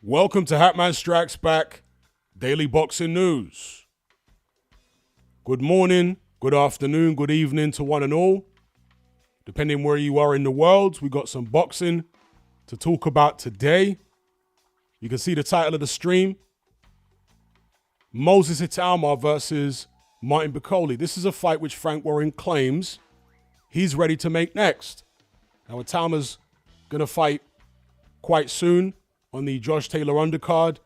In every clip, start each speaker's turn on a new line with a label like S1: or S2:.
S1: Welcome to Hatman Strikes Back, Daily Boxing News. Good morning, good afternoon, good evening to one and all. Depending where you are in the world, we got some boxing to talk about today. You can see the title of the stream. Moses Itauma versus Martin Bakole. This is a fight which Frank Warren claims he's ready to make next. Now, Itauma's going to fight quite soon on the Josh Taylor undercard.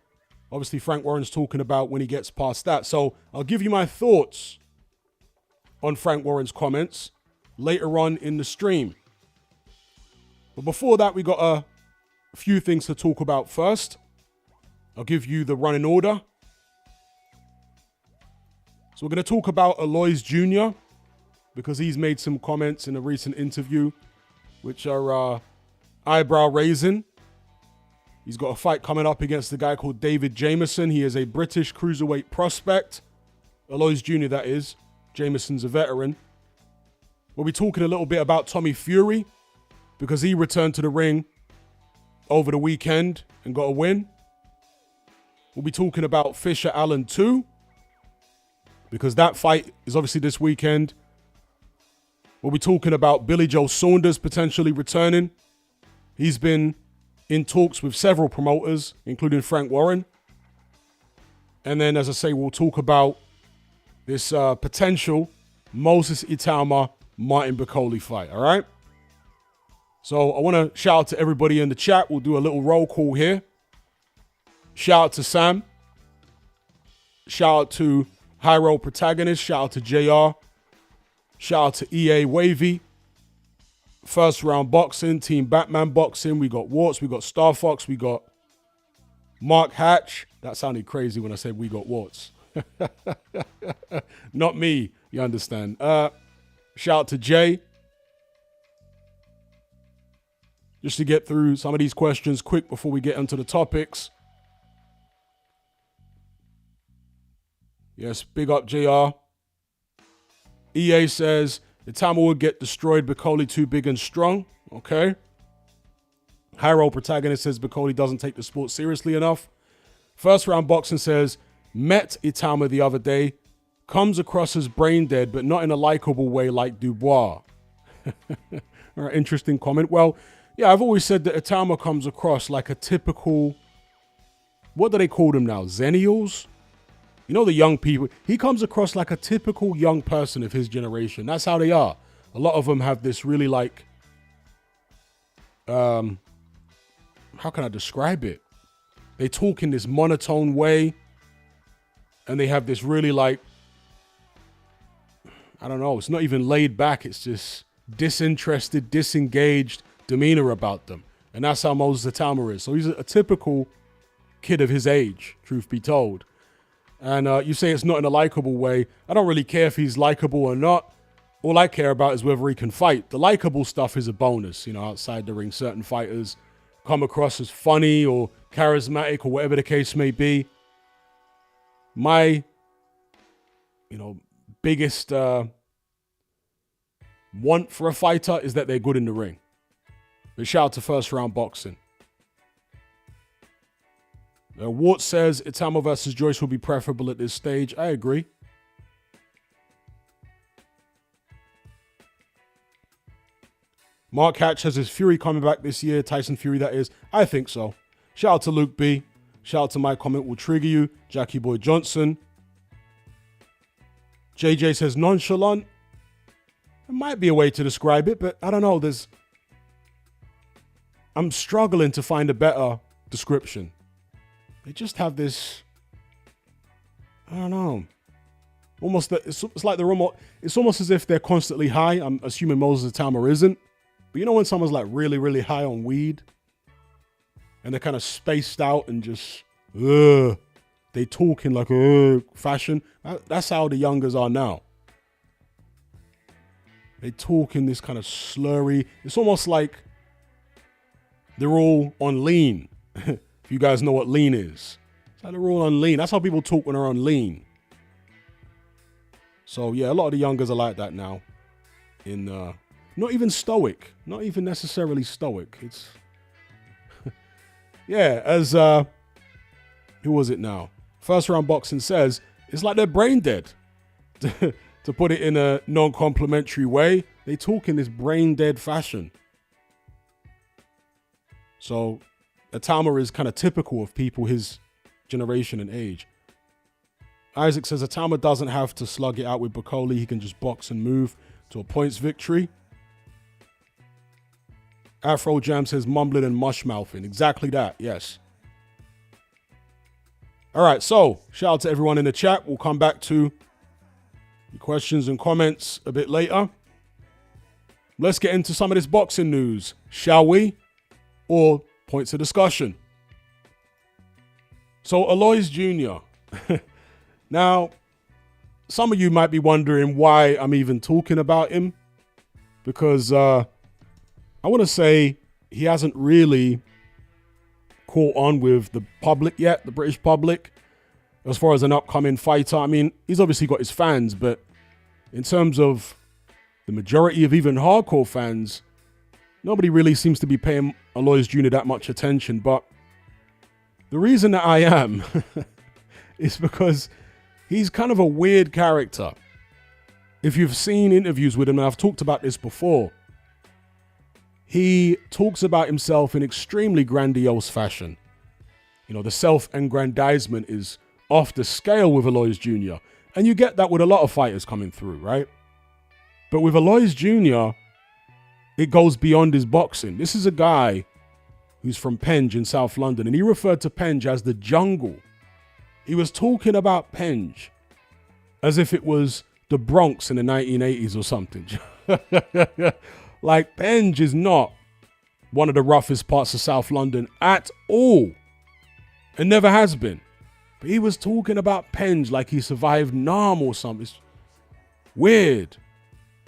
S1: Obviously, Frank Warren's talking about when he gets past that. So I'll give you my thoughts on Frank Warren's comments later on in the stream. But before that, we got a few things to talk about first. I'll give you the running order. So we're going to talk about Aloys Jr. because he's made some comments in a recent interview which are eyebrow-raising. He's got a fight coming up against a guy called David Jamieson. He is a British cruiserweight prospect. Aloys Jr., that is. Jamieson's a veteran. We'll be talking a little bit about Tommy Fury because he returned to the ring over the weekend and got a win. We'll be talking about Fisher Allen 2 because that fight is obviously this weekend. We'll be talking about Billy Joe Saunders potentially returning. He's been in talks with several promoters, including Frank Warren. And then, as I say, we'll talk about this potential Moses Itauma Martin Bakole fight, all right? So I want to shout out to everybody in the chat. We'll do a little roll call here. Shout out to Sam. Shout out to High Roll Protagonist. Shout out to JR. Shout out to EA Wavy. First Round Boxing, Team Batman Boxing. We got Warts, we got Star Fox, we got Mark Hatch. That sounded crazy when I said we got Warts. Not me, you understand. Shout out to Jay. Just to get through some of these questions quick before we get into the topics. Yes, big up JR. EA says, Itauma would get destroyed, Bakole too big and strong. Okay. High Roll Protagonist says Bakole doesn't take the sport seriously enough. First Round Boxing says, met Itauma the other day. Comes across as brain dead, but not in a likable way like Dubois. All right, interesting comment. Well, yeah, I've always said that Itauma comes across like a typical, what do they call them now? Zennials? You know, the young people. He comes across like a typical young person of his generation. That's how they are. A lot of them have this really like, how can I describe it? They talk in this monotone way. And they have this really like, I don't know, it's not even laid back. It's just disinterested, disengaged demeanor about them. And that's how Moses Itauma is. So he's a typical kid of his age, truth be told. And you say it's not in a likable way. I don't really care if he's likable or not. All I care about is whether he can fight. The likable stuff is a bonus. You know, outside the ring, certain fighters come across as funny or charismatic or whatever the case may be. My, biggest want for a fighter is that they're good in the ring. But shout out to First Round Boxing. Wart says Itauma versus Joyce will be preferable at this stage. I agree. Mark Hatch has his Fury coming back this year. Tyson Fury, that is. I think so. Shout out to Luke B. Shout out to my comment will trigger you. Jackie Boy Johnson. JJ says nonchalant. It might be a way to describe it, but I don't know. I'm struggling to find a better description. They just have this, I don't know, it's like they're almost, it's almost as if they're constantly high. I'm assuming Moses Itauma isn't. But you know when someone's like really, really high on weed and they're kind of spaced out and just, they talk in like a fashion. That's how the youngers are now. They talk in this kind of slurry. It's almost like they're all on lean. If you guys know what lean is. It's like they're all on lean. That's how people talk when they're on lean. So yeah, a lot of the youngers are like that now. Not even stoic. Not even necessarily stoic. It's yeah, as who was it now? First Round Boxing says it's like they're brain dead. To put it in a non-complimentary way, they talk in this brain dead fashion. So Itauma is kind of typical of people his generation and age. Isaac says Itauma doesn't have to slug it out with Bakole. He can just box and move to a points victory. Afro Jam says mumbling and mushmouthing. Exactly that, yes. All right, so shout out to everyone in the chat. We'll come back to your questions and comments a bit later. Let's get into some of this boxing news, shall we? Or points of discussion. So Aloys Jr. Now, some of you might be wondering why I'm even talking about him. Because I want to say he hasn't really caught on with the public yet, the British public, as far as an upcoming fighter. I mean, he's obviously got his fans, but in terms of the majority of even hardcore fans, nobody really seems to be paying Aloys Jr. that much attention. But the reason that I am is because he's kind of a weird character. If you've seen interviews with him, and I've talked about this before, he talks about himself in extremely grandiose fashion. You know, the self-aggrandizement is off the scale with Aloys Jr. And you get that with a lot of fighters coming through, right? But with Aloys Jr., it goes beyond his boxing. This is a guy who's from Penge in South London, and he referred to Penge as the jungle. He was talking about Penge as if it was the Bronx in the 1980s or something. Like, Penge is not one of the roughest parts of South London at all. It never has been. But he was talking about Penge like he survived Nam or something. It's weird.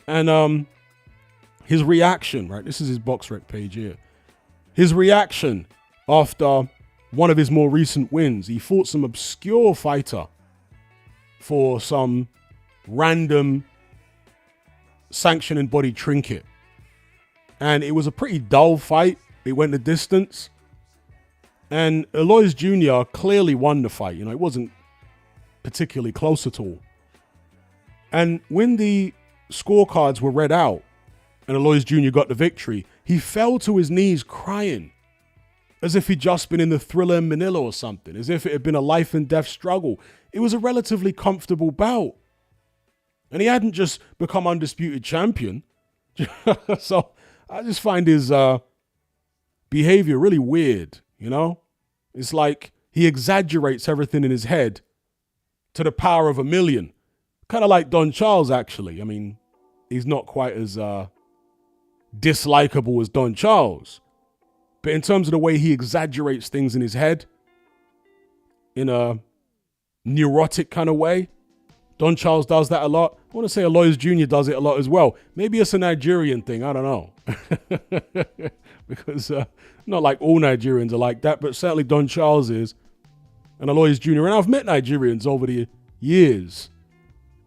S1: And his reaction, right? This is his BoxRec page here. His reaction after one of his more recent wins. He fought some obscure fighter for some random sanctioning body trinket. And it was a pretty dull fight. It went the distance. And Aloys Jr. clearly won the fight. You know, it wasn't particularly close at all. And when the scorecards were read out and Aloys Jr. got the victory, he fell to his knees crying as if he'd just been in the Thriller in Manila or something, as if it had been a life and death struggle. It was a relatively comfortable bout. And he hadn't just become undisputed champion. So I just find his behavior really weird, you know? It's like he exaggerates everything in his head to the power of a million. Kind of like Don Charles, actually. I mean, he's not quite as dislikable as Don Charles. But in terms of the way he exaggerates things in his head, in a neurotic kind of way, Don Charles does that a lot. I want to say Aloys Jr. does it a lot as well. Maybe it's a Nigerian thing. I don't know. Because not like all Nigerians are like that, but certainly Don Charles is. And Aloys Jr. And I've met Nigerians over the years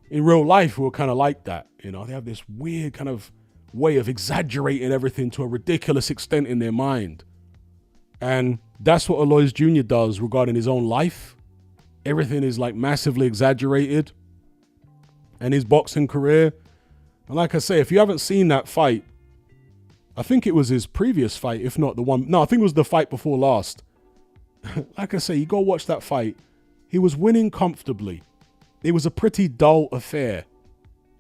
S1: in real life who are kind of like that. You know, they have this weird kind of way of exaggerating everything to a ridiculous extent in their mind. And that's what Aloys Jr. does regarding his own life. Everything is like massively exaggerated. And his boxing career. And like I say, if you haven't seen that fight, I think it was his previous fight, if not the one. No, I think it was the fight before last. Like I say, you go watch that fight. He was winning comfortably. It was a pretty dull affair.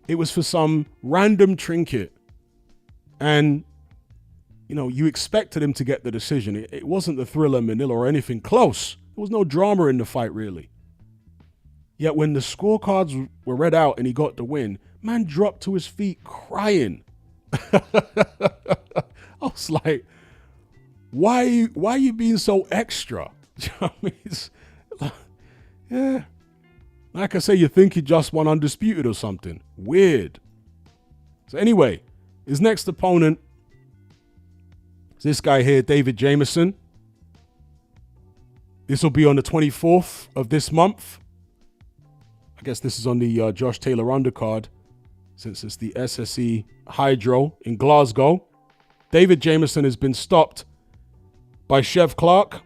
S1: It was for some random trinket. And, you know, you expected him to get the decision. It wasn't the Thriller Manila or anything close. There was no drama in the fight, really. Yet when the scorecards were read out and he got the win, man dropped to his feet crying. I was like, why are you being so extra? You know what I mean? It's like, yeah. Like I say, you think he just won undisputed or something. Weird. So anyway, his next opponent is this guy here, David Jameson. This will be on the 24th of this month. I guess this is on the Josh Taylor undercard, since it's the SSE Hydro in Glasgow. David Jameson has been stopped by Chev Clark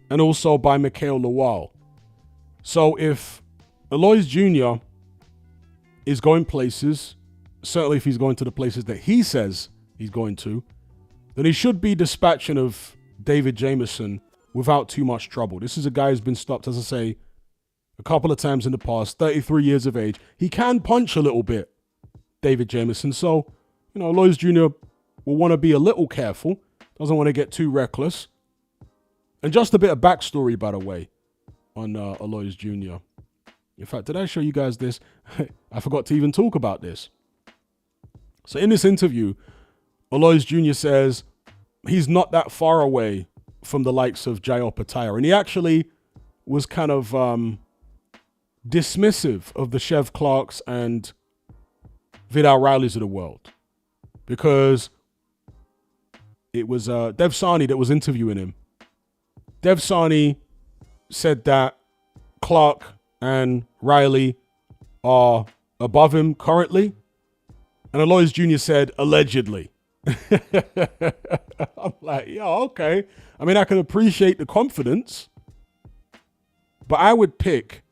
S1: and also by Mikhail Lawal. So if Aloys Jr. is going places, certainly if he's going to the places that he says he's going to, then he should be dispatching of David Jamieson without too much trouble. This is a guy who's been stopped, as I say, a couple of times in the past, 33 years of age. He can punch a little bit, David Jamieson. So, Aloys Jr. will want to be a little careful. Doesn't want to get too reckless. And just a bit of backstory, by the way, on Aloys Jr. In fact, did I show you guys this? I forgot to even talk about this. So in this interview, Aloys Jr. says he's not that far away from the likes of Joe Saunders. And he actually was kind of dismissive of the Chev Clarks and Vidal Rileys of the world, because it was Dev Sani that was interviewing him. Dev Sani said that Clark and Riley are above him currently, and Aloys Jr. said allegedly. I'm like, yeah, okay. I mean, I can appreciate the confidence, but I would pick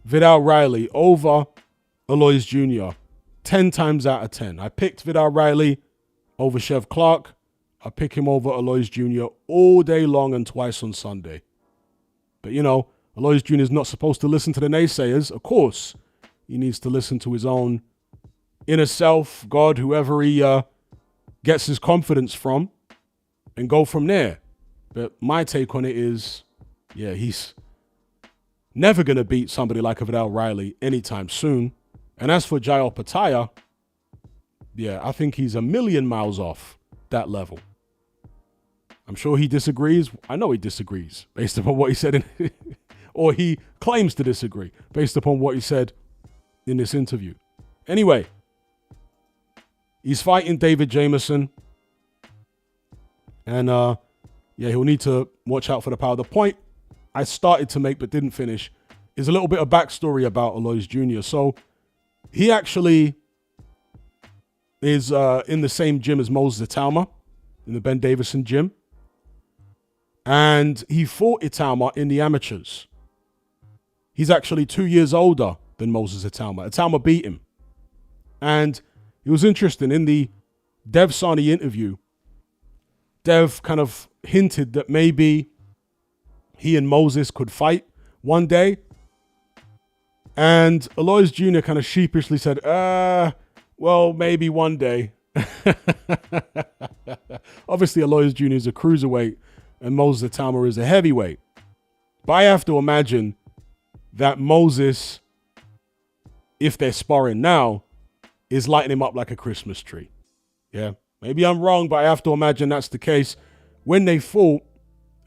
S1: Vidal Riley over Aloys Jr. 10 times out of 10. I picked Vidal Riley over Chev Clark. I pick him over Aloys Jr. all day long and twice on Sunday. But, Aloys Jr. is not supposed to listen to the naysayers. Of course, he needs to listen to his own inner self, God, whoever he gets his confidence from, and go from there. But my take on it is, yeah, he's never going to beat somebody like a Vidal Riley anytime soon. And as for Joe Saunders, yeah, I think he's a million miles off that level. I'm sure he disagrees. I know he disagrees based upon what he said, or he claims to disagree based upon what he said in this interview. Anyway, he's fighting David Jamieson. And he'll need to watch out for the power. The point I started to make but didn't finish is a little bit of backstory about Aloys Jr. So he actually is in the same gym as Moses Itauma, in the Ben Davison gym. And he fought Itauma in the amateurs. He's actually 2 years older than Moses Itauma. Itauma beat him. And it was interesting, in the Dev Sani interview, Dev kind of hinted that maybe he and Moses could fight one day. And Aloys Jr. kind of sheepishly said, well, maybe one day. Obviously, Aloys Jr. is a cruiserweight and Moses Itauma is a heavyweight. But I have to imagine that Moses, if they're sparring now, is lighting him up like a Christmas tree. Yeah, maybe I'm wrong, but I have to imagine that's the case. When they fought,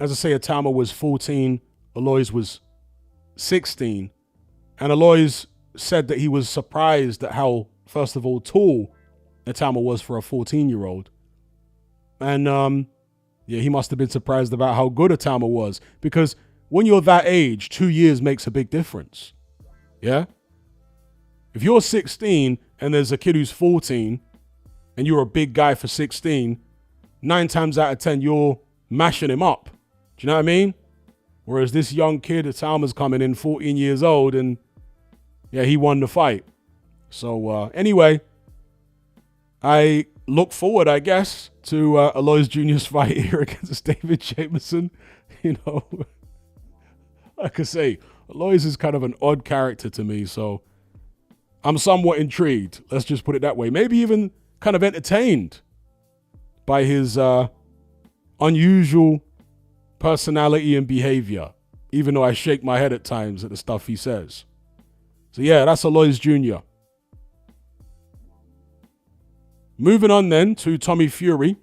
S1: as I say, Itauma was 14, Aloys was 16. And Aloys said that he was surprised at how, first of all, tall Itauma was for a 14-year-old. And he must have been surprised about how good Itauma was. Because when you're that age, 2 years makes a big difference. Yeah? If you're 16 and there's a kid who's 14 and you're a big guy for 16, 9 times out of 10, you're mashing him up. Do you know what I mean? Whereas this young kid, Itauma's coming in 14 years old, and yeah, he won the fight. So anyway, I look forward, I guess, to Aloys Jr.'s fight here against David Jamieson. Like I say, Aloys is kind of an odd character to me, so I'm somewhat intrigued. Let's just put it that way. Maybe even kind of entertained by his unusual personality and behavior, even though I shake my head at times at the stuff he says. So yeah, that's Aloys Jr. Moving on then to Tommy Fury.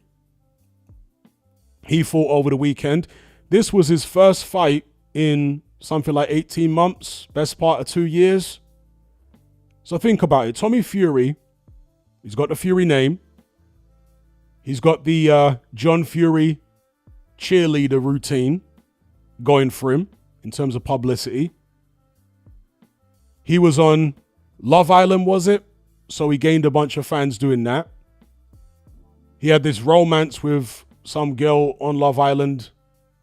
S1: He fought over the weekend. This was his first fight in something like 18 months, best part of 2 years. So think about it. Tommy Fury, he's got the Fury name. He's got the John Fury cheerleader routine going for him in terms of publicity. He was on Love Island, was it? So he gained a bunch of fans doing that. He had this romance with some girl on Love Island.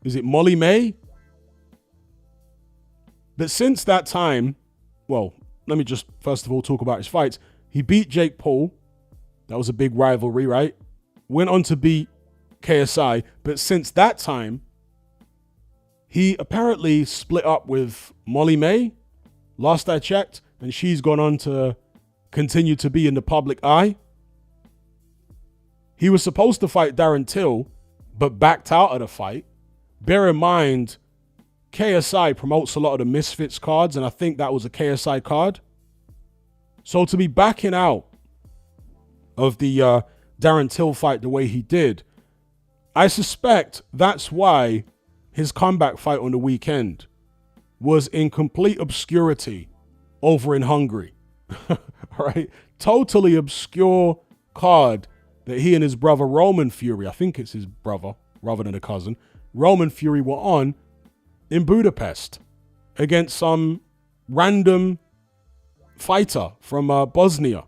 S1: Is it Molly May? But since that time, well, let me just first of all talk about his fights. He beat Jake Paul. That was a big rivalry, right? Went on to beat KSI. But since that time, he apparently split up with Molly May, last I checked, and she's gone on to continue to be in the public eye. He was supposed to fight Darren Till, but backed out of the fight. Bear in mind, KSI promotes a lot of the Misfits cards, and I think that was a KSI card. So to be backing out of the Darren Till fight the way he did, I suspect that's why his comeback fight on the weekend was in complete obscurity over in Hungary. Right? Totally obscure card that he and his brother Roman Fury, I think it's his brother rather than a cousin, Roman Fury were on in Budapest against some random fighter from Bosnia.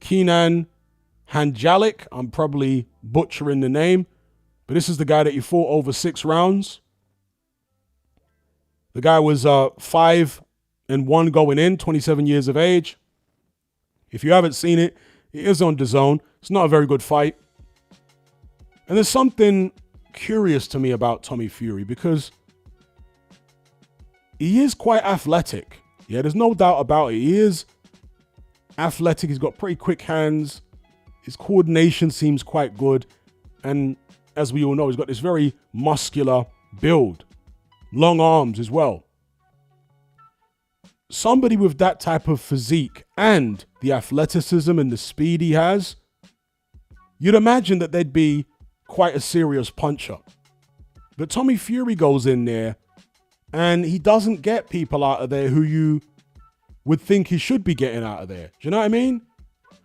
S1: Kenan Handjalik, I'm probably butchering the name, but this is the guy that he fought over 6 rounds. The guy was 5-1 going in, 27 years of age. If you haven't seen it, it is on DAZN. It's not a very good fight. And there's something curious to me about Tommy Fury because he is quite athletic. Yeah, there's no doubt about it. He is athletic. He's got pretty quick hands. His coordination seems quite good. And as we all know, he's got this very muscular build. Long arms as well. Somebody with that type of physique and the athleticism and the speed he has, you'd imagine that they'd be quite a serious puncher. But Tommy Fury goes in there and he doesn't get people out of there who you would think he should be getting out of there. Do you know what I mean?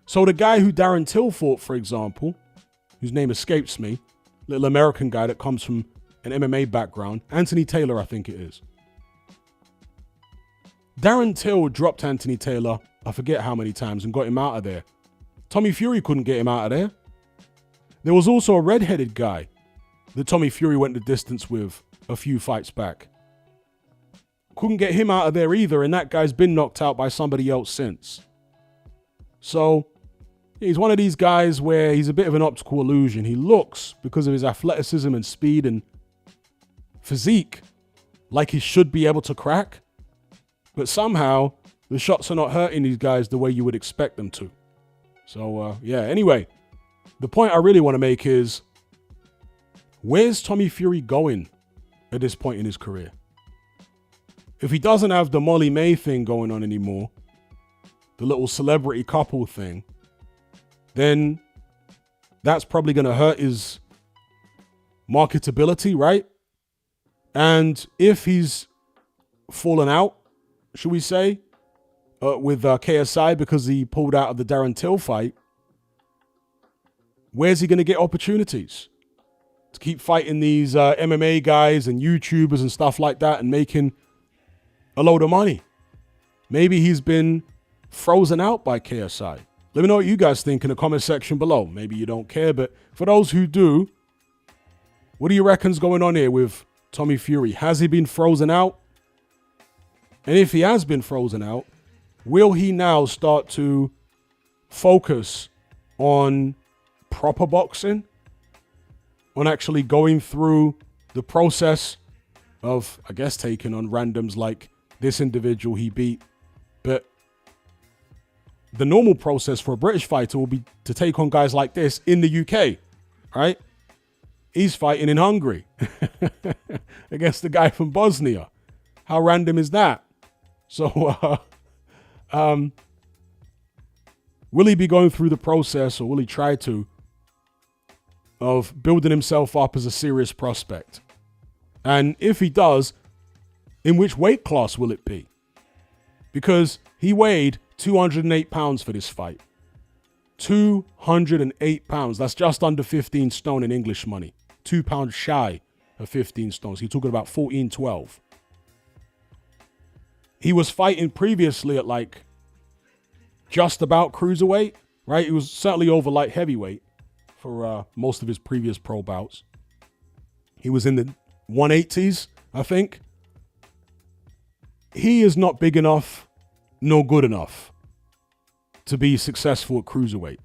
S1: So the guy who Darren Till fought, for example, whose name escapes me, little American guy that comes from an MMA background, Anthony Taylor, I think it is. Darren Till dropped Anthony Taylor, I forget how many times, and got him out of there. Tommy Fury couldn't get him out of there. There was also a red-headed guy that Tommy Fury went the distance with a few fights back. Couldn't get him out of there either, and that guy's been knocked out by somebody else since. So, he's one of these guys where he's a bit of an optical illusion. He looks, because of his athleticism and speed and physique, like he should be able to crack. But somehow, the shots are not hurting these guys the way you would expect them to. So, yeah, anyway, the point I really want to make is, where's Tommy Fury going at this point in his career? If he doesn't have the Molly May thing going on anymore, the little celebrity couple thing, then that's probably going to hurt his marketability, right? And if he's fallen out, should we say, with KSI because he pulled out of the Darren Till fight, where's he going to get opportunities to keep fighting these MMA guys and YouTubers and stuff like that and making a load of money? Maybe he's been frozen out by KSI. Let me know what you guys think in the comment section below. Maybe you don't care, but for those who do, what do you reckon's going on here with Tommy Fury? Has he been frozen out? And if he has been frozen out, will he now start to focus on proper boxing? On actually going through the process of, I guess, taking on randoms like this individual he beat. But the normal process for a British fighter will be to take on guys like this in the UK, right? He's fighting in Hungary against the guy from Bosnia. How random is that? So, will he be going through the process, or will he try to, of building himself up as a serious prospect? And if he does, in which weight class will it be? Because he weighed 208 pounds for this fight. 208 pounds. That's just under 15 stone in English money. 2 pounds shy of 15 stones. He's talking about 14, 12. He was fighting previously at like just about cruiserweight, right? He was certainly over light heavyweight for most of his previous pro bouts. He was in the 180s, I think. he is not big enough nor good enough to be successful at cruiserweight.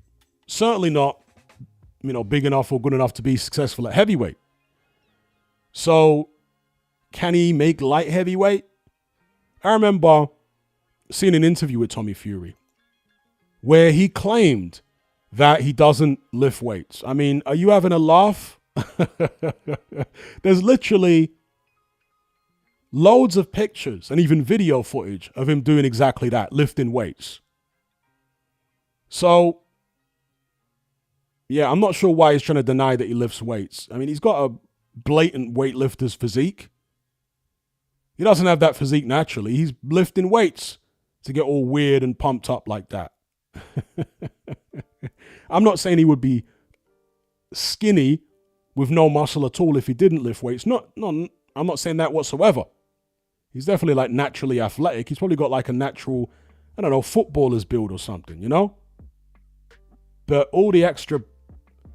S1: Certainly not, big enough or good enough to be successful at heavyweight. So can he make light heavyweight? I remember seeing an interview with Tommy Fury where he claimed that he doesn't lift weights. I mean, are you having a laugh? There's literally loads of pictures and even video footage of him doing exactly that, lifting weights. So, yeah, I'm not sure why he's trying to deny that he lifts weights. I mean, he's got a blatant weightlifter's physique. He doesn't have that physique naturally. He's lifting weights to get all weird and pumped up like that. I'm not saying he would be skinny with no muscle at all if he didn't lift weights. No, I'm not saying that whatsoever. He's definitely like naturally athletic. He's probably got like a natural, footballer's build or something, But all the extra,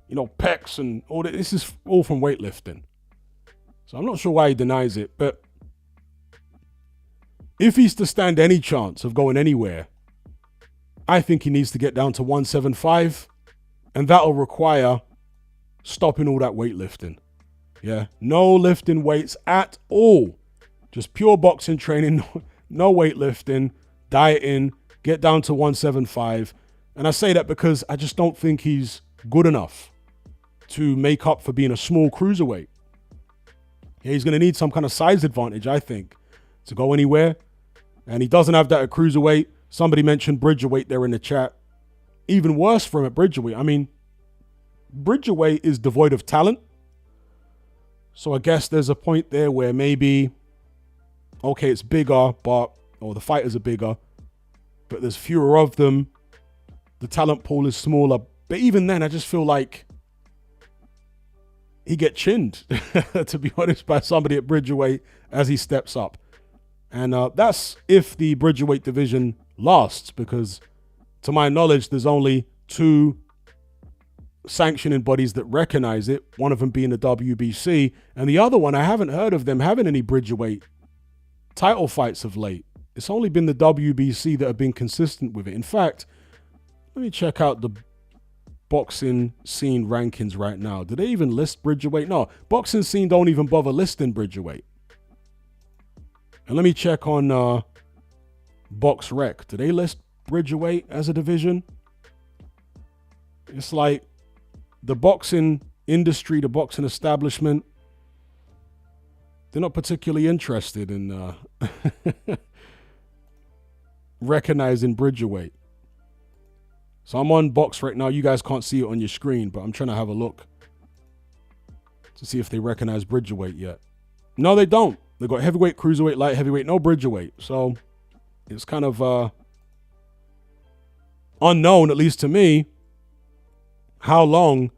S1: pecs and all that, this is all from weightlifting. So I'm not sure why he denies it, but if he's to stand any chance of going anywhere, I think he needs to get down to 175, and that'll require stopping all that weightlifting. Yeah, no lifting weights at all. Just pure boxing training, no weightlifting, dieting, get down to 175. And I say that because I just don't think he's good enough to make up for being a small cruiserweight. Yeah, he's going to need some kind of size advantage, I think, to go anywhere. And he doesn't have that at cruiserweight. Somebody mentioned bridgerweight there in the chat. Even worse for him at bridgerweight. I mean, bridgerweight is devoid of talent. So I guess there's a point there where maybe, okay, it's bigger, or the fighters are bigger, but there's fewer of them. The talent pool is smaller. But even then, I just feel like he get chinned, to be honest, by somebody at bridgerweight as he steps up. And that's if the bridgerweight division lasts, because to my knowledge, there's only 2 sanctioning bodies that recognize it, one of them being the WBC, and the other one, I haven't heard of them having any bridgerweight title fights of late. It's only been the WBC that have been consistent with it. In fact, let me check out the boxing scene rankings right now. Do they even list bridgerweight? No, boxing scene don't even bother listing bridgerweight. And let me check on BoxRec. Do they list bridgerweight as a division? It's like the boxing industry, the boxing establishment, they're not particularly interested in recognizing bridgerweight. So I'm on Box right now. You guys can't see it on your screen, but I'm trying to have a look to see if they recognize bridgerweight yet. No, they don't. They got heavyweight, cruiserweight, light heavyweight, no bridgerweight. So it's kind of unknown, at least to me, how long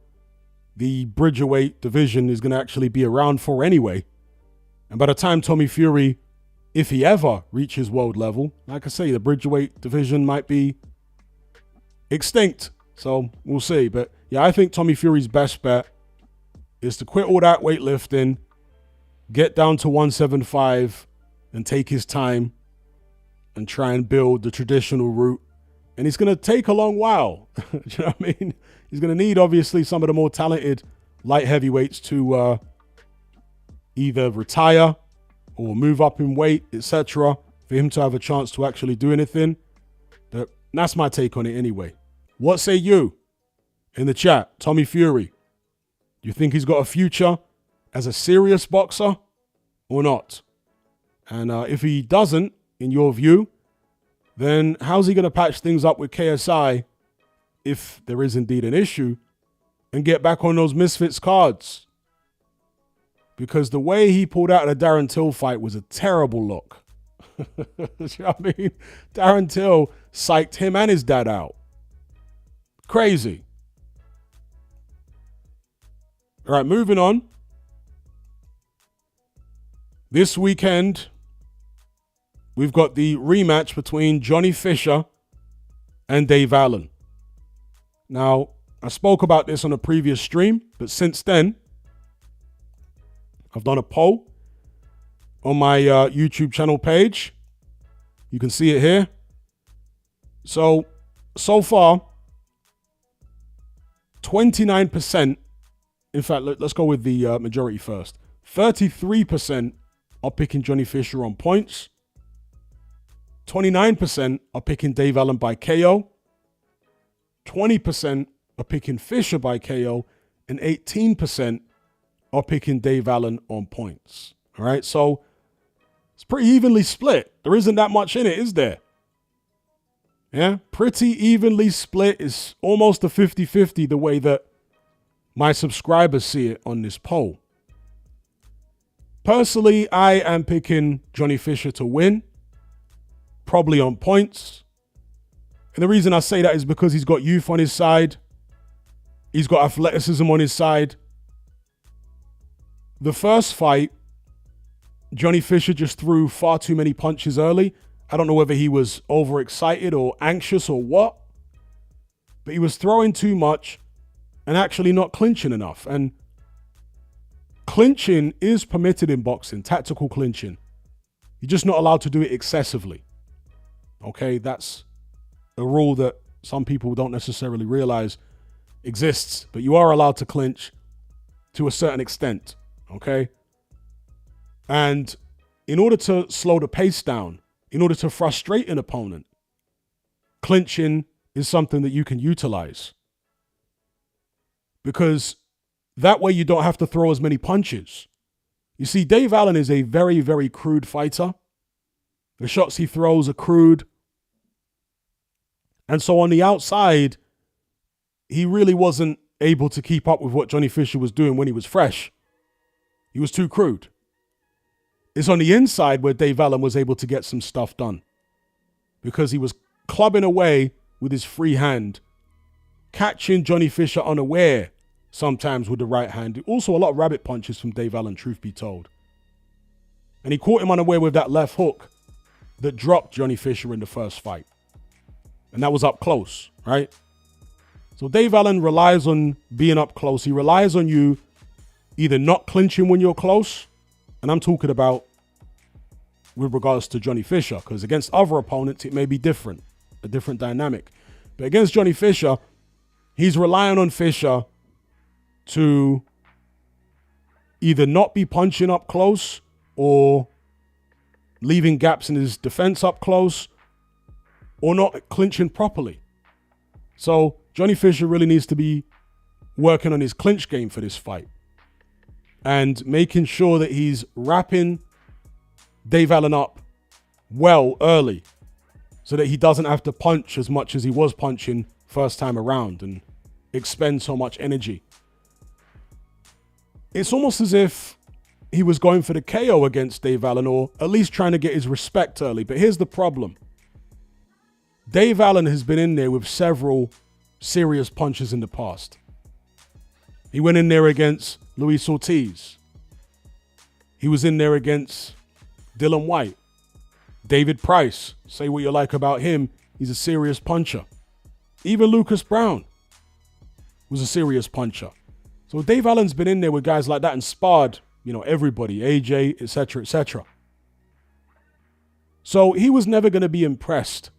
S1: the bridgerweight division is going to actually be around for anyway. And by the time Tommy Fury, if he ever reaches world level, like I say, the bridgerweight division might be extinct. So we'll see. But yeah, I think Tommy Fury's best bet is to quit all that weightlifting, get down to 175 and take his time and try and build the traditional route. And it's going to take a long while. Do you know what I mean? He's going to need, obviously, some of the more talented light heavyweights to either retire or move up in weight, etc., for him to have a chance to actually do anything. But that's my take on it anyway. What say you in the chat? Tommy Fury, do you think he's got a future as a serious boxer or not? And if he doesn't, in your view, then how's he going to patch things up with KSI if there is indeed an issue and get back on those Misfits cards? Because the way he pulled out of the Darren Till fight was a terrible look. You know what I mean? Darren Till psyched him and his dad out. Crazy. All right, moving on. This weekend, we've got the rematch between Johnny Fisher and Dave Allen. Now, I spoke about this on a previous stream, but since then, I've done a poll on my YouTube channel page, You can see it here. So far, 29%. In fact, let's go with the majority first. 33% are picking Johnny Fisher on points. 29% are picking Dave Allen by KO. 20% are picking Fisher by KO. And 18% are picking Dave Allen on points. All right, so it's pretty evenly split. There isn't that much in it, is there? Yeah, pretty evenly split. Is almost a 50-50 the way that my subscribers see it on this poll. Personally, I am picking Johnny Fisher to win, probably on points. And the reason I say that is because he's got youth on his side. He's got athleticism on his side. The first fight, Johnny Fisher just threw far too many punches early. I don't know whether he was overexcited or anxious or what, but he was throwing too much and actually not clinching enough. And clinching is permitted in boxing, tactical clinching. You're just not allowed to do it excessively. Okay, that's a rule that some people don't necessarily realize exists, but you are allowed to clinch to a certain extent. Okay, and in order to slow the pace down, in order to frustrate an opponent, clinching is something that you can utilize. Because that way you don't have to throw as many punches. You see, Dave Allen is a very, very crude fighter. The shots he throws are crude. And so on the outside, he really wasn't able to keep up with what Johnny Fisher was doing when he was fresh. He was too crude. It's on the inside where Dave Allen was able to get some stuff done, because he was clubbing away with his free hand, catching Johnny Fisher unaware sometimes with the right hand. Also a lot of rabbit punches from Dave Allen, truth be told. And he caught him unaware with that left hook that dropped Johnny Fisher in the first fight. And that was up close, right? So Dave Allen relies on being up close. He relies on you either not clinching when you're close, and I'm talking about with regards to Johnny Fisher, because against other opponents, it may be different, a different dynamic. But against Johnny Fisher, he's relying on Fisher to either not be punching up close or leaving gaps in his defense up close or not clinching properly. So Johnny Fisher really needs to be working on his clinch game for this fight and making sure that he's wrapping Dave Allen up well early so that he doesn't have to punch as much as he was punching first time around and expend so much energy. It's almost as if he was going for the KO against Dave Allen, or at least trying to get his respect early. But here's the problem. Dave Allen has been in there with several serious punches in the past. He went in there against Luis Ortiz. He was in there against Dylan White. David Price, say what you like about him, he's a serious puncher. Even Lucas Brown was a serious puncher. So Dave Allen's been in there with guys like that and sparred, everybody, AJ, etc., etc. So he was never going to be impressed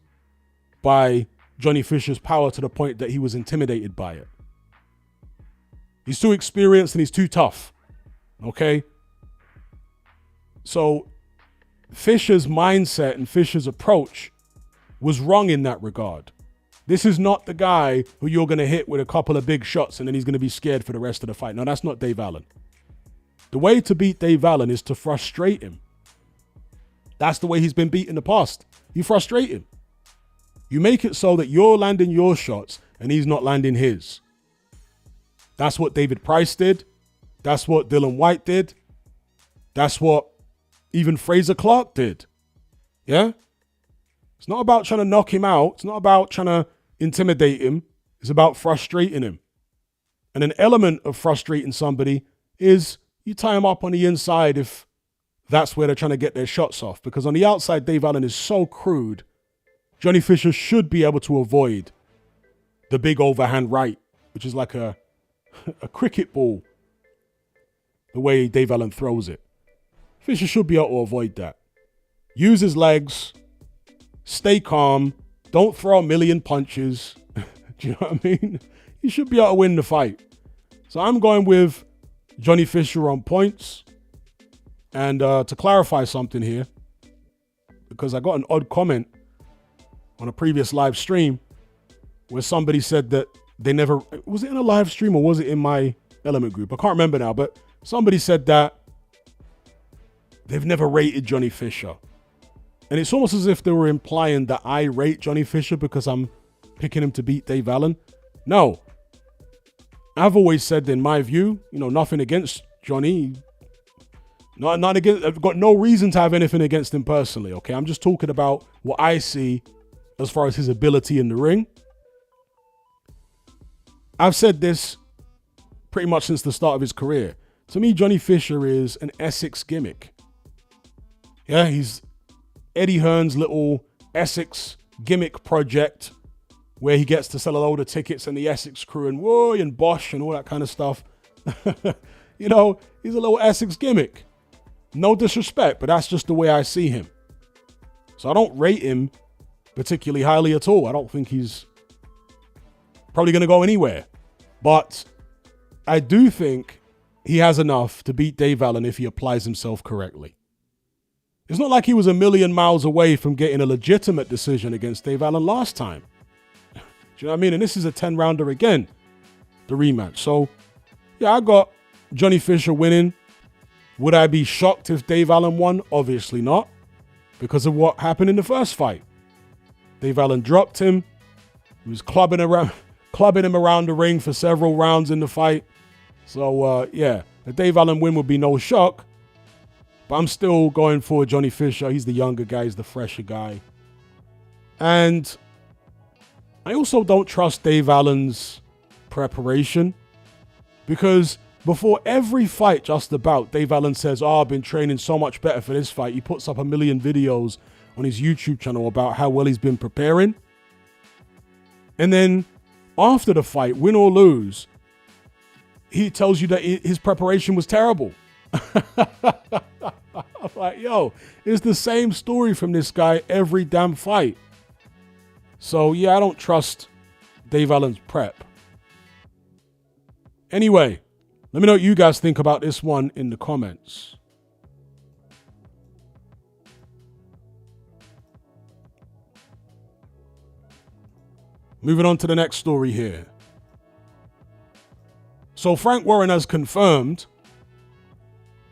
S1: by Johnny Fisher's power to the point that he was intimidated by it. He's too experienced and he's too tough. Okay? So Fisher's mindset and Fisher's approach was wrong in that regard. This is not the guy who you're going to hit with a couple of big shots and then he's going to be scared for the rest of the fight. No, that's not Dave Allen. The way to beat Dave Allen is to frustrate him. That's the way he's been beat in the past. You frustrate him. You make it so that you're landing your shots and he's not landing his. That's what David Price did. That's what Dylan White did. That's what even Fraser Clark did. Yeah? It's not about trying to knock him out. It's not about trying to intimidate him. It's about frustrating him. And an element of frustrating somebody is you tie him up on the inside if that's where they're trying to get their shots off. Because on the outside, Dave Allen is so crude. Johnny Fisher should be able to avoid the big overhand right, which is like a cricket ball, the way Dave Allen throws it. Fisher should be able to avoid that. Use his legs, stay calm, don't throw a million punches. Do you know what I mean? You should be able to win the fight. So I'm going with Johnny Fisher on points. And to clarify something here, because I got an odd comment on a previous live stream where somebody said that they never, was it in a live stream or was it in my Element group? I can't remember now, but somebody said that they've never rated Johnny Fisher. And it's almost as if they were implying that I rate Johnny Fisher because I'm picking him to beat Dave Allen. No. I've always said, in my view, nothing against Johnny. Not against, I've got no reason to have anything against him personally, okay? I'm just talking about what I see as far as his ability in the ring. I've said this pretty much since the start of his career. To me, Johnny Fisher is an Essex gimmick. Yeah, he's Eddie Hearn's little Essex gimmick project where he gets to sell a load of tickets and the Essex crew and whoa and Bosch and all that kind of stuff. He's a little Essex gimmick. No disrespect, but that's just the way I see him. So I don't rate him particularly highly at all. I don't think he's probably going to go anywhere. But I do think he has enough to beat Dave Allen if he applies himself correctly. It's not like he was a million miles away from getting a legitimate decision against Dave Allen last time. Do you know what I mean? And this is a 10-rounder again, the rematch. So, yeah, I got Johnny Fisher winning. Would I be shocked if Dave Allen won? Obviously not, because of what happened in the first fight. Dave Allen dropped him. He was clubbing him around the ring for several rounds in the fight. So, yeah, a Dave Allen win would be no shock. But I'm still going for Johnny Fisher. He's the younger guy. He's the fresher guy. And I also don't trust Dave Allen's preparation, because before every fight just about, Dave Allen says, I've been training so much better for this fight. He puts up a million videos on his YouTube channel about how well he's been preparing. And then after the fight, win or lose, he tells you that his preparation was terrible. I'm like, yo, it's the same story from this guy every damn fight. So, yeah, I don't trust Dave Allen's prep. Anyway, let me know what you guys think about this one in the comments. Moving on to the next story here. So Frank Warren has confirmed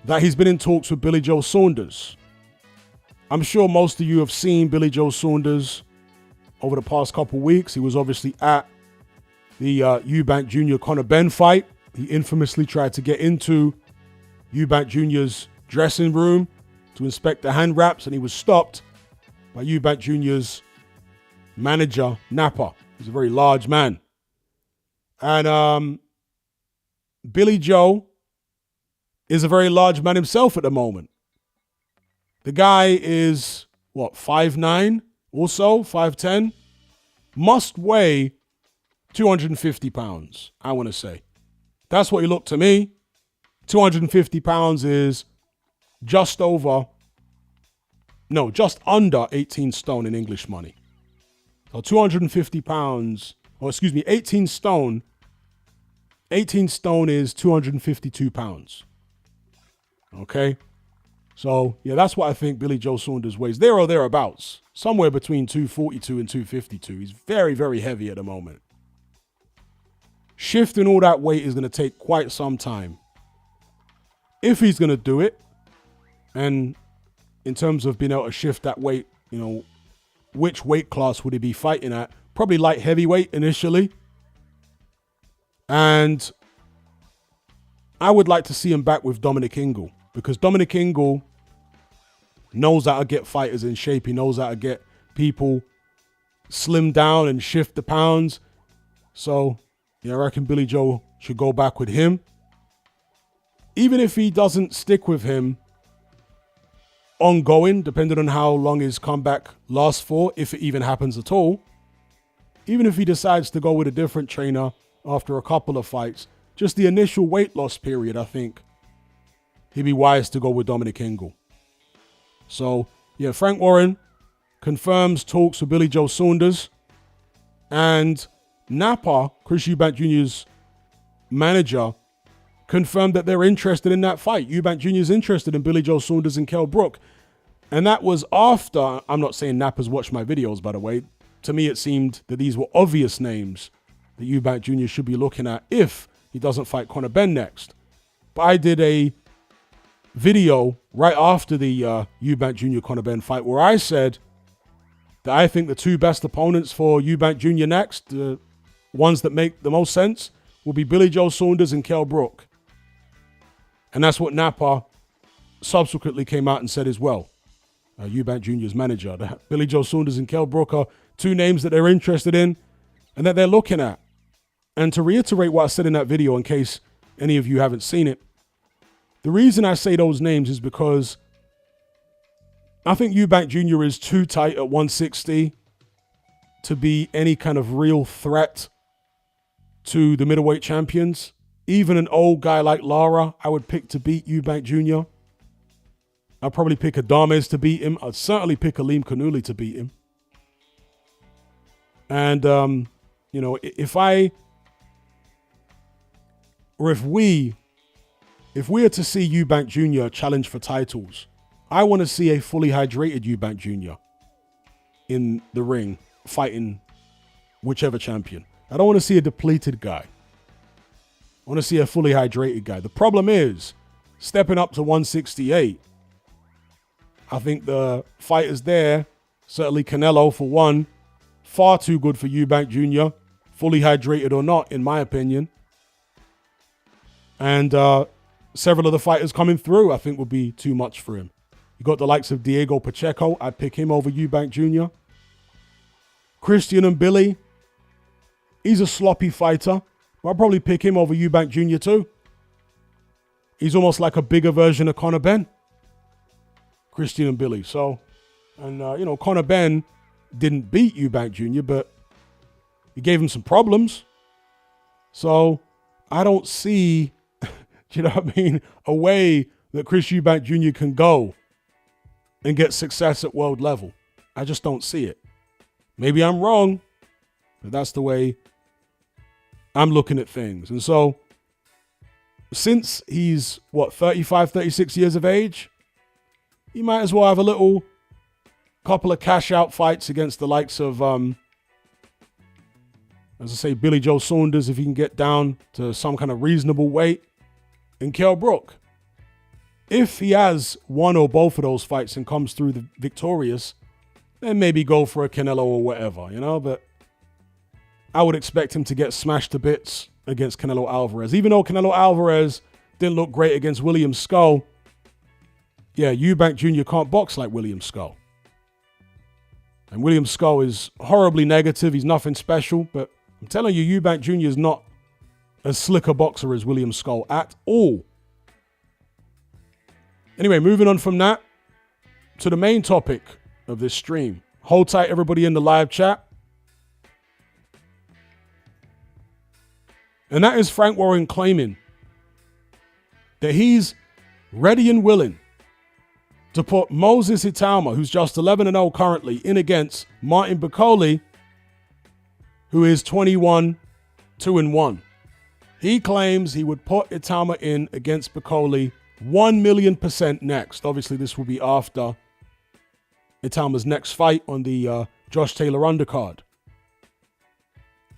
S1: that he's been in talks with Billy Joe Saunders. I'm sure most of you have seen Billy Joe Saunders over the past couple weeks. He was obviously at the Eubank Jr. Conor Benn fight. He infamously tried to get into Eubank Jr.'s dressing room to inspect the hand wraps, and he was stopped by Eubank Jr.'s manager, Napa. He's a very large man. And Billy Joe is a very large man himself at the moment. The guy is, 5'9" or so, 5'10"? Must weigh 250 pounds, I want to say. That's what he looked to me. 250 pounds is just under 18 stone in English money. So 250 pounds, 18 stone. 18 stone is 252 pounds. Okay? So, yeah, that's what I think Billy Joe Saunders weighs. There or thereabouts. Somewhere between 242 and 252. He's very, very heavy at the moment. Shifting all that weight is going to take quite some time. If he's going to do it, and in terms of being able to shift that weight, which weight class would he be fighting at? Probably light heavyweight initially. And I would like to see him back with Dominic Ingle, because Dominic Ingle knows how to get fighters in shape. He knows how to get people slim down and shift the pounds. So, yeah, I reckon Billy Joe should go back with him. Even if he doesn't stick with him ongoing, depending on how long his comeback lasts for, if it even happens at all. Even if he decides to go with a different trainer after a couple of fights, just the initial weight loss period, I think he'd be wise to go with Dominic Ingle. So, yeah, Frank Warren confirms talks with Billy Joe Saunders. And Napa, Chris Eubank Jr.'s manager, confirmed that they're interested in that fight. Eubank Jr. is interested in Billy Joe Saunders and Kell Brook. And that was after, I'm not saying Napa's watched my videos, by the way. To me, it seemed that these were obvious names that Eubank Jr. should be looking at if he doesn't fight Conor Benn next. But I did a video right after the Eubank Jr. Conor Benn fight where I said that I think the two best opponents for Eubank Jr. next, the ones that make the most sense, will be Billy Joe Saunders and Kell Brook. And that's what Napa subsequently came out and said as well. Eubank Jr.'s manager, that Billy Joe Saunders and Kell Brook are two names that they're interested in and that they're looking at. And to reiterate what I said in that video, in case any of you haven't seen it, the reason I say those names is because I think Eubank Jr. is too tight at 160 to be any kind of real threat to the middleweight champions. Even an old guy like Lara, I would pick to beat Eubank Jr. I'd probably pick Adames to beat him. I'd certainly pick Aleem Kanuli to beat him. And, if we are to see Eubank Jr. challenge for titles, I want to see a fully hydrated Eubank Jr. in the ring fighting whichever champion. I don't want to see a depleted guy. I want to see a fully hydrated guy. The problem is, stepping up to 168, I think the fighters there, certainly Canelo for one, far too good for Eubank Jr., fully hydrated or not, in my opinion. And several of the fighters coming through, I think, would be too much for him. You got the likes of Diego Pacheco. I'd pick him over Eubank Jr. Christian and Billy. He's a sloppy fighter. I'll probably pick him over Eubank Jr. too. He's almost like a bigger version of Conor Benn. Christian and Billy. So, and Conor Benn didn't beat Eubank Jr., but he gave him some problems. So, I don't see, do you know what I mean, a way that Chris Eubank Jr. can go and get success at world level. I just don't see it. Maybe I'm wrong, but that's the way I'm looking at things. And so, since he's, 35, 36 years of age, he might as well have a little couple of cash-out fights against the likes of, as I say, Billy Joe Saunders, if he can get down to some kind of reasonable weight, and Kell Brook. If he has one or both of those fights and comes through the victorious, then maybe go for a Canelo or whatever, but I would expect him to get smashed to bits against Canelo Alvarez. Even though Canelo Alvarez didn't look great against William Skull, Eubank Jr. can't box like William Skull. And William Skull is horribly negative. He's nothing special. But I'm telling you, Eubank Jr. is not as slick a boxer as William Skull at all. Anyway, moving on from that to the main topic of this stream. Hold tight, everybody in the live chat. And that is Frank Warren claiming that he's ready and willing to put Moses Itauma, who's just 11-0 currently, in against Martin Bakole, who is 21-2-1. He claims he would put Itauma in against Bakole 1,000,000% next. Obviously, this will be after Itauma's next fight on the Josh Taylor undercard.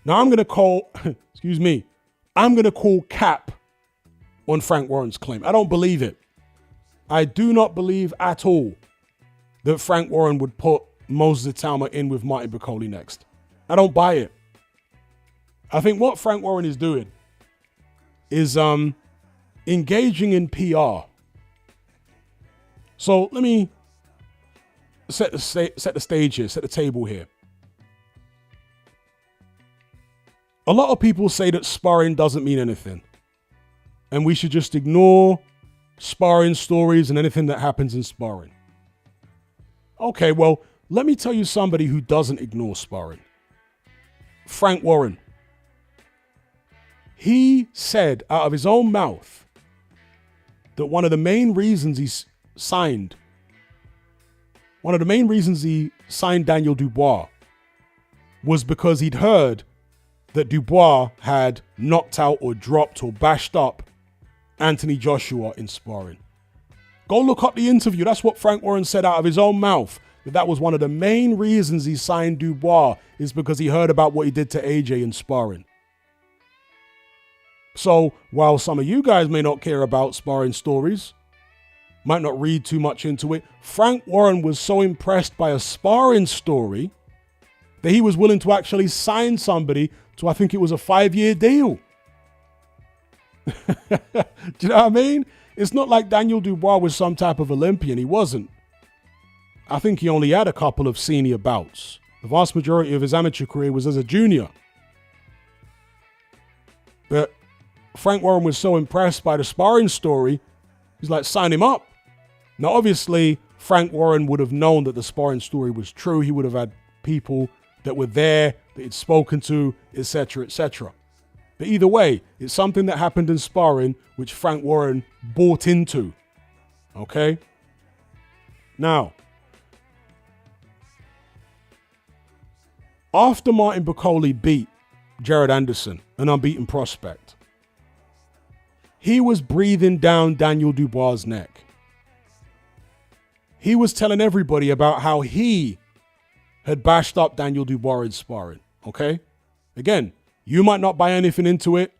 S1: Now, I'm going to call, I'm going to call cap on Frank Warren's claim. I don't believe it. I do not believe at all that Frank Warren would put Moses Itauma in with Martin Bakole next. I don't buy it. I think what Frank Warren is doing is engaging in PR. So let me set the stage here, set the table here. A lot of people say that sparring doesn't mean anything, and we should just ignore sparring stories and anything that happens in sparring. Okay, well, let me tell you somebody who doesn't ignore sparring. Frank Warren. He said out of his own mouth that one of the main reasons he's signed one of the main reasons he signed Daniel Dubois was because he'd heard that Dubois had knocked out or dropped or bashed up Anthony Joshua in sparring. Go look up the interview. That's what Frank Warren said out of his own mouth. That was one of the main reasons he signed Dubois, is because he heard about what he did to AJ in sparring. So while some of you guys may not care about sparring stories, might not read too much into it, Frank Warren was so impressed by a sparring story that he was willing to actually sign somebody to, I think it was a 5-year deal. Do you know what I mean? It's not like Daniel Dubois was some type of Olympian. He wasn't. I think he only had a couple of senior bouts. The vast majority of his amateur career was as a junior. But Frank Warren was so impressed by the sparring story, he's like, sign him up. Now, obviously, Frank Warren would have known that the sparring story was true. He would have had people that were there, that he'd spoken to, etc., etc. But either way, it's something that happened in sparring which Frank Warren bought into. Okay? Now, after Martin Bakole beat Jared Anderson, an unbeaten prospect, he was breathing down Daniel Dubois' neck. He was telling everybody about how he had bashed up Daniel Dubois in sparring. Okay? Again, you might not buy anything into it,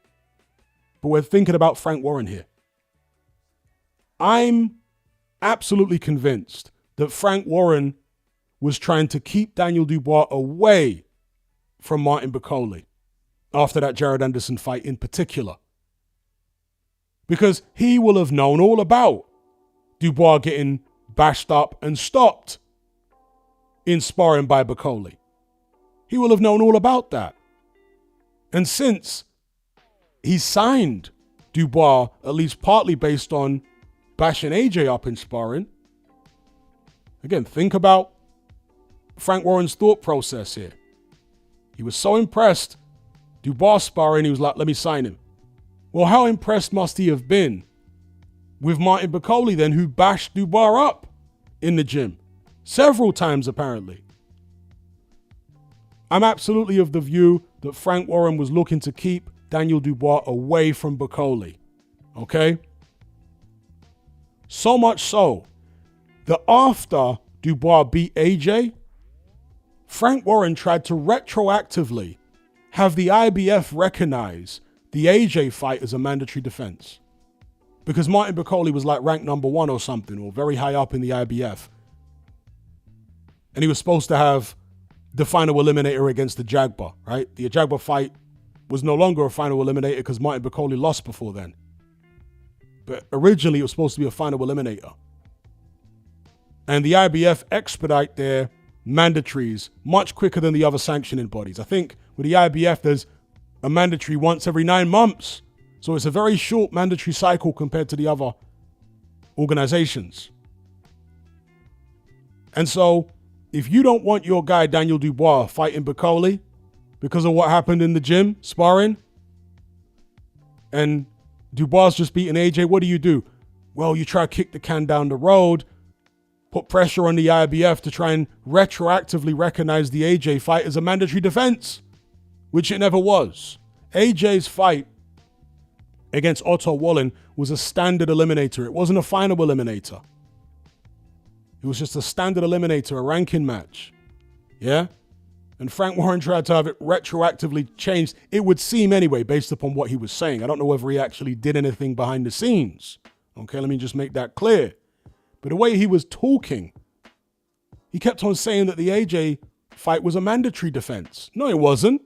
S1: but we're thinking about Frank Warren here. I'm absolutely convinced that Frank Warren was trying to keep Daniel Dubois away from Martin Bakole after that Jared Anderson fight in particular. Because he will have known all about Dubois getting bashed up and stopped in sparring by Bakole. He will have known all about that. And since he signed Dubois, at least partly based on bashing AJ up in sparring, again, think about Frank Warren's thought process here. He was so impressed, Dubois sparring, he was like, let me sign him. Well, how impressed must he have been with Martin Bakole then, who bashed Dubois up in the gym several times apparently? I'm absolutely of the view that Frank Warren was looking to keep Daniel Dubois away from Bakole. Okay? So much so that after Dubois beat AJ, Frank Warren tried to retroactively have the IBF recognize the AJ fight as a mandatory defense. Because Martin Bakole was like ranked number 1 or something, or very high up in the IBF. And he was supposed to have the final eliminator against the Jagba, right? The Jagba fight was no longer a final eliminator because Martin Bakole lost before then. But originally it was supposed to be a final eliminator. And the IBF expedite their mandatories much quicker than the other sanctioning bodies. I think with the IBF, there's a mandatory once every 9 months. So it's a very short mandatory cycle compared to the other organizations. And so if you don't want your guy Daniel Dubois fighting Bakole because of what happened in the gym sparring, and Dubois just beating AJ, what do? Well, you try to kick the can down the road, put pressure on the IBF to try and retroactively recognize the AJ fight as a mandatory defense, which it never was. AJ's fight against Otto Wallen was a standard eliminator. It wasn't a final eliminator. It was just a standard eliminator, a ranking match. Yeah? And Frank Warren tried to have it retroactively changed. It would seem anyway, based upon what he was saying. I don't know whether he actually did anything behind the scenes. Okay, let me just make that clear. But the way he was talking, he kept on saying that the AJ fight was a mandatory defense. No, it wasn't.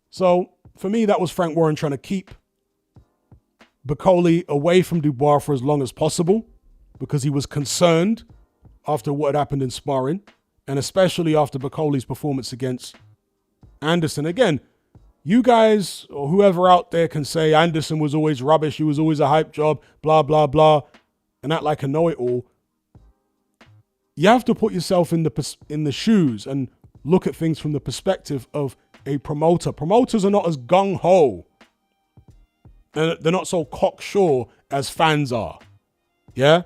S1: So, for me, that was Frank Warren trying to keep Bakole away from Dubois for as long as possible, because he was concerned after what had happened in sparring, and especially after Bakole's performance against Anderson. Again, you guys or whoever out there can say Anderson was always rubbish, he was always a hype job, blah, blah, blah, and act like a know-it-all. You have to put yourself in the shoes and look at things from the perspective of a promoter. Promoters are not as gung-ho, and they're not so cocksure as fans are. Yeah?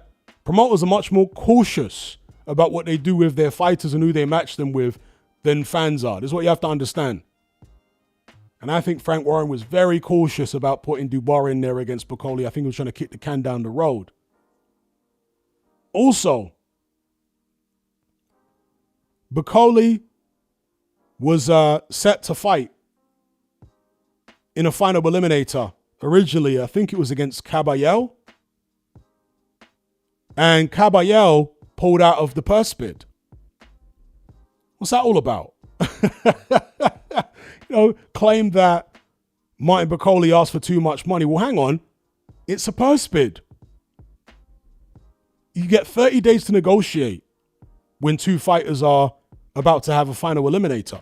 S1: Promoters are much more cautious about what they do with their fighters and who they match them with than fans are. This is what you have to understand. And I think Frank Warren was very cautious about putting Dubois in there against Bakole. I think he was trying to kick the can down the road. Also, Bakole was set to fight in a final eliminator. Originally, I think it was against Caballel. And Caballel pulled out of the purse bid. What's that all about? Claimed that Martin Bakole asked for too much money. Well, hang on. It's a purse bid. You get 30 days to negotiate when two fighters are about to have a final eliminator.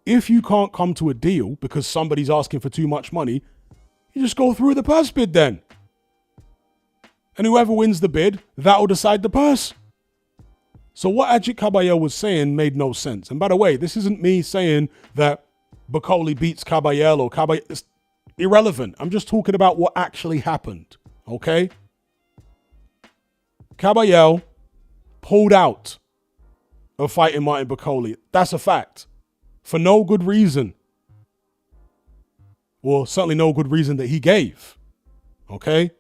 S1: If you can't come to a deal because somebody's asking for too much money, you just go through the purse bid then. And whoever wins the bid, that'll decide the purse. So what Ajit Caballel was saying made no sense. And by the way, this isn't me saying that Bakole beats Caballel or Caballel. It's irrelevant. I'm just talking about what actually happened. Okay? Caballel pulled out of fighting Martin Bakole. That's a fact. For no good reason. Or certainly no good reason that he gave. Okay?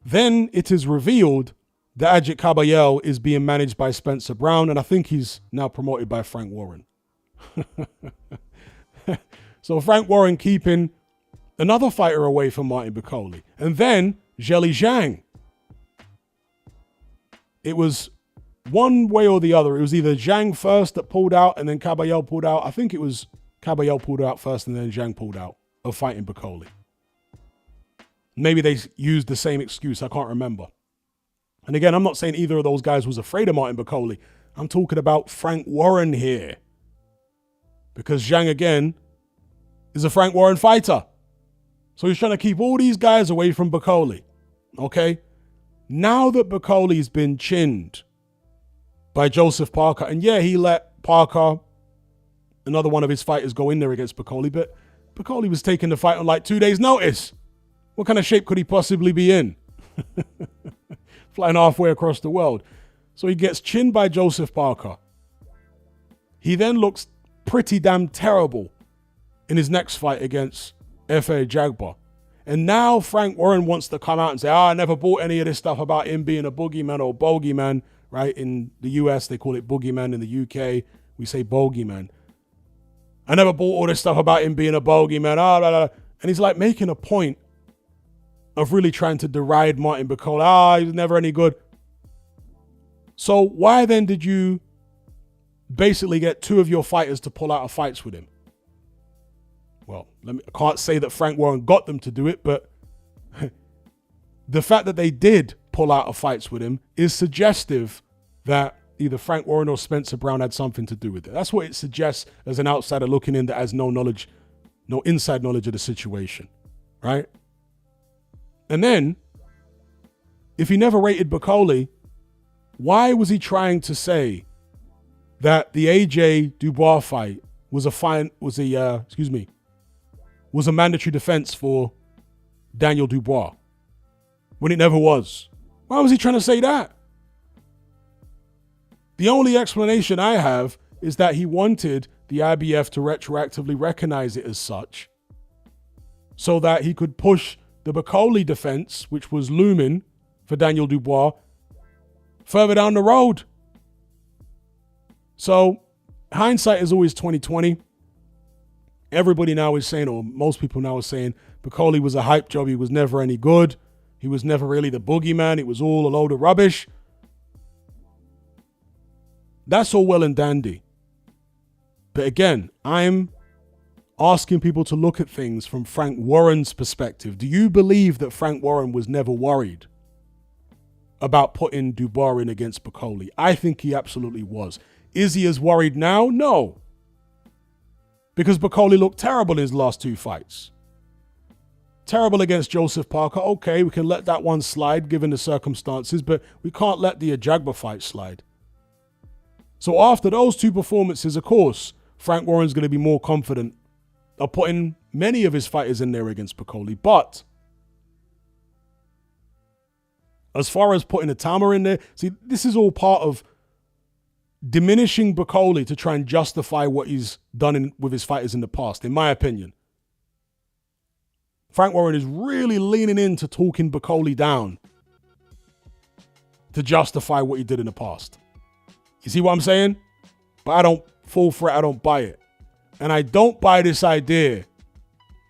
S1: Then it is revealed that Ajit Caballel is being managed by Spencer Brown, and I think he's now promoted by Frank Warren. So Frank Warren keeping another fighter away from Martin Bakole. And then Zheli Zhang. It was one way or the other. It was either Zhang first that pulled out and then Caballel pulled out. I think it was Caballel pulled out first and then Zhang pulled out of fighting Bakole. Maybe they used the same excuse. I can't remember. And again, I'm not saying either of those guys was afraid of Martin Bakole. I'm talking about Frank Warren here. Because Zhang, again, is a Frank Warren fighter. So he's trying to keep all these guys away from Bakole. Okay? Now that Bakole's been chinned by Joseph Parker, and yeah, he let Parker, another one of his fighters, go in there against Bakole, but Bakole was taking the fight on like 2 days' notice. What kind of shape could he possibly be in? Flying halfway across the world. So he gets chinned by Joseph Parker. He then looks pretty damn terrible in his next fight against F.A. Jagba. And now Frank Warren wants to come out and say, I never bought any of this stuff about him being a boogeyman or bogeyman, right? In the US, they call it boogeyman. In the UK, we say bogeyman. I never bought all this stuff about him being a bogeyman. Blah, blah. And he's like making a point of really trying to deride Martin Bakole. He was never any good. So why then did you basically get two of your fighters to pull out of fights with him? Well, I can't say that Frank Warren got them to do it, but the fact that they did pull out of fights with him is suggestive that either Frank Warren or Spencer Brown had something to do with it. That's what it suggests as an outsider looking in that has no knowledge, no inside knowledge of the situation, right? And then, if he never rated Bakole, why was he trying to say that the AJ Dubois fight was a mandatory defense for Daniel Dubois when it never was? Why was he trying to say that? The only explanation I have is that he wanted the IBF to retroactively recognize it as such so that he could push the Bakole defense, which was looming for Daniel Dubois, further down the road. So hindsight is always 20/20. Everybody now is saying, or most people now are saying, Bakole was a hype job. He was never any good. He was never really the boogeyman. It was all a load of rubbish. That's all well and dandy. But again, I'm asking people to look at things from Frank Warren's perspective. Do you believe that Frank Warren was never worried about putting Dubois in against Bakole? I think he absolutely was. Is he as worried now? No. Because Bakole looked terrible in his last two fights. Terrible against Joseph Parker. Okay, we can let that one slide given the circumstances, but we can't let the Ajagba fight slide. So after those two performances, of course, Frank Warren's going to be more confident of putting many of his fighters in there against Bakole. But As far as putting Itauma in there, see, this is all part of diminishing Bakole to try and justify what he's done with his fighters in the past, in my opinion. Frank Warren is really leaning into talking Bakole down to justify what he did in the past. You see what I'm saying? But I don't fall for it. I don't buy it. And I don't buy this idea.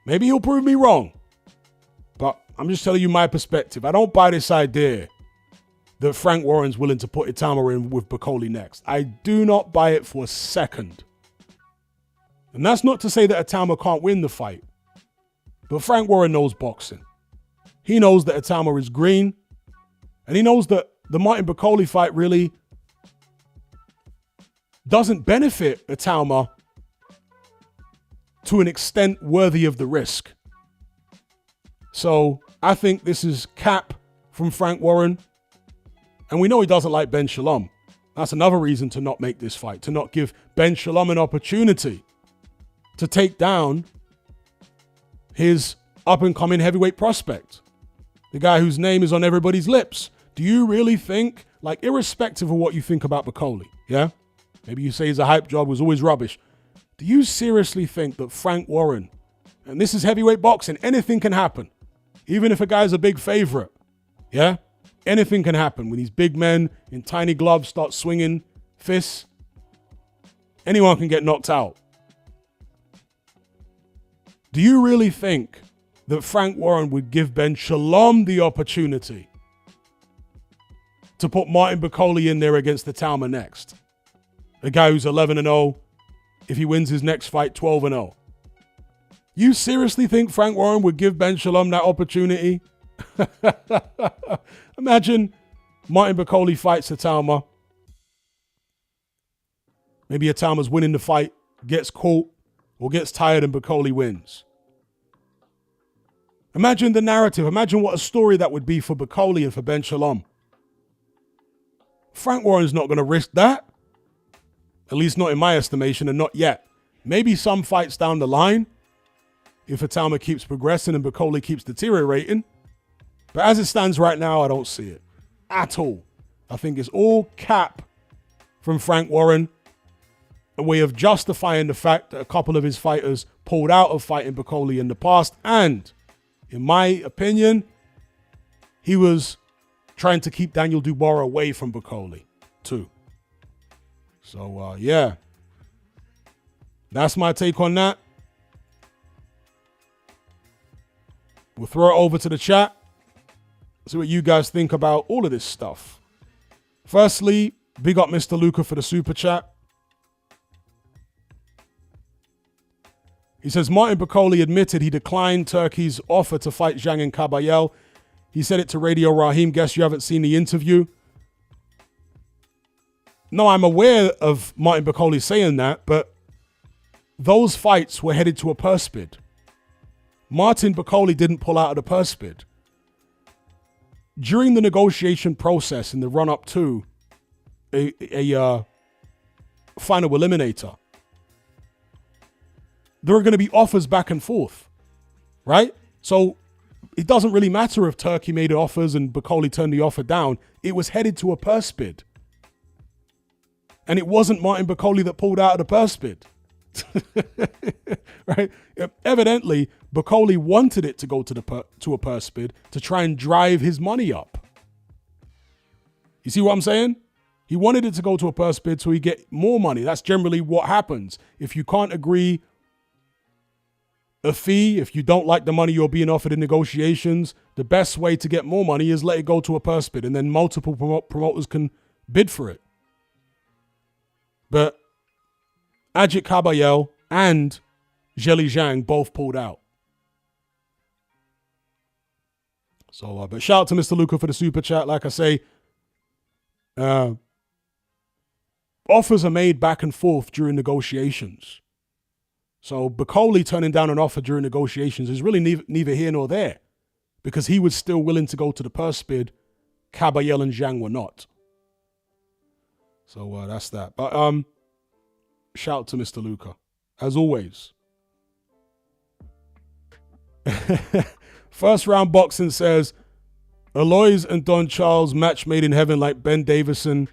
S1: Maybe he'll prove me wrong. But I'm just telling you my perspective. I don't buy this idea that Frank Warren's willing to put Itauma in with Bakole next. I do not buy it for a second. And that's not to say that Itauma can't win the fight. But Frank Warren knows boxing. He knows that Itauma is green. And he knows that the Martin Bakole fight really doesn't benefit Itauma to an extent worthy of the risk. So I think this is cap from Frank Warren. And we know he doesn't like Ben Shalom. That's another reason to not make this fight, to not give Ben Shalom an opportunity to take down his up-and-coming heavyweight prospect, the guy whose name is on everybody's lips. Do you really think, like, irrespective of what you think about Bakole, yeah? Maybe you say he's a hype job, was always rubbish. Do you seriously think that Frank Warren, and this is heavyweight boxing, anything can happen, even if a guy's a big favorite, yeah? Anything can happen when these big men in tiny gloves start swinging fists. Anyone can get knocked out. Do you really think that Frank Warren would give Ben Shalom the opportunity to put Martin Bakole in there against Itauma next? A guy who's 11-0, if he wins his next fight, 12-0. You seriously think Frank Warren would give Ben Shalom that opportunity? Imagine Martin Bakole fights Itauma. Maybe Itauma's winning the fight, gets caught, or gets tired and Bakole wins. Imagine the narrative. Imagine what a story that would be for Bakole and for Ben Shalom. Frank Warren's not going to risk that. At least not in my estimation, and not yet. Maybe some fights down the line, if Itauma keeps progressing and Bakole keeps deteriorating. But as it stands right now, I don't see it at all. I think it's all cap from Frank Warren, a way of justifying the fact that a couple of his fighters pulled out of fighting Bakole in the past. And in my opinion, he was trying to keep Daniel Dubois away from Bakole too. So, yeah, that's my take on that. We'll throw it over to the chat. See what you guys think about all of this stuff. Firstly, big up Mr. Luca for the super chat. He says, Martin Bakole admitted he declined Turkey's offer to fight Zhang and Kabayel. He said it to Radio Raheem. Guess you haven't seen the interview. No, I'm aware of Martin Bakole saying that, but those fights were headed to a purse bid. Martin Bakole didn't pull out of the purse bid. During the negotiation process in the run-up to a final eliminator, there are going to be offers back and forth, right? So it doesn't really matter if Turkey made offers and Bakole turned the offer down. It was headed to a purse bid. And it wasn't Martin Bakole that pulled out of the purse bid. Right? Evidently, Bakole wanted it to go to a purse bid to try and drive his money up. You see what I'm saying? He wanted it to go to a purse bid so he get more money. That's generally what happens. If you can't agree a fee, if you don't like the money you're being offered in negotiations, the best way to get more money is let it go to a purse bid, and then multiple promoters can bid for it. But Ajit Kabayel and Zheli Zhang both pulled out. So, but shout out to Mr. Luca for the super chat. Like I say, offers are made back and forth during negotiations. So Bakole turning down an offer during negotiations is really neither here nor there, because he was still willing to go to the purse bid. Kabayel and Zhang were not. So that's that. But shout out to Mr. Luca, as always. First Round Boxing says, Aloys and Don Charles, match made in heaven like Ben Davison,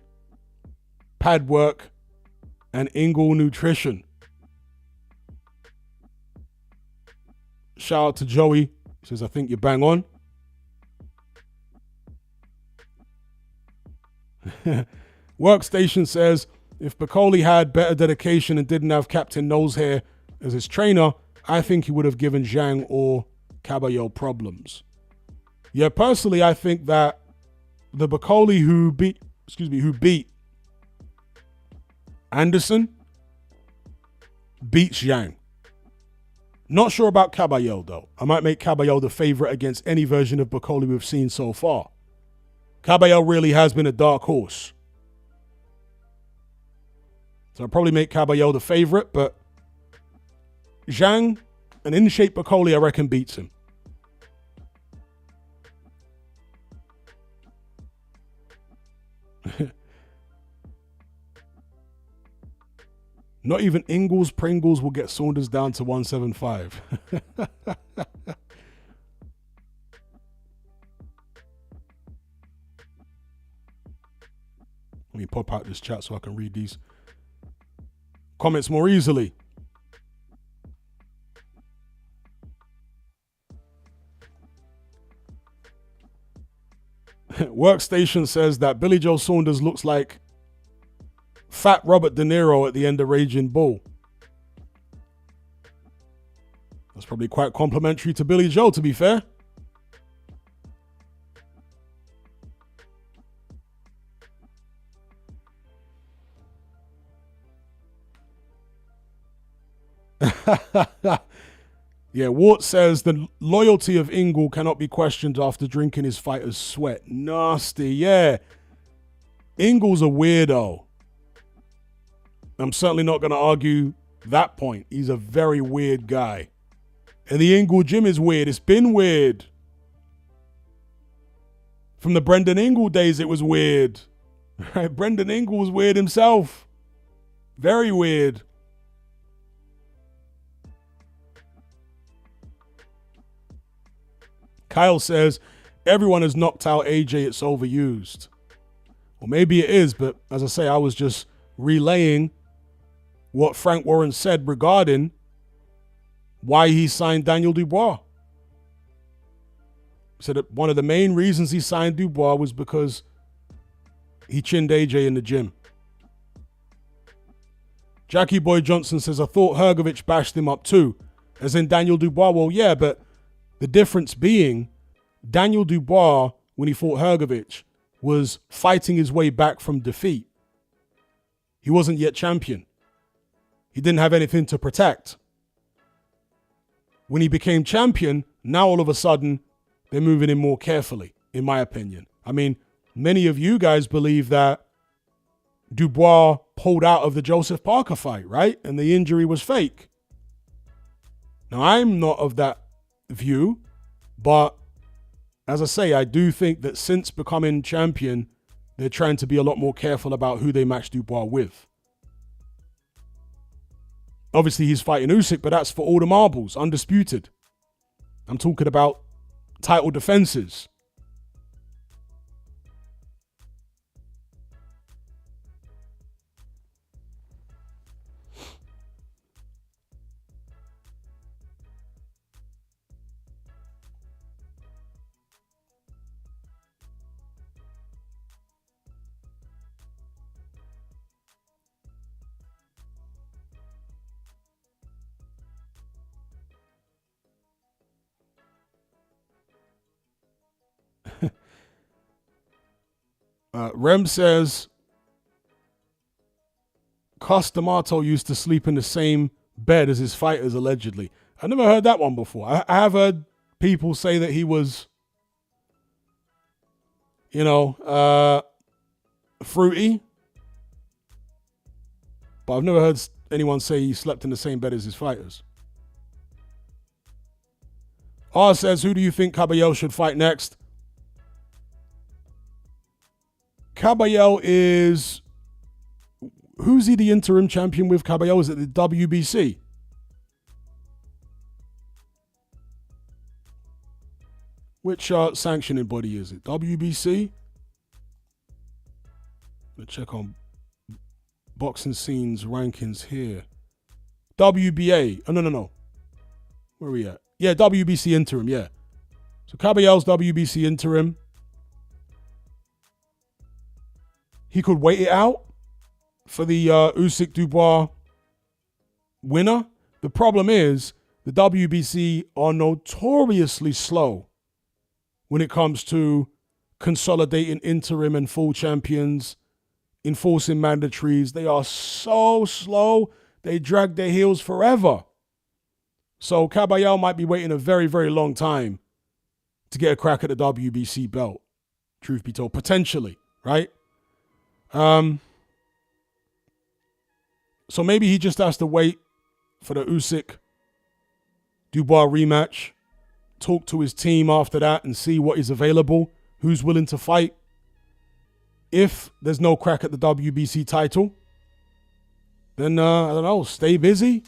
S1: pad work, and Ingle nutrition. Shout out to Joey. He says, I think you're bang on. Workstation says, if Bakole had better dedication and didn't have Captain Nosehair as his trainer, I think he would have given Zhang or Caballero problems. Yeah, personally, I think that the Bakole who beat Anderson beats Zhang. Not sure about Caballero, though. I might make Caballero the favorite against any version of Bakole we've seen so far. Caballero really has been a dark horse. So I'll probably make Caballero the favorite, but Zhang, an in-shape Bakole, I reckon, beats him. Not even Ingles Pringles will get Saunders down to 175. Let me pop out this chat so I can read these comments more easily. Workstation says that Billy Joe Saunders looks like fat Robert De Niro at the end of Raging Bull. That's probably quite complimentary to Billy Joe, to be fair. Yeah, Wart says the loyalty of Ingle cannot be questioned after drinking his fighter's sweat. Nasty, yeah. Ingle's a weirdo. I'm certainly not going to argue that point. He's a very weird guy. And the Ingle gym is weird. It's been weird. From the Brendan Ingle days, it was weird. Right? Brendan Ingle was weird himself. Very weird. Kyle says, everyone has knocked out AJ, it's overused. Well, maybe it is, but as I say, I was just relaying what Frank Warren said regarding why he signed Daniel Dubois. He said that one of the main reasons he signed Dubois was because he chinned AJ in the gym. Jackie Boy Johnson says, I thought Hrgovic bashed him up too, as in Daniel Dubois. Well, yeah, but the difference being, Daniel Dubois, when he fought Hrgovic, was fighting his way back from defeat. He wasn't yet champion. He didn't have anything to protect. When he became champion, now all of a sudden, they're moving in more carefully, in my opinion. I mean, many of you guys believe that Dubois pulled out of the Joseph Parker fight, right? And the injury was fake. Now, I'm not of that view, but as I say, I do think that since becoming champion, they're trying to be a lot more careful about who they match Dubois with. Obviously, he's fighting Usyk, but that's for all the marbles, undisputed. I'm talking about title defenses. Rem says, Costamato used to sleep in the same bed as his fighters, allegedly. I never heard that one before. I have heard people say that he was, fruity. But I've never heard anyone say he slept in the same bed as his fighters. R says, who do you think Caballero should fight next? Caballero is... Who's he the interim champion with? Caballero, is it the WBC? Which sanctioning body is it? WBC? Let's check on boxing scenes rankings here. WBA. Oh, no. Where are we at? Yeah, WBC interim, yeah. So Caballero's WBC interim. He could wait it out for the Usyk Dubois winner. The problem is the WBC are notoriously slow when it comes to consolidating interim and full champions, enforcing mandatories. They are so slow. They drag their heels forever. So Caballero might be waiting a very, very long time to get a crack at the WBC belt, truth be told, potentially, right? So maybe he just has to wait for the Usyk Dubois rematch, talk to his team after that and see what is available, who's willing to fight. If there's no crack at the WBC title, then, I don't know, stay busy.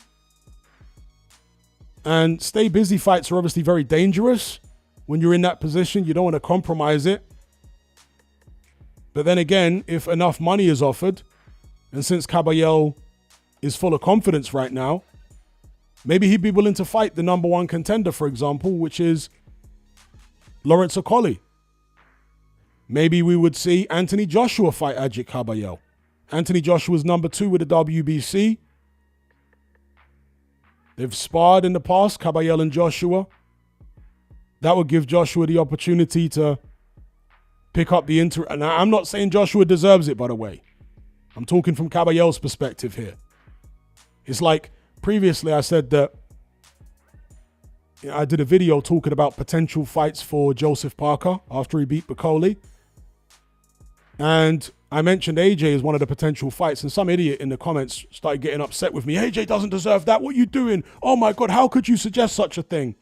S1: And stay busy fights are obviously very dangerous. When you're in that position, you don't want to compromise it. But then again, if enough money is offered, and since Caballero is full of confidence right now, maybe he'd be willing to fight the number one contender, for example, which is Lawrence Okoli. Maybe we would see Anthony Joshua fight Ajit Caballero. Anthony Joshua's number 2 with the WBC. They've sparred in the past, Caballero and Joshua. That would give Joshua the opportunity to pick up the interim. And I'm not saying Joshua deserves it, by the way. I'm talking from Caballero's perspective here. It's like previously I said that I did a video talking about potential fights for Joseph Parker after he beat Bakole. And I mentioned AJ as one of the potential fights, and some idiot in the comments started getting upset with me. AJ doesn't deserve that. What are you doing? Oh my God, how could you suggest such a thing?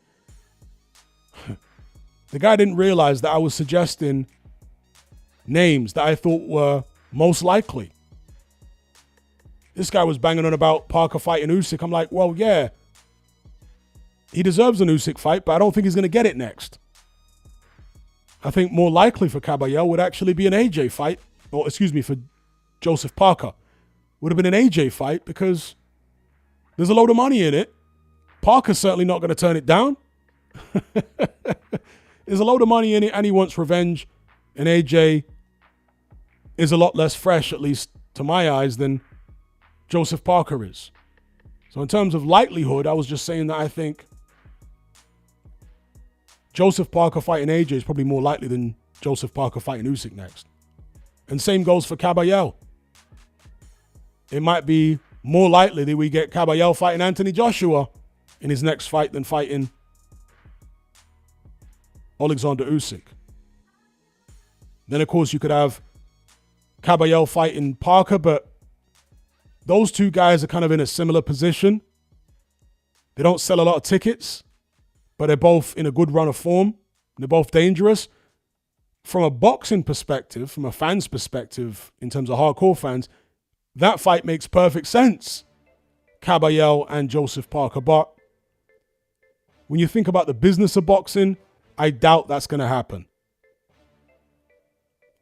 S1: The guy didn't realize that I was suggesting names that I thought were most likely. This guy was banging on about Parker fighting Usyk. I'm like, well, yeah, he deserves an Usyk fight, but I don't think he's going to get it next. I think more likely for Caballero would actually be an AJ fight, or excuse me, for Joseph Parker. Would have been an AJ fight because there's a load of money in it. Parker's certainly not going to turn it down. There's a load of money in it and he wants revenge. And AJ is a lot less fresh, at least to my eyes, than Joseph Parker is. So in terms of likelihood, I was just saying that I think Joseph Parker fighting AJ is probably more likely than Joseph Parker fighting Usyk next. And same goes for Caballero. It might be more likely that we get Caballero fighting Anthony Joshua in his next fight than fighting Alexander Usyk. Then, of course, you could have Caballero fighting Parker, but those two guys are kind of in a similar position. They don't sell a lot of tickets, but they're both in a good run of form. They're both dangerous. From a boxing perspective, from a fan's perspective, in terms of hardcore fans, that fight makes perfect sense. Caballero and Joseph Parker. But when you think about the business of boxing, I doubt that's going to happen.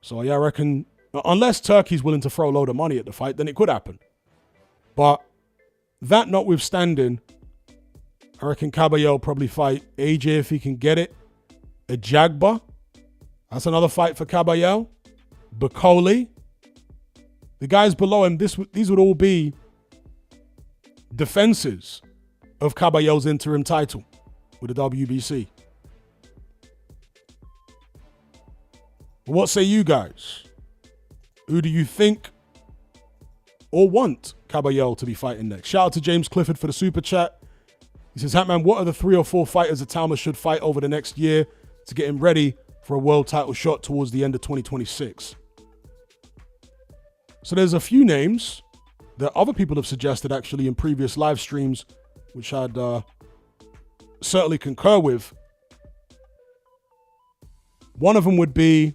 S1: So yeah, I reckon, unless Turkey's willing to throw a load of money at the fight, then it could happen. But that notwithstanding, I reckon Caballero probably fight AJ if he can get it. A Jagba. That's another fight for Caballero. Bakole. The guys below him, these would all be defenses of Caballero's interim title with the WBC. What say you guys? Who do you think or want Caballero to be fighting next? Shout out to James Clifford for the super chat. He says, Hatman, what are the 3 or 4 fighters Itauma should fight over the next year to get him ready for a world title shot towards the end of 2026? So there's a few names that other people have suggested actually in previous live streams, which I'd certainly concur with. One of them would be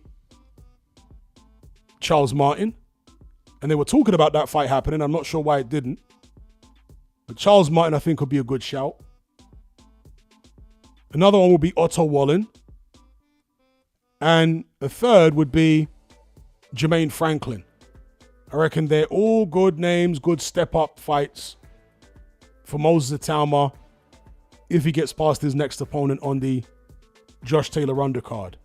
S1: Charles Martin. And they were talking about that fight happening. I'm not sure why it didn't. But Charles Martin, I think, would be a good shout. Another one would be Otto Wallin. And a third would be Jermaine Franklin. I reckon they're all good names, good step-up fights for Moses Itauma if he gets past his next opponent on the Josh Taylor undercard.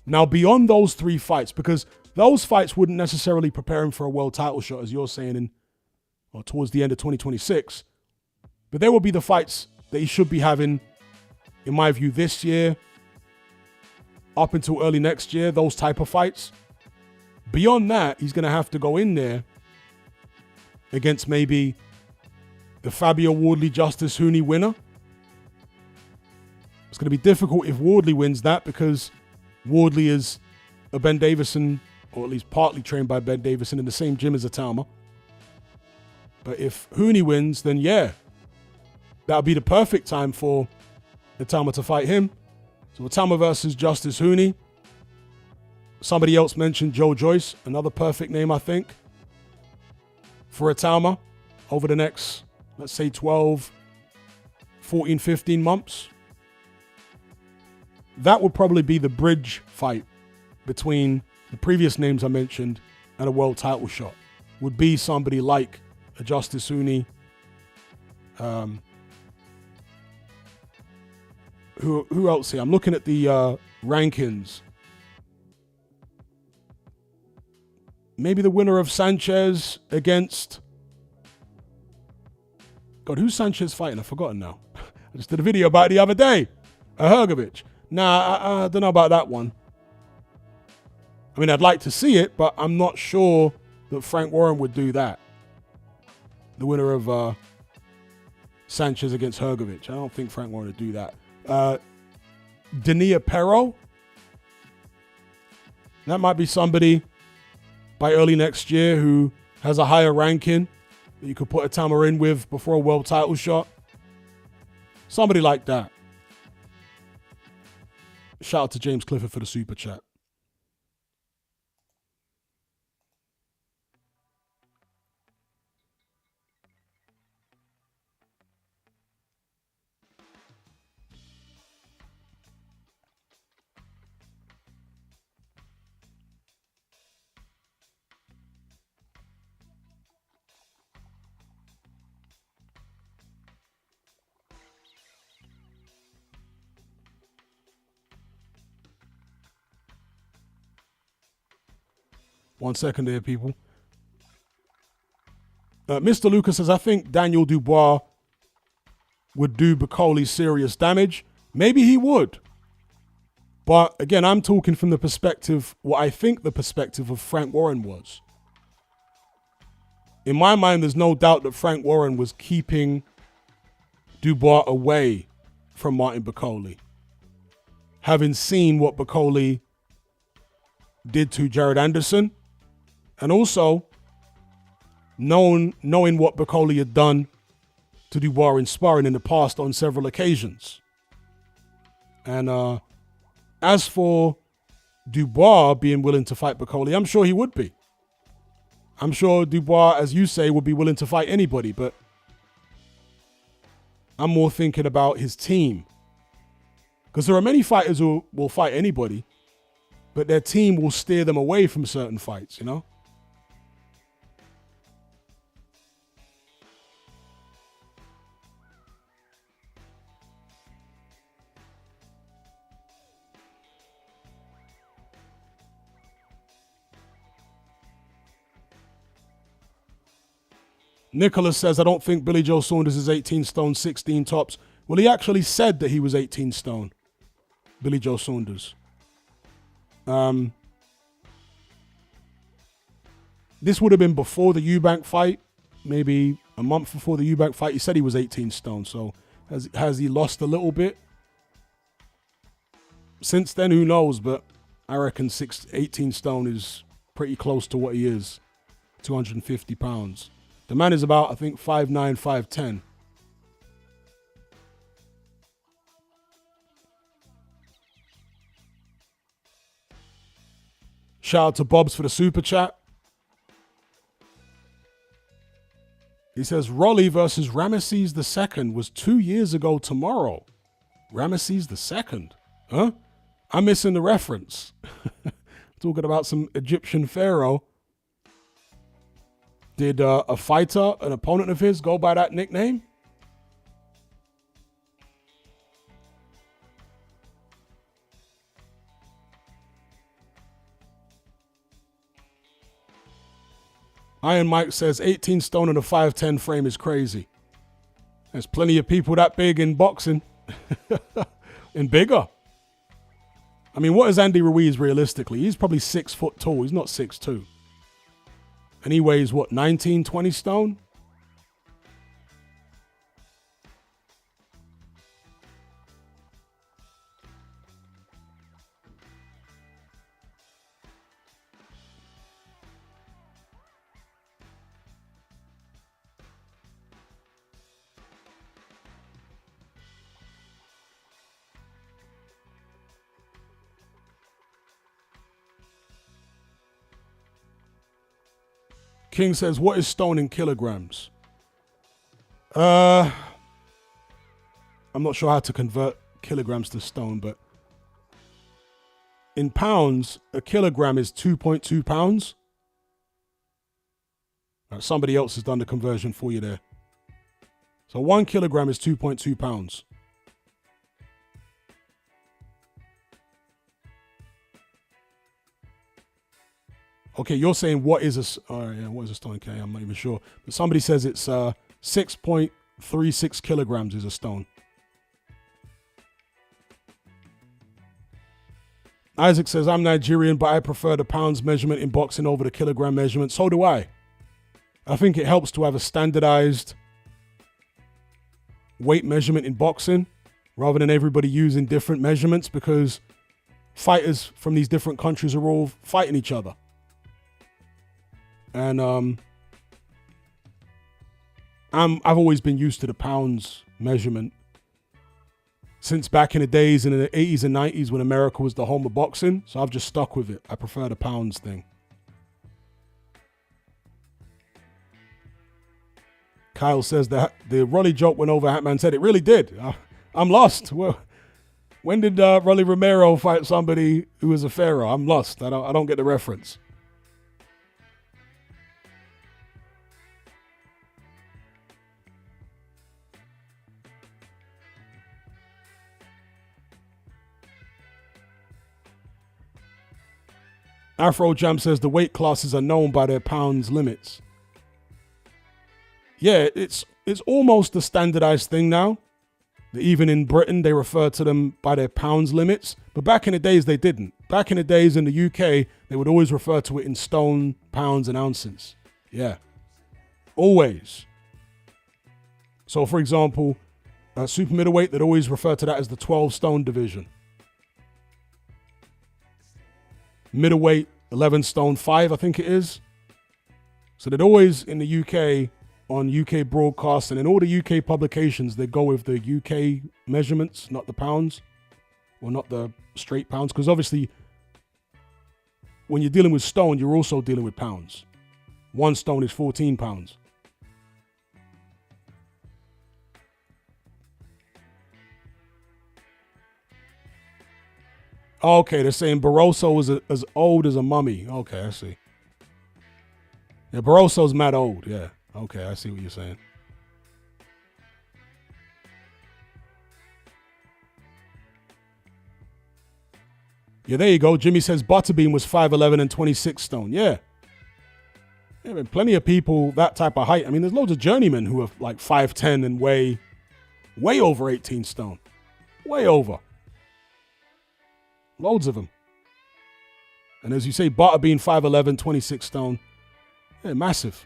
S1: Now, beyond those 3 fights, because those fights wouldn't necessarily prepare him for a world title shot, as you're saying, towards the end of 2026. But there will be the fights that he should be having, in my view, this year, up until early next year, those type of fights. Beyond that, he's going to have to go in there against maybe the Fabio Wardley-Justice Hooney winner. It's going to be difficult if Wardley wins that, because Wardley is a Ben Davison, or at least partly trained by Ben Davison, in the same gym as Itauma. But if Hooney wins, then yeah, that'll be the perfect time for Itauma to fight him. So Itauma versus Justice Hooney. Somebody else mentioned Joe Joyce, another perfect name, I think, for Itauma over the next, let's say, 12, 14, 15 months. That would probably be the bridge fight between the previous names I mentioned and a world title shot. Would be somebody like a Justice Hooney. Who else here? I'm looking at the rankings. Maybe the winner of Sanchez against... God, who's Sanchez fighting? I've forgotten now. I just did a video about it the other day. Hergovich. Nah, I don't know about that one. I mean, I'd like to see it, but I'm not sure that Frank Warren would do that. The winner of Sanchez against Hergovich. I don't think Frank Warren would do that. Dania Perro. That might be somebody by early next year who has a higher ranking that you could put Itauma in with before a world title shot. Somebody like that. Shout out to James Clifford for the super chat. One second there, people. Mr. Lucas says, I think Daniel Dubois would do Bakole serious damage. Maybe he would. But again, I'm talking from the perspective, what I think the perspective of Frank Warren was. In my mind, there's no doubt that Frank Warren was keeping Dubois away from Martin Bakole. Having seen what Bakole did to Jared Anderson, and also knowing what Bakole had done to Dubois in sparring in the past on several occasions. And as for Dubois being willing to fight Bakole, I'm sure he would be. I'm sure Dubois, as you say, would be willing to fight anybody, but I'm more thinking about his team. Because there are many fighters who will fight anybody, but their team will steer them away from certain fights, you know? Nicholas says, I don't think Billy Joe Saunders is 18 stone, 16 tops. Well, he actually said that he was 18 stone, Billy Joe Saunders. This would have been before the Eubank fight, maybe a month before the Eubank fight. He said he was 18 stone, so has he lost a little bit? Since then, who knows, but I reckon 18 stone is pretty close to what he is, 250 pounds. The man is about, I think, 5'9", 5'10". Shout out to Bobs for the super chat. He says, Rolly versus Ramesses II was 2 years ago tomorrow. Ramesses II? Huh? I'm missing the reference. Talking about some Egyptian pharaoh. Did a fighter, an opponent of his, go by that nickname? Iron Mike says 18 stone in a 5'10 frame is crazy. There's plenty of people that big in boxing. And bigger. I mean, what is Andy Ruiz realistically? He's probably 6 foot tall. He's not 6'2". And he weighs, what, 19, 20 stone? King says, what is stone in kilograms? I'm not sure how to convert kilograms to stone, but in pounds, a kilogram is 2.2 pounds. Somebody else has done the conversion for you there. So 1 kilogram is 2.2 pounds. Okay, you're saying what is a what is a stone? Okay, I'm not even sure. But somebody says it's 6.36 kilograms is a stone. Isaac says, I'm Nigerian, but I prefer the pounds measurement in boxing over the kilogram measurement. So do I. I think it helps to have a standardized weight measurement in boxing rather than everybody using different measurements, because fighters from these different countries are all fighting each other. And I've always been used to the pounds measurement since back in the days in the 80s and 90s when America was the home of boxing. So I've just stuck with it. I prefer the pounds thing. Kyle says that the Rolly joke went over. Hatman said it really did. I'm lost. Well, when did Rolly Romero fight somebody who was a pharaoh? I'm lost. I don't get the reference. Afro Jam says the weight classes are known by their pounds limits. Yeah, it's almost a standardized thing now. Even in Britain, they refer to them by their pounds limits. But back in the days, they didn't. Back in the days in the UK, they would always refer to it in stone, pounds, and ounces. Yeah. Always. So, for example, super middleweight, they'd always refer to that as the 12 stone division. Middleweight, 11 stone 5, I think it is. So they'd always, in the UK, on UK broadcasts and in all the UK publications, they go with the UK measurements, not the pounds, or not the straight pounds. Because obviously, when you're dealing with stone, you're also dealing with pounds. 1 stone is 14 pounds. Okay, they're saying Barroso is as old as a mummy. Okay, I see. Yeah, Barroso's mad old. Yeah. Okay, I see what you're saying. Yeah, there you go. Jimmy says Butterbean was 5'11 and 26 stone. Yeah. Yeah, man, plenty of people that type of height. I mean, there's loads of journeymen who are like 5'10 and way over 18 stone. Way over. Loads of them. And as you say, Butterbean 5'11, 26 stone. Yeah, massive.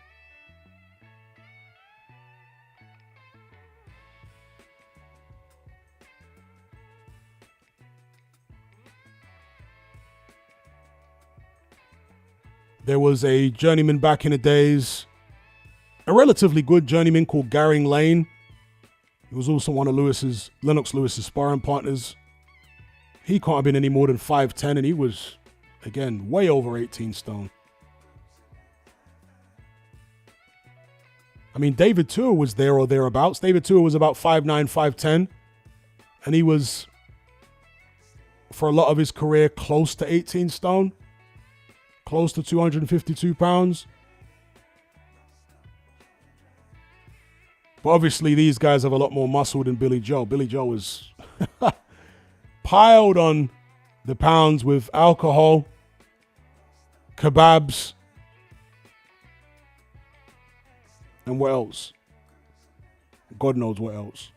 S1: There was a journeyman back in the days, a relatively good journeyman called Garing Lane. He was also one of Lennox Lewis's sparring partners. He can't have been any more than 5'10", and he was, again, way over 18 stone. I mean, David Tour was there or thereabouts. David Tour was about 5'9", 5'10", and he was for a lot of his career close to 18 stone, close to 252 pounds. But obviously these guys have a lot more muscle than Billy Joe. Billy Joe is piled on the pounds with alcohol, kebabs, and what else? God knows what else.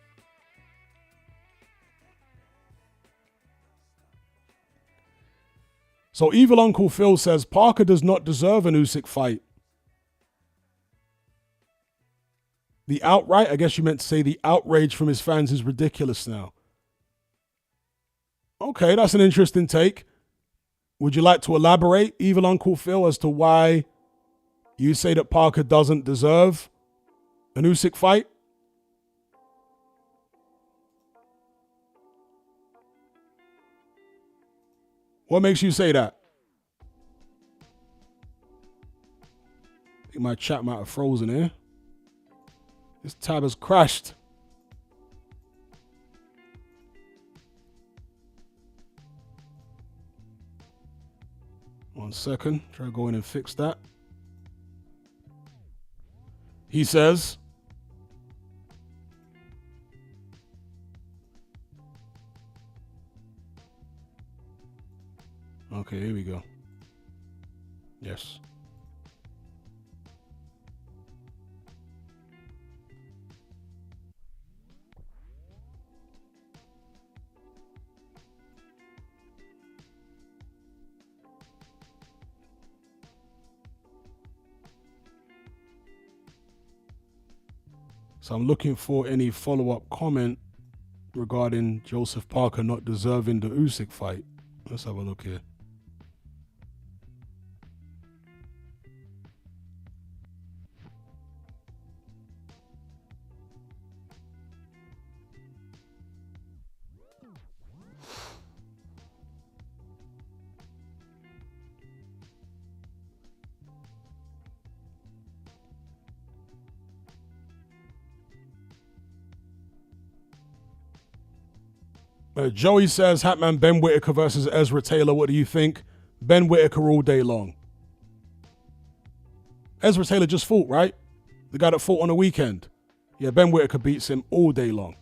S1: So Evil Uncle Phil says Parker does not deserve an Usyk fight. The outright, I guess you meant to say the outrage from his fans is ridiculous now. Okay, that's an interesting take. Would you like to elaborate, Evil Uncle Phil, as to why you say that Parker doesn't deserve an Usyk fight? What makes you say that? I think my chat might have frozen here. This tab has crashed. One second. Try to go in and fix that. He says, okay, here we go. Yes. So I'm looking for any follow-up comment regarding Joseph Parker not deserving the Usyk fight. Let's have a look here. Joey says, Hatman, Ben Whittaker versus Ezra Taylor. What do you think? Ben Whittaker all day long. Ezra Taylor just fought, right? The guy that fought on the weekend. Yeah, Ben Whittaker beats him all day long.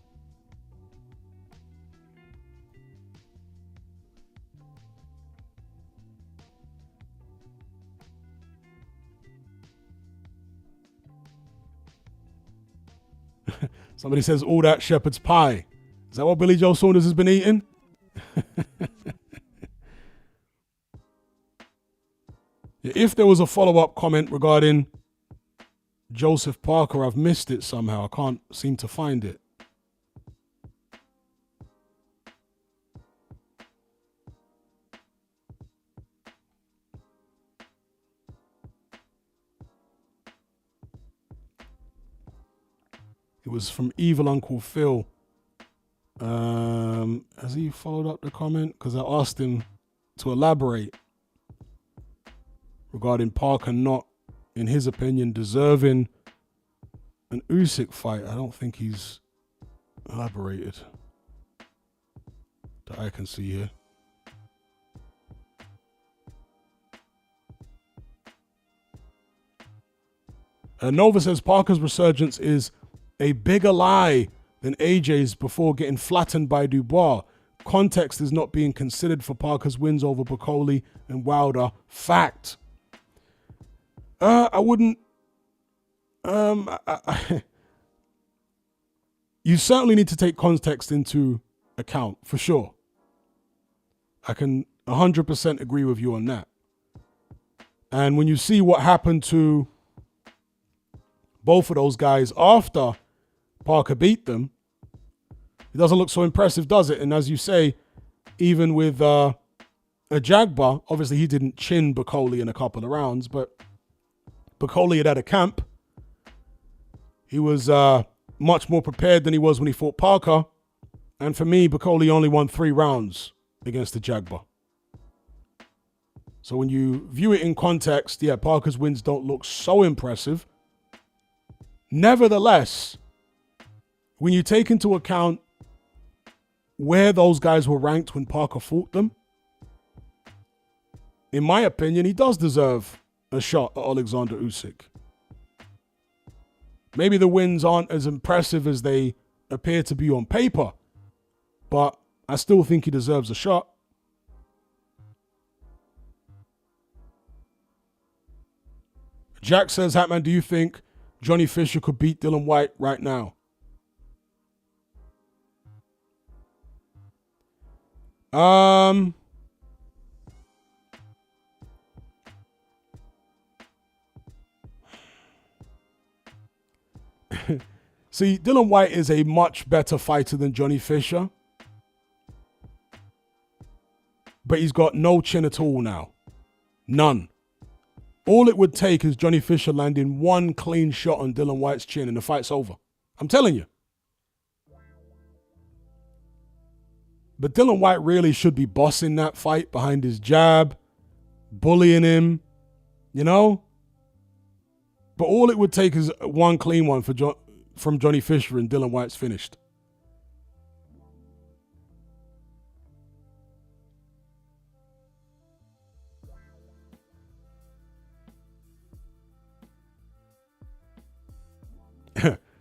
S1: Somebody says, all that shepherd's pie. Is that what Billy Joe Saunders has been eating? If there was a follow-up comment regarding Joseph Parker, I've missed it somehow. I can't seem to find it. It was from Evil Uncle Phil. Has he followed up the comment? Because I asked him to elaborate regarding Parker not, in his opinion, deserving an Usyk fight. I don't think he's elaborated that I can see here. Nova says Parker's resurgence is a bigger lie than AJ's before getting flattened by Dubois. Context is not being considered for Parker's wins over Bakole and Wilder. Fact. I wouldn't. You certainly need to take context into account, for sure. I can 100% agree with you on that. And when you see what happened to both of those guys after Parker beat them, it doesn't look so impressive, does it? And as you say, even with a Jagba, obviously he didn't chin Bakole in a couple of rounds, but Bakole had a camp. He was much more prepared than he was when he fought Parker. And for me, Bakole only won 3 rounds against the Jagba. So when you view it in context, yeah, Parker's wins don't look so impressive. Nevertheless, when you take into account where those guys were ranked when Parker fought them, in my opinion, he does deserve a shot at Alexander Usyk. Maybe the wins aren't as impressive as they appear to be on paper, but I still think he deserves a shot. Jack says, Hatman, do you think Johnny Fisher could beat Dylan White right now? See, Dylan White is a much better fighter than Johnny Fisher. But he's got no chin at all now. None. All it would take is Johnny Fisher landing one clean shot on Dylan White's chin and the fight's over. I'm telling you. But Dylan White really should be bossing that fight behind his jab, bullying him, you know? But all it would take is one clean one from Johnny Fisher and Dylan White's finished.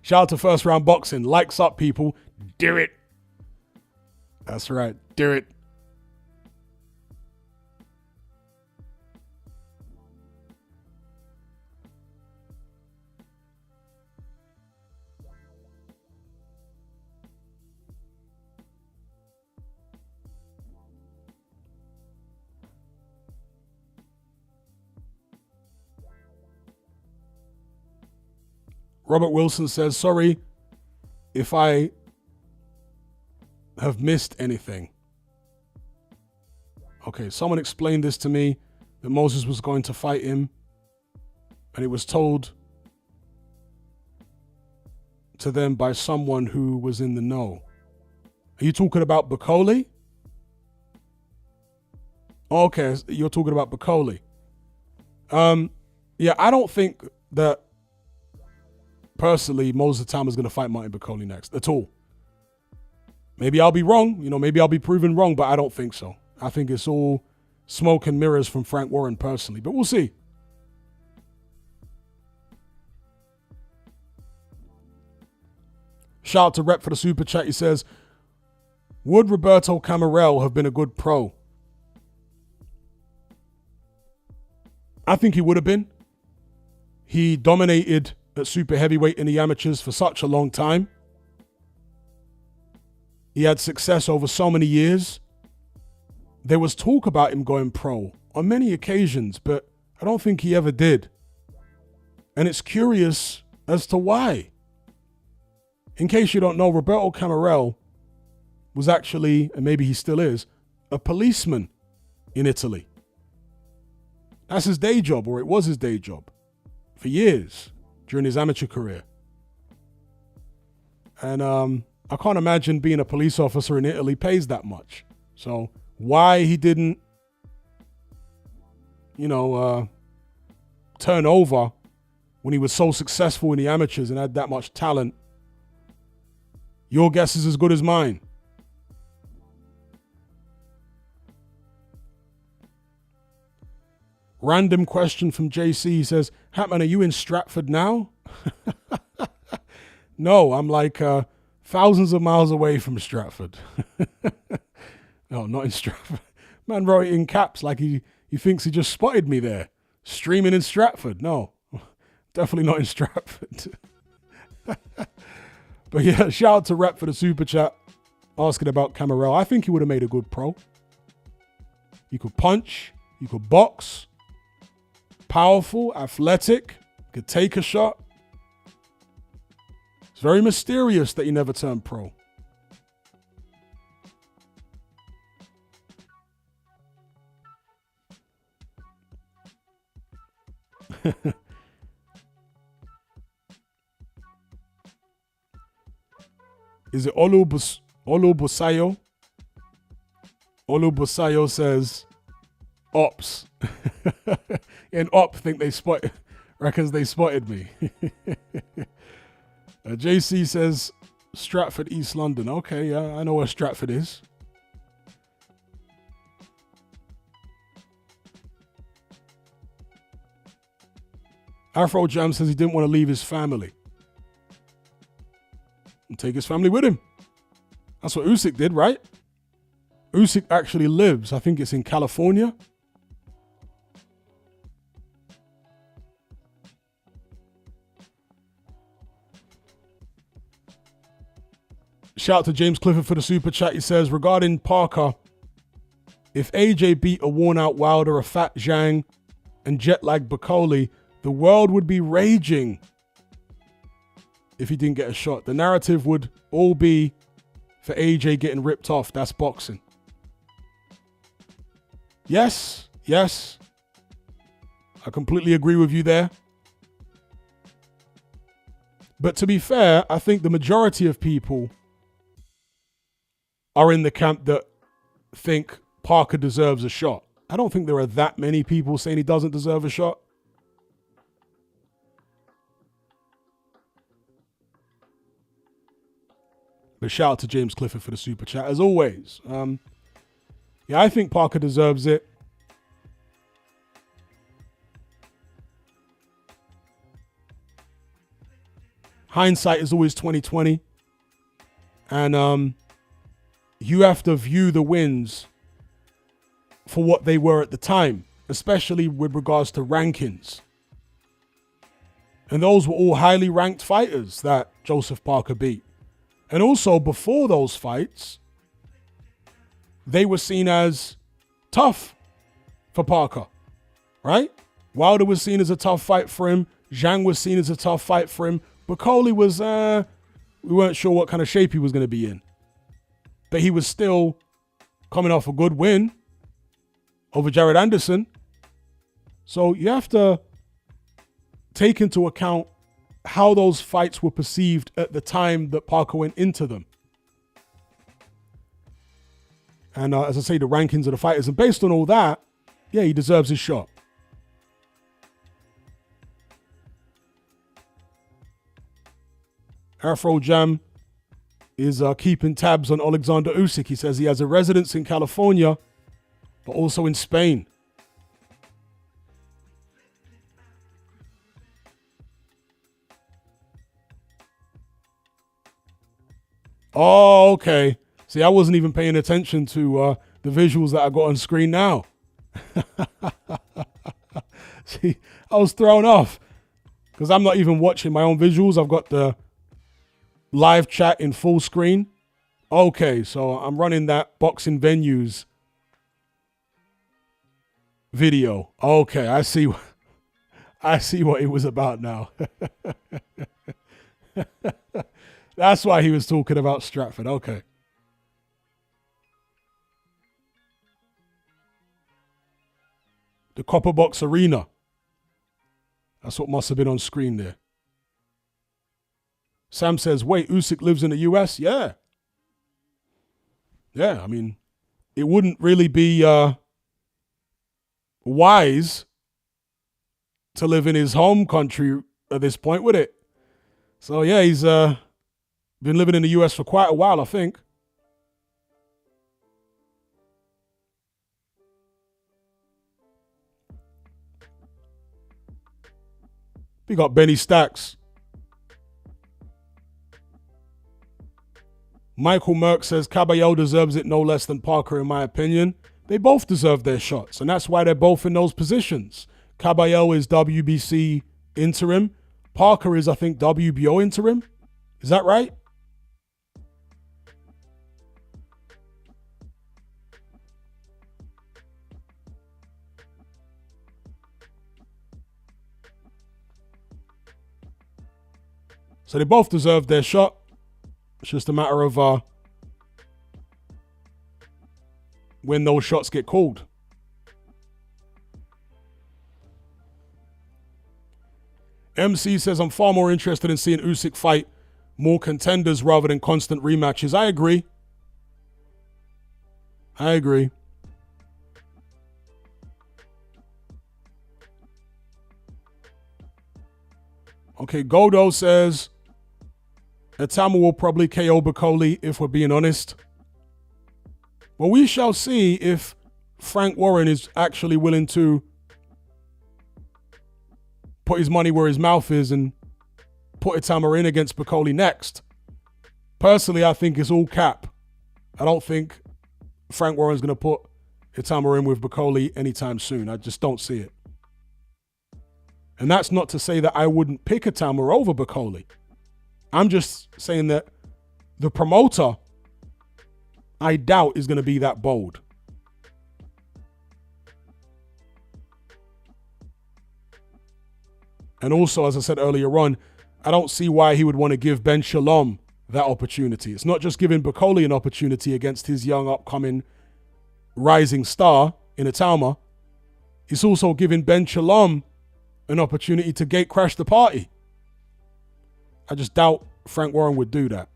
S1: Shout out to First Round Boxing. Likes up, people. Do it. That's right. Do it. Robert Wilson says, sorry if I have missed anything. Okay, someone explained this to me, that Moses was going to fight him, and it was told to them by someone who was in the know. Are you talking about Bakole? Okay, you're talking about Bakole. Yeah, I don't think that personally Moses Itauma is going to fight Martin Bakole next at all. Maybe I'll be wrong, maybe I'll be proven wrong, but I don't think so. I think it's all smoke and mirrors from Frank Warren personally, but we'll see. Shout out to Rep for the super chat. He says, would Roberto Camarel have been a good pro? I think he would have been. He dominated at super heavyweight in the amateurs for such a long time. He had success over so many years. There was talk about him going pro on many occasions, but I don't think he ever did. And it's curious as to why. In case you don't know, Roberto Camarel was actually, and maybe he still is, a policeman in Italy. That's his day job, or it was his day job, for years during his amateur career. And I can't imagine being a police officer in Italy pays that much. So why he didn't, turn over when he was so successful in the amateurs and had that much talent, your guess is as good as mine. Random question from JC. He says, Hatman, are you in Stratford now? No, I'm like thousands of miles away from Stratford. No, not in Stratford. Man wrote it in caps like he thinks he just spotted me there, streaming in Stratford. No, definitely not in Stratford. But yeah, shout out to Rep for the super chat asking about Camarel. I think he would have made a good pro. He could punch, he could box, powerful, athletic, could take a shot. It's very mysterious that he never turned pro. Is it Olubusayo? Olubusayo says, Ops. And Op reckons they spotted me. JC says, Stratford, East London. Okay, yeah, I know where Stratford is. Afro Jam says he didn't want to leave his family and take his family with him. That's what Usyk did, right? Usyk actually lives, I think it's in California. Shout out to James Clifford for the super chat. He says, regarding Parker, if AJ beat a worn-out Wilder, a fat Zhang, and jet-lagged Bakole, the world would be raging if he didn't get a shot. The narrative would all be for AJ getting ripped off. That's boxing. Yes. I completely agree with you there. But to be fair, I think the majority of people are in the camp that think Parker deserves a shot. I don't think there are that many people saying he doesn't deserve a shot. But shout out to James Clifford for the super chat, as always. Yeah, I think Parker deserves it. Hindsight is always 20/20. And you have to view the wins for what they were at the time, especially with regards to rankings. And those were all highly ranked fighters that Joseph Parker beat. And also, before those fights, they were seen as tough for Parker, right? Wilder was seen as a tough fight for him. Zhang was seen as a tough fight for him. Bakole was, we weren't sure what kind of shape he was going to be in. But he was still coming off a good win over Jared Anderson. So you have to take into account how those fights were perceived at the time that Parker went into them. And as I say, the rankings of the fighters. And based on all that, yeah, he deserves his shot. Afro Jam is keeping tabs on Alexander Usyk. He says he has a residence in California, but also in Spain. Oh, okay. See, I wasn't even paying attention to the visuals that I got on screen now. See, I was thrown off because I'm not even watching my own visuals. I've got the live chat in full screen. Okay, so I'm running that boxing venues video. Okay, I see what it was about now. That's why he was talking about Stratford. Okay. The Copper Box Arena. That's what must have been on screen there. Sam says, wait, Usyk lives in the US? Yeah. Yeah, I mean, it wouldn't really be wise to live in his home country at this point, would it? So, yeah, he's been living in the US for quite a while, I think. We got Benny Stacks. Michael Merck says Caballero deserves it no less than Parker, in my opinion. They both deserve their shots, and that's why they're both in those positions. Caballero is WBC interim. Parker is, I think, WBO interim. Is that right? So they both deserve their shot. It's just a matter of when those shots get called. MC says, I'm far more interested in seeing Usyk fight more contenders rather than constant rematches. I agree. Okay, Goldo says, Itauma will probably KO Bakole, if we're being honest. But we shall see if Frank Warren is actually willing to put his money where his mouth is and put Itauma in against Bakole next. Personally, I think it's all cap. I don't think Frank Warren's going to put Itauma in with Bakole anytime soon. I just don't see it. And that's not to say that I wouldn't pick Itauma over Bakole. I'm just saying that the promoter, I doubt, is going to be that bold. And also, as I said earlier on, I don't see why he would want to give Ben Shalom that opportunity. It's not just giving Bakole an opportunity against his young upcoming rising star in Itauma. It's also giving Ben Shalom an opportunity to gate crash the party. I just doubt Frank Warren would do that.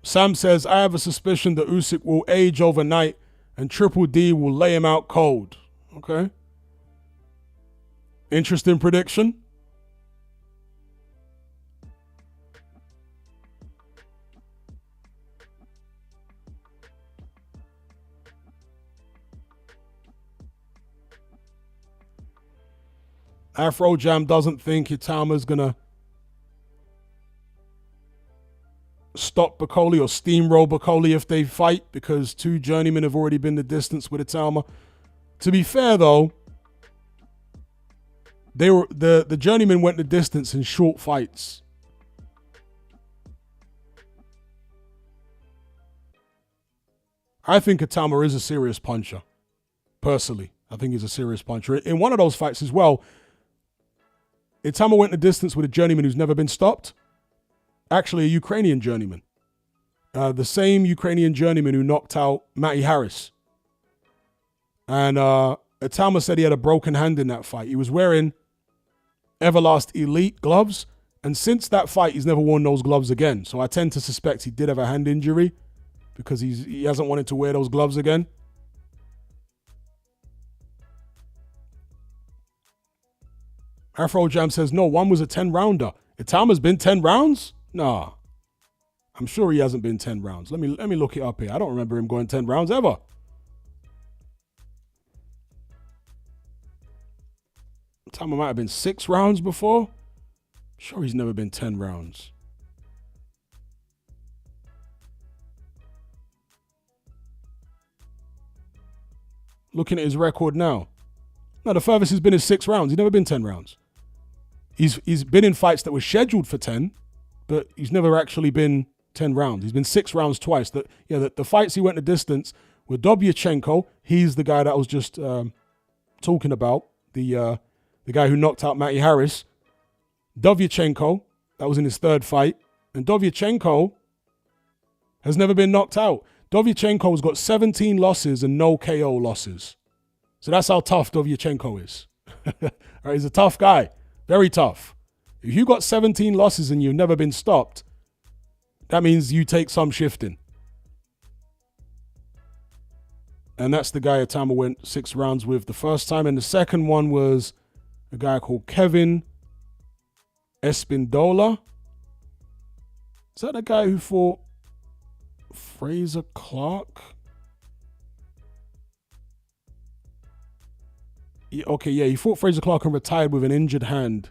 S1: Sam says, I have a suspicion that Usyk will age overnight and Triple D will lay him out cold. Okay. Interesting prediction. Afro Jam doesn't think Itauma's going to stop Bakole or steamroll Bakole if they fight, because two journeymen have already been the distance with Itauma. To be fair, though, they were the journeymen went the distance in short fights. I think Itauma is a serious puncher. Personally, I think he's a serious puncher. In one of those fights as well, Itauma went the distance with a journeyman who's never been stopped. Actually, a Ukrainian journeyman. The same Ukrainian journeyman who knocked out Matty Harris. And Itauma said he had a broken hand in that fight. He was wearing Everlast Elite gloves. And since that fight, he's never worn those gloves again. So I tend to suspect he did have a hand injury because he hasn't wanted to wear those gloves again. Afro Jam says, no, one was a 10-rounder. Itauma's been 10 rounds? Nah. I'm sure he hasn't been 10 rounds. Let me look it up here. I don't remember him going 10 rounds ever. Itauma might have been 6 rounds before. I'm sure he's never been 10 rounds. Looking at his record now. No, the furthest he's been is 6 rounds. He's never been 10 rounds. He's been in fights that were scheduled for 10, but he's never actually been 10 rounds. He's been 6 rounds twice. The fights he went the distance with Dobyachenko. He's the guy that I was just talking about. The guy who knocked out Matty Harris. Dobyachenko, that was in his 3rd fight. And Dobyachenko has never been knocked out. Dobyachenko's got 17 losses and no KO losses. So that's how tough Dobyachenko is. Right, he's a tough guy. Very tough. If you got 17 losses and you've never been stopped, that means you take some shifting. And that's the guy Itauma went 6 rounds with the first time. And the second one was a guy called Kevin Espindola. Is that the guy who fought Fraser Clark? Yeah, okay, yeah, he fought Fraser Clark and retired with an injured hand.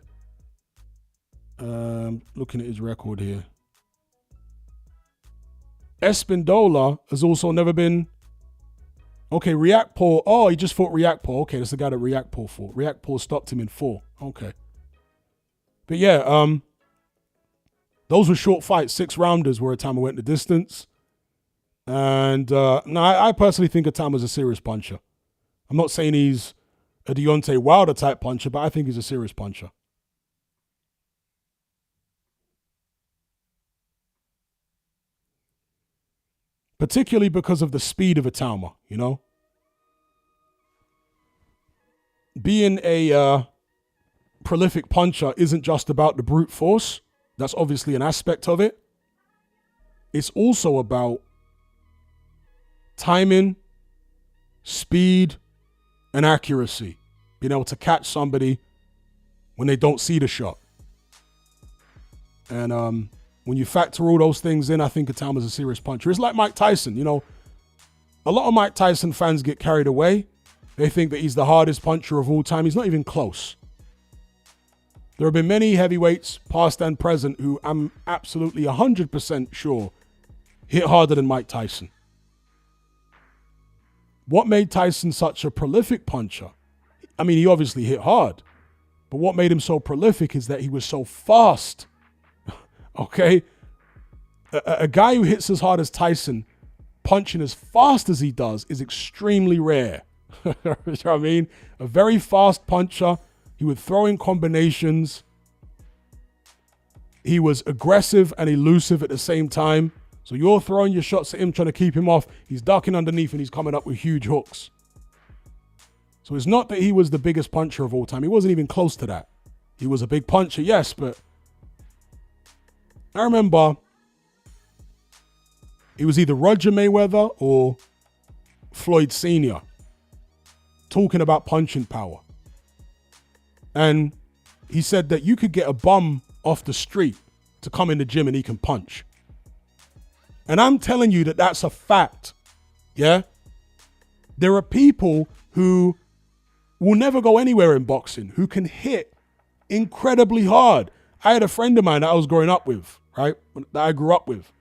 S1: Looking at his record here. Espindola has also never been... Okay, Riakporhe. Oh, he just fought Riakporhe. Okay, that's the guy that Riakporhe fought. Riakporhe stopped him in 4. Okay. But yeah, those were short fights. 6-rounders where Itauma went the distance. And no, I personally think Itauma's a serious puncher. I'm not saying he's a Deontay Wilder type puncher, but I think he's a serious puncher. Particularly because of the speed of Itauma, you know? Being a prolific puncher isn't just about the brute force. That's obviously an aspect of it. It's also about timing speed and accuracy. Being able to catch somebody when they don't see the shot. And when you factor all those things in, I think Itauma's a serious puncher. It's like Mike Tyson. You know, a lot of Mike Tyson fans get carried away. They think that he's the hardest puncher of all time. He's not even close. There have been many heavyweights, past and present, who I'm absolutely 100% sure hit harder than Mike Tyson. What made Tyson such a prolific puncher? I mean, he obviously hit hard, but what made him so prolific is that he was so fast. Okay? A guy who hits as hard as Tyson, punching as fast as he does, is extremely rare. You know what I mean? A very fast puncher. He would throw in combinations. He was aggressive and elusive at the same time. So you're throwing your shots at him, trying to keep him off. He's ducking underneath and he's coming up with huge hooks. So it's not that he was the biggest puncher of all time. He wasn't even close to that. He was a big puncher, yes, but I remember it was either Roger Mayweather or Floyd Sr. talking about punching power. And he said that you could get a bum off the street to come in the gym and he can punch. And I'm telling you that that's a fact. Yeah? There are people who will never go anywhere in boxing, who can hit incredibly hard. I had a friend of mine that I was growing up with, right? That I grew up with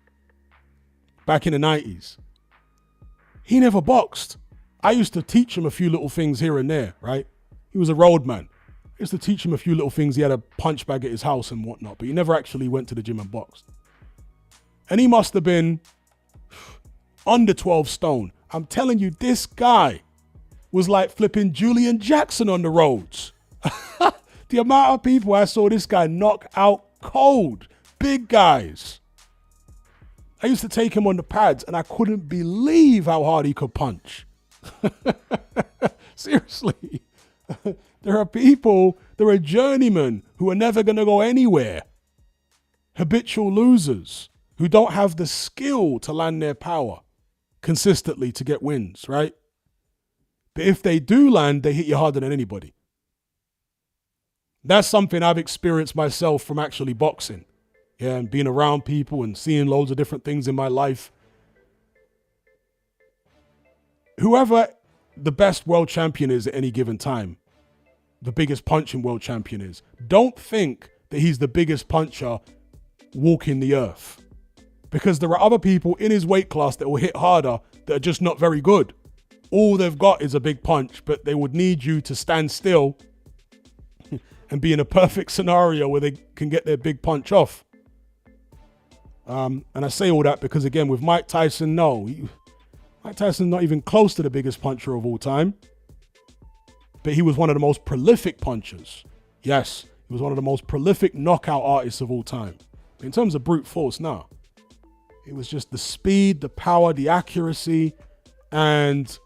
S1: back in the 90s. He never boxed. I used to teach him a few little things here and there, right? He was a roadman. I used to teach him a few little things. He had a punch bag at his house and whatnot, but he never actually went to the gym and boxed. And he must have been under 12 stone. I'm telling you, this guy was like flipping Julian Jackson on the roads. The amount of people I saw this guy knock out cold. Big guys. I used to take him on the pads and I couldn't believe how hard he could punch. Seriously. There are journeymen who are never going to go anywhere. Habitual losers who don't have the skill to land their power consistently to get wins, right? But if they do land, they hit you harder than anybody. That's something I've experienced myself from actually boxing. Yeah, and being around people and seeing loads of different things in my life. Whoever the best world champion is at any given time, the biggest punching world champion is, don't think that he's the biggest puncher walking the earth. Because there are other people in his weight class that will hit harder that are just not very good. All they've got is a big punch, but they would need you to stand still and be in a perfect scenario where they can get their big punch off. And I say all that because, again, with Mike Tyson, Mike Tyson's not even close to the biggest puncher of all time. But he was one of the most prolific punchers. Yes, he was one of the most prolific knockout artists of all time. But in terms of brute force, no. It was just the speed, the power, the accuracy, and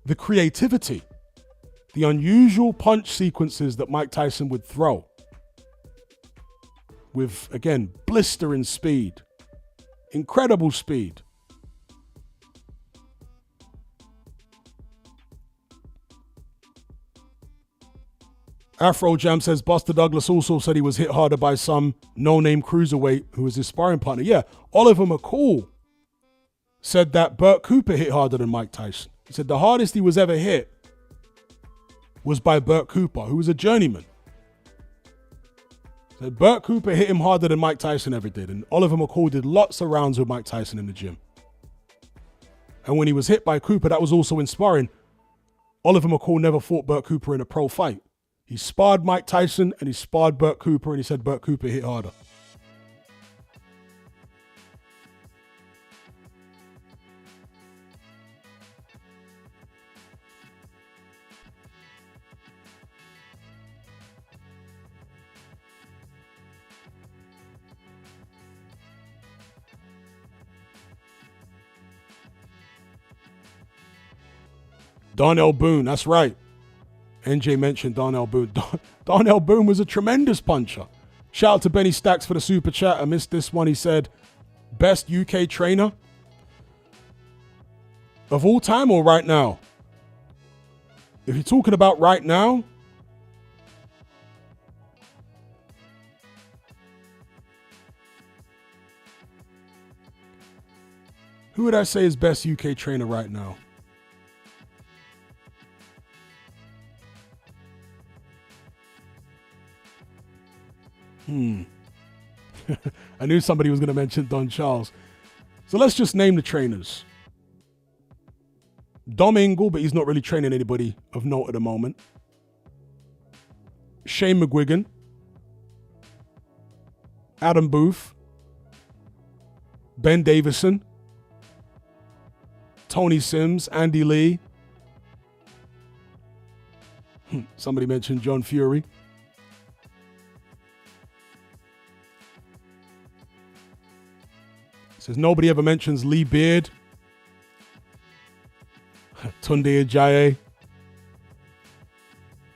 S1: the creativity. The unusual punch sequences that Mike Tyson would throw. With, again, blistering speed. Incredible speed. Afro Jam says Buster Douglas also said he was hit harder by some no-name cruiserweight who was his sparring partner. Yeah, Oliver McCall said that Burt Cooper hit harder than Mike Tyson. He said the hardest he was ever hit was by Burt Cooper, who was a journeyman. He said Burt Cooper hit him harder than Mike Tyson ever did, and Oliver McCall did lots of rounds with Mike Tyson in the gym. And when he was hit by Cooper, that was also in sparring. Oliver McCall never fought Burt Cooper in a pro fight. He sparred Mike Tyson and he sparred Burt Cooper, and he said Burt Cooper hit harder. Darnell Boone, that's right. NJ mentioned Darnell Boone. Darnell Boone was a tremendous puncher. Shout out to Benny Stacks for the super chat. I missed this one. He said, best UK trainer. Of all time or right now? If you're talking about right now, who would I say is best UK trainer right now? I knew somebody was going to mention Don Charles. So let's just name the trainers. Dom Ingle, but he's not really training anybody of note at the moment. Shane McGuigan. Adam Booth. Ben Davison. Tony Sims. Andy Lee. Somebody mentioned John Fury. Says nobody ever mentions Lee Beard. Tunde Ajayi.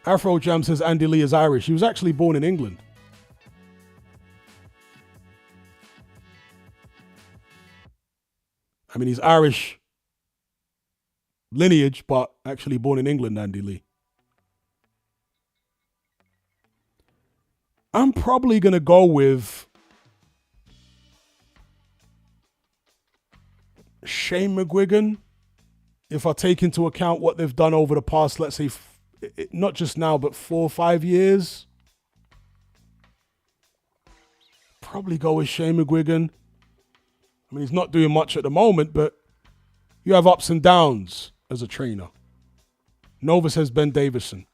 S1: Afro Jam says Andy Lee is Irish. He was actually born in England. I mean, he's Irish lineage, but actually born in England, Andy Lee. I'm probably going to go with Shane McGuigan, if I take into account what they've done over the past, let's say, not just now, but 4 or 5 years. Probably go with Shane McGuigan. I mean, he's not doing much at the moment, but you have ups and downs as a trainer. Nova says Ben Davison.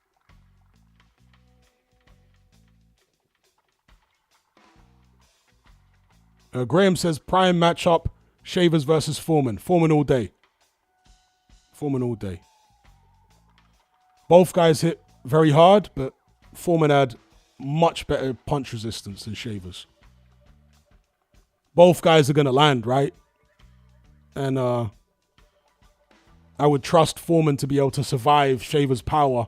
S1: Graham says prime matchup, Shavers versus Foreman. Foreman all day. Foreman all day. Both guys hit very hard, but Foreman had much better punch resistance than Shavers. Both guys are going to land, right? And I would trust Foreman to be able to survive Shavers' power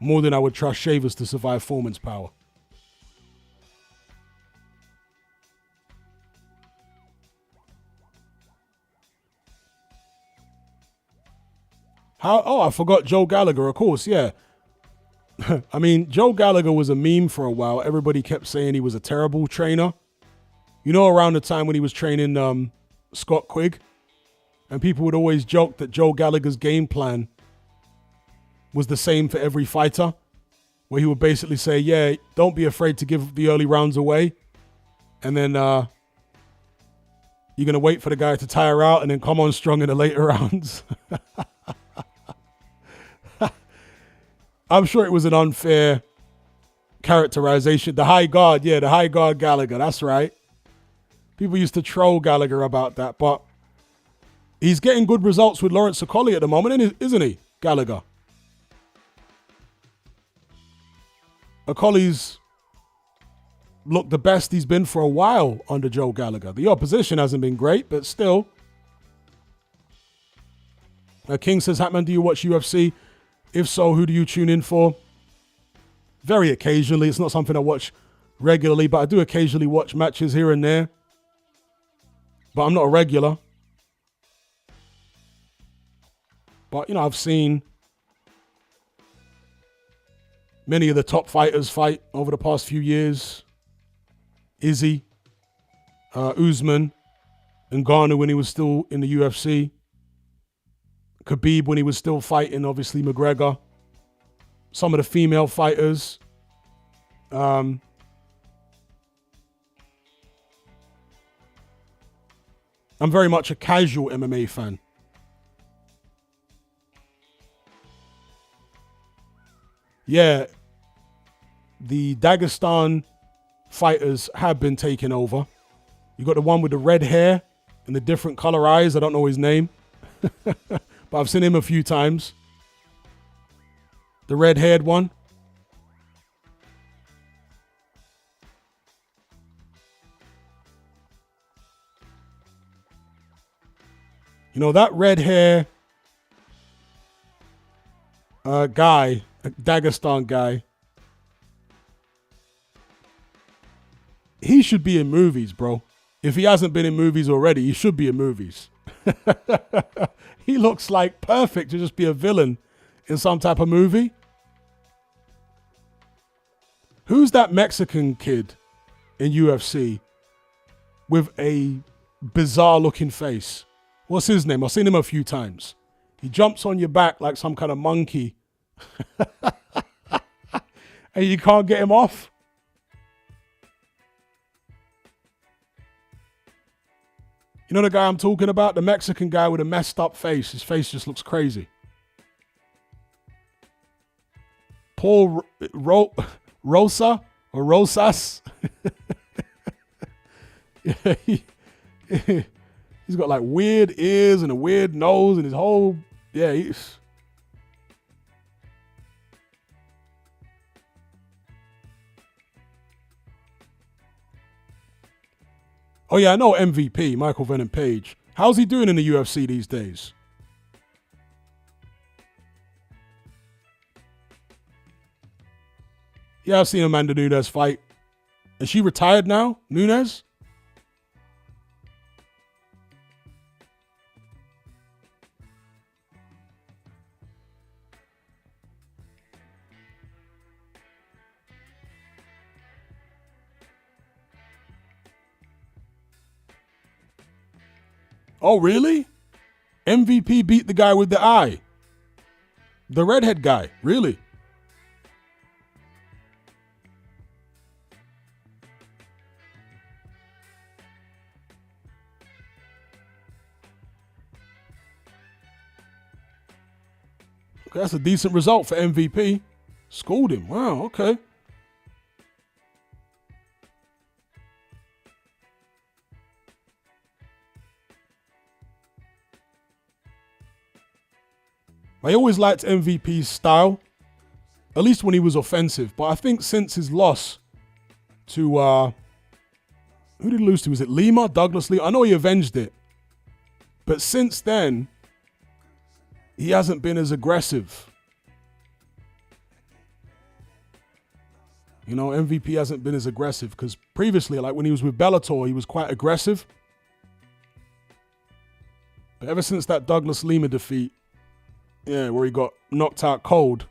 S1: more than I would trust Shavers to survive Foreman's power. I forgot Joe Gallagher, of course, yeah. I mean, Joe Gallagher was a meme for a while. Everybody kept saying he was a terrible trainer. You know, around the time when he was training Scott Quigg, and people would always joke that Joe Gallagher's game plan was the same for every fighter, where he would basically say, yeah, don't be afraid to give the early rounds away, and then you're going to wait for the guy to tire out and then come on strong in the later rounds. I'm sure it was an unfair characterization. The high guard Gallagher, that's right. People used to troll Gallagher about that, but he's getting good results with Lawrence Bakole at the moment, isn't he, Gallagher? Bakole's looked the best he's been for a while under Joe Gallagher. The opposition hasn't been great, but still. King says, Hatman, do you watch UFC? If so, who do you tune in for? Very occasionally. It's not something I watch regularly, but I do occasionally watch matches here and there. But I'm not a regular. But, you know, I've seen many of the top fighters fight over the past few years. Izzy, Usman, Ngannou when he was still in the UFC. Khabib when he was still fighting, obviously McGregor. Some of the female fighters. I'm very much a casual MMA fan. Yeah, the Dagestan fighters have been taken over. You got the one with the red hair and the different color eyes. I don't know his name. But I've seen him a few times. The red-haired one. You know, that red hair guy, Dagestan guy, he should be in movies, bro. If he hasn't been in movies already, he should be in movies. He looks like perfect to just be a villain in some type of movie. Who's that Mexican kid in UFC with a bizarre looking face? What's his name? I've seen him a few times. He jumps on your back like some kind of monkey. And you can't get him off. You know the guy I'm talking about? The Mexican guy with a messed up face. His face just looks crazy. Paul Rosa or Rosas. Yeah, he's got like weird ears and a weird nose and his whole, Oh yeah, I know MVP, Michael Venom Page. How's he doing in the UFC these days? Yeah, I've seen Amanda Nunes fight. Is she retired now, Nunes? Oh, really? MVP beat the guy with the eye. The redhead guy, really? Okay, that's a decent result for MVP. Schooled him. Wow, okay. I always liked MVP's style, at least when he was offensive. But I think since his loss to, who did he lose to? Was it Lima? Douglas Lima? I know he avenged it. But since then, he hasn't been as aggressive. You know, MVP hasn't been as aggressive because previously, like when he was with Bellator, he was quite aggressive. But ever since that Douglas Lima defeat, where he got knocked out cold,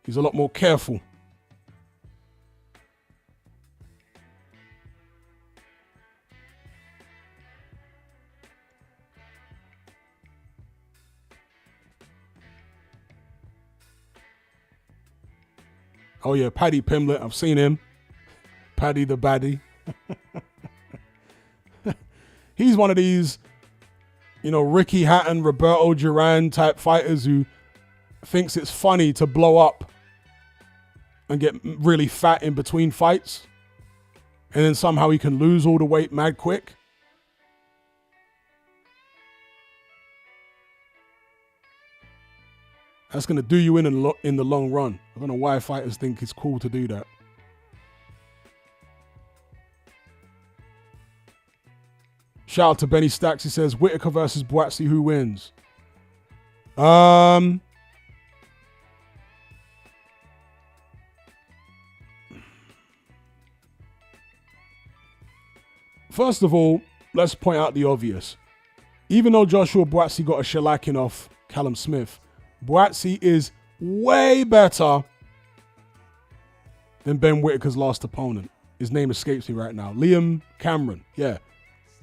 S1: he's a lot more careful. Oh yeah, Paddy Pimblett, I've seen him. Paddy the Baddie. He's one of these, Ricky Hatton, Roberto Duran type fighters who thinks it's funny to blow up and get really fat in between fights. And then somehow he can lose all the weight mad quick. That's going to do you in the long run. I don't know why fighters think it's cool to do that. Shout out to Benny Stacks. He says, Whittaker versus Buatsi, who wins? First of all, let's point out the obvious. Even though Joshua Buatsi got a shellacking off Callum Smith, Buatsi is way better than Ben Whittaker's last opponent. His name escapes me right now. Liam Cameron. Yeah.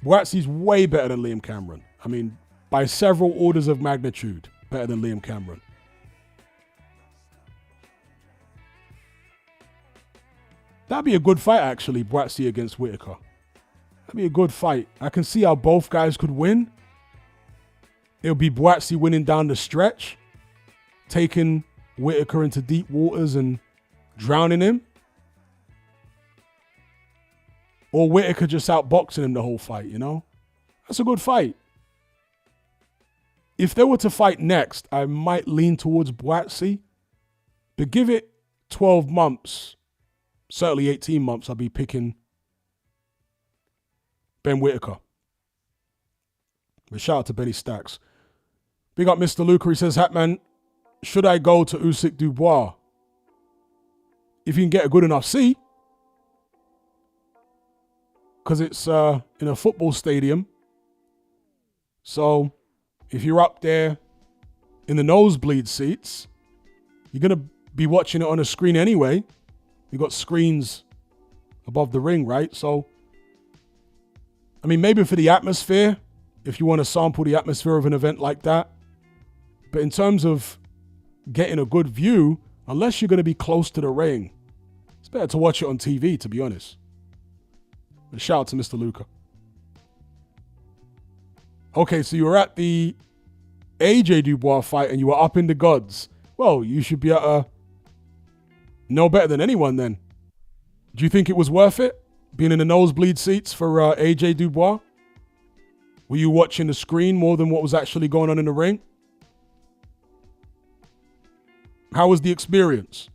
S1: Buatsi's way better than Liam Cameron. I mean, by several orders of magnitude, better than Liam Cameron. That'd be a good fight, actually, Buatsi against Whittaker. That'd be a good fight. I can see how both guys could win. It'll be Buatsi winning down the stretch, taking Whittaker into deep waters and drowning him. Or Whittaker just outboxing him the whole fight, That's a good fight. If they were to fight next, I might lean towards Buatsi. But give it 12 months, certainly 18 months, I'll be picking Ben Whittaker. But shout out to Benny Stacks. Big up Mr. Luca. He says, Hatman, should I go to Usyk Dubois? If you can get a good enough seat, because it's in a football stadium, So if you're up there in the nosebleed seats, you're going to be watching it on a screen anyway. You got screens above the ring, right? So, I mean, maybe for the atmosphere, if you want to sample the atmosphere of an event like that. But in terms of getting a good view, unless you're going to be close to the ring, it's better to watch it on TV, to be honest. But shout out to Mr. Luca. Okay, so you were at the AJ Dubois fight and you were up in the gods. Well, you should be able to know better than anyone then. Do you think it was worth it, being in the nosebleed seats for AJ Dubois? Were you watching the screen more than what was actually going on in the ring? How was the experience?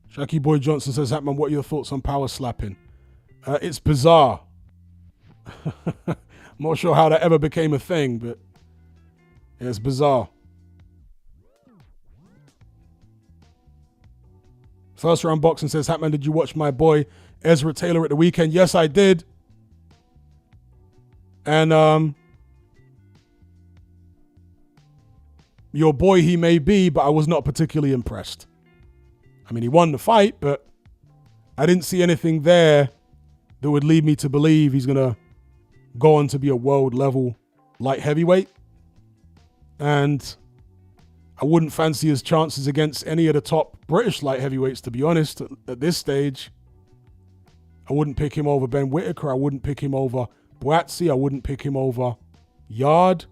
S1: Shaky Boy Johnson says, Hatman, what are your thoughts on power slapping? It's bizarre. I'm not sure how that ever became a thing, but yeah, it's bizarre. First Round Boxing says, Hatman, did you watch my boy Ezra Taylor at the weekend? Yes, I did. And your boy he may be, but I was not particularly impressed. I mean, he won the fight, but I didn't see anything there that would lead me to believe he's going to go on to be a world level light heavyweight. And I wouldn't fancy his chances against any of the top British light heavyweights, to be honest, at this stage. I wouldn't pick him over Ben Whittaker. I wouldn't pick him over Boatsy. I wouldn't pick him over Yard.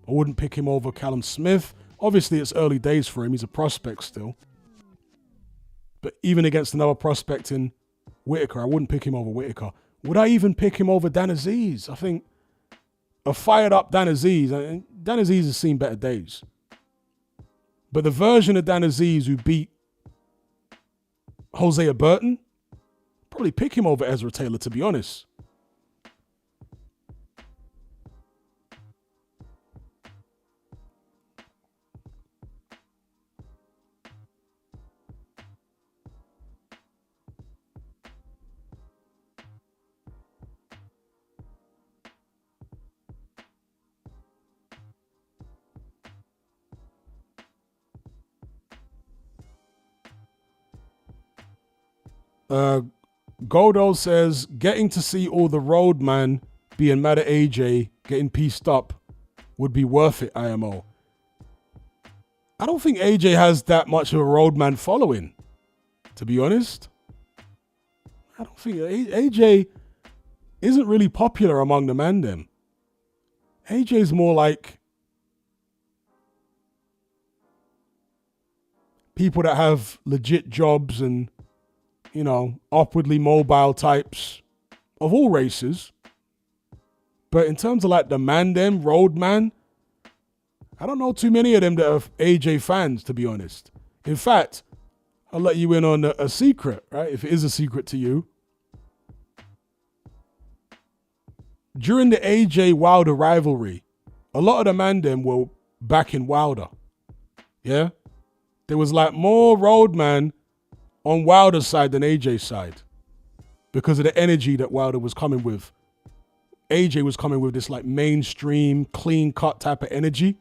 S1: I wouldn't pick him over Callum Smith. Obviously, it's early days for him. He's a prospect still. But even against another prospect in Whittaker, I wouldn't pick him over Whittaker. Would I even pick him over Dan Aziz? I think a fired up Dan Aziz, Dan Aziz has seen better days. But the version of Dan Aziz who beat Hosea Burton, probably pick him over Ezra Taylor, to be honest. Goldo says, getting to see all the roadman being mad at AJ, getting pieced up, would be worth it, IMO. I don't think AJ has that much of a roadman following, to be honest. I don't think AJ isn't really popular among the man them. AJ's more like people that have legit jobs and, you know, upwardly mobile types of all races. But in terms of like the man them, road man, I don't know too many of them that are AJ fans, to be honest. In fact, I'll let you in on a secret, right? If it is a secret to you. During the AJ Wilder rivalry, a lot of the man them were backing Wilder. Yeah? There was like more roadman on Wilder's side than AJ's side because of the energy that Wilder was coming with. AJ was coming with this like mainstream, clean cut type of energy.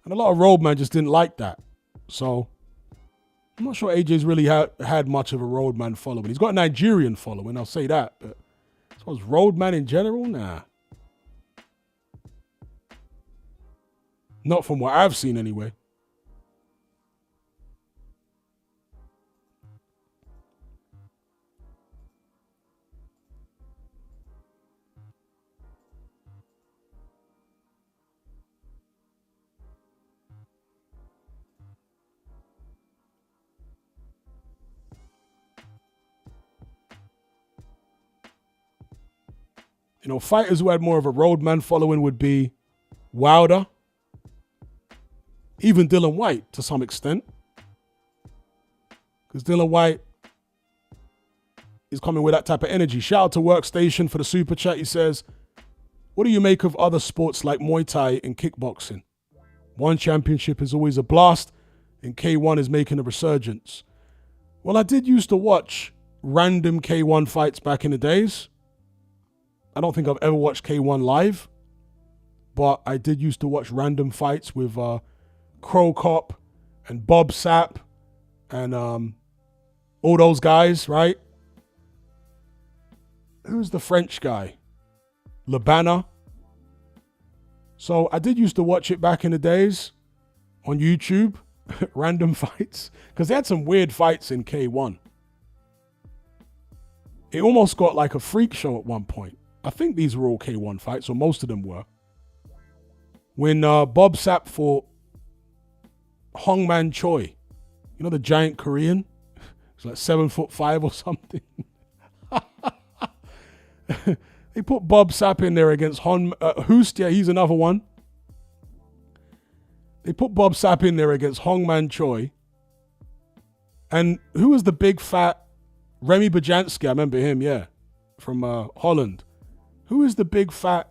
S1: And a lot of roadmen just didn't like that. So I'm not sure AJ's really had much of a roadman following. He's got a Nigerian following, I'll say that. But as far as roadman in general, nah. Not from what I've seen anyway. You know, fighters who had more of a roadman following would be Wilder, even Dylan White to some extent. Because Dylan White is coming with that type of energy. Shout out to Workstation for the super chat. He says, what do you make of other sports like Muay Thai and kickboxing? One championship is always a blast and K1 is making a resurgence. Well, I did used to watch random K1 fights back in the days. I don't think I've ever watched K1 live, but I did used to watch random fights with Crow Cop and Bob Sapp and all those guys, right? Who's the French guy? Labana. So I did used to watch it back in the days on YouTube, random fights, because they had some weird fights in K1. It almost got like a freak show at one point. I think these were all K1 fights, or most of them were. When Bob Sapp fought Hongman Choi, you know, the giant Korean? He's like 7'5" or something. They put Bob Sapp in there against Hoost. Yeah, he's another one. They put Bob Sapp in there against Hongman Choi. And who was the big fat Remy Bajanski? I remember him, yeah, from Holland. Who is the big fat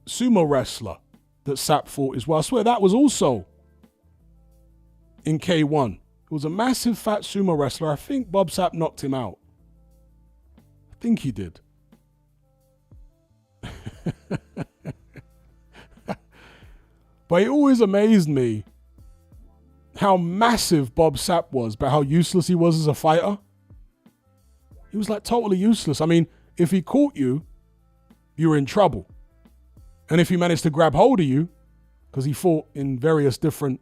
S1: sumo wrestler that Sapp fought as well? I swear that was also in K1. It was a massive fat sumo wrestler. I think Bob Sapp knocked him out. I think he did. But it always amazed me how massive Bob Sapp was, but how useless he was as a fighter. He was like totally useless. I mean, if he caught you, you were in trouble. And if he managed to grab hold of you, because he fought in various different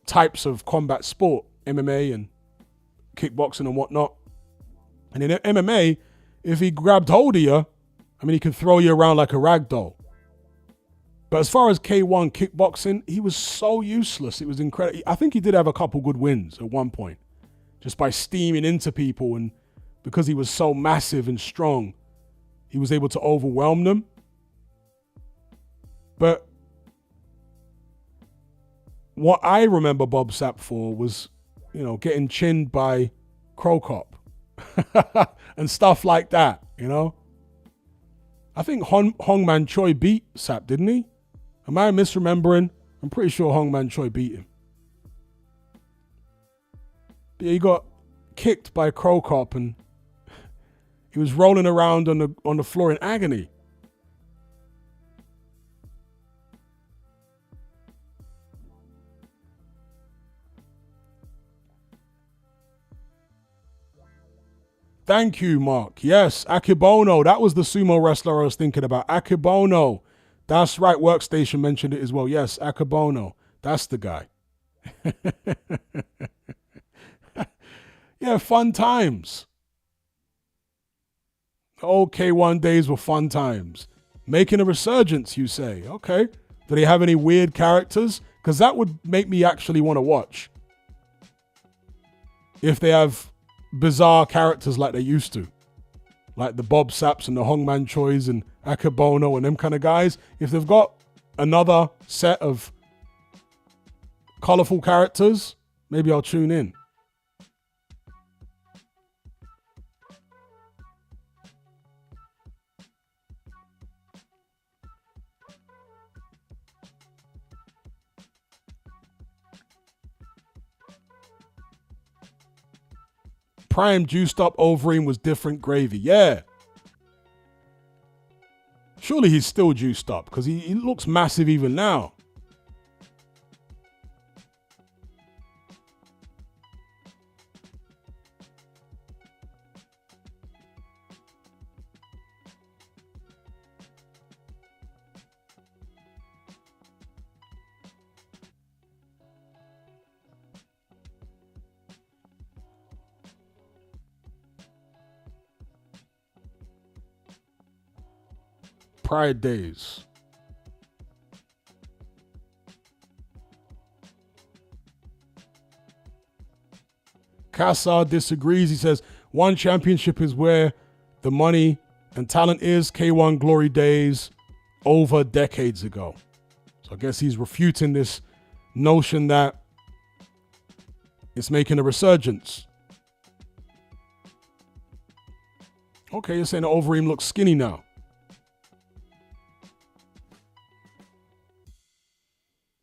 S1: types of combat sport, MMA and kickboxing and whatnot. And in MMA, if he grabbed hold of you, I mean, he could throw you around like a rag doll. But as far as K1 kickboxing, he was so useless. It was incredible. I think he did have a couple good wins at one point, just by steaming into people. And because he was so massive and strong, he was able to overwhelm them. But what I remember Bob Sapp for was, you know, getting chinned by Crow Cop and stuff like that, you know. I think Hongman Choi beat Sapp, didn't he? Am I misremembering? I'm pretty sure Hongman Choi beat him. But yeah, he got kicked by Crow Cop and he was rolling around on the floor in agony. Thank you, Mark. Yes, Akibono. That was the sumo wrestler I was thinking about. Akibono. That's right. Workstation mentioned it as well. Yes, Akibono. That's the guy. Yeah, fun times. The old K1 days were fun times. Making a resurgence, you say. Okay. Do they have any weird characters? Because that would make me actually want to watch. If they have bizarre characters like they used to, like the Bob Sapps and the Hongman Chois and Akibono and them kind of guys. If they've got another set of colorful characters, maybe I'll tune in. Prime juiced up Overeem was different gravy. Yeah. Surely he's still juiced up because he looks massive even now. Pride days. Kassar disagrees. He says, one championship is where the money and talent is. K1 glory days over decades ago. So I guess he's refuting this notion that it's making a resurgence. Okay, you're saying that Overeem looks skinny now.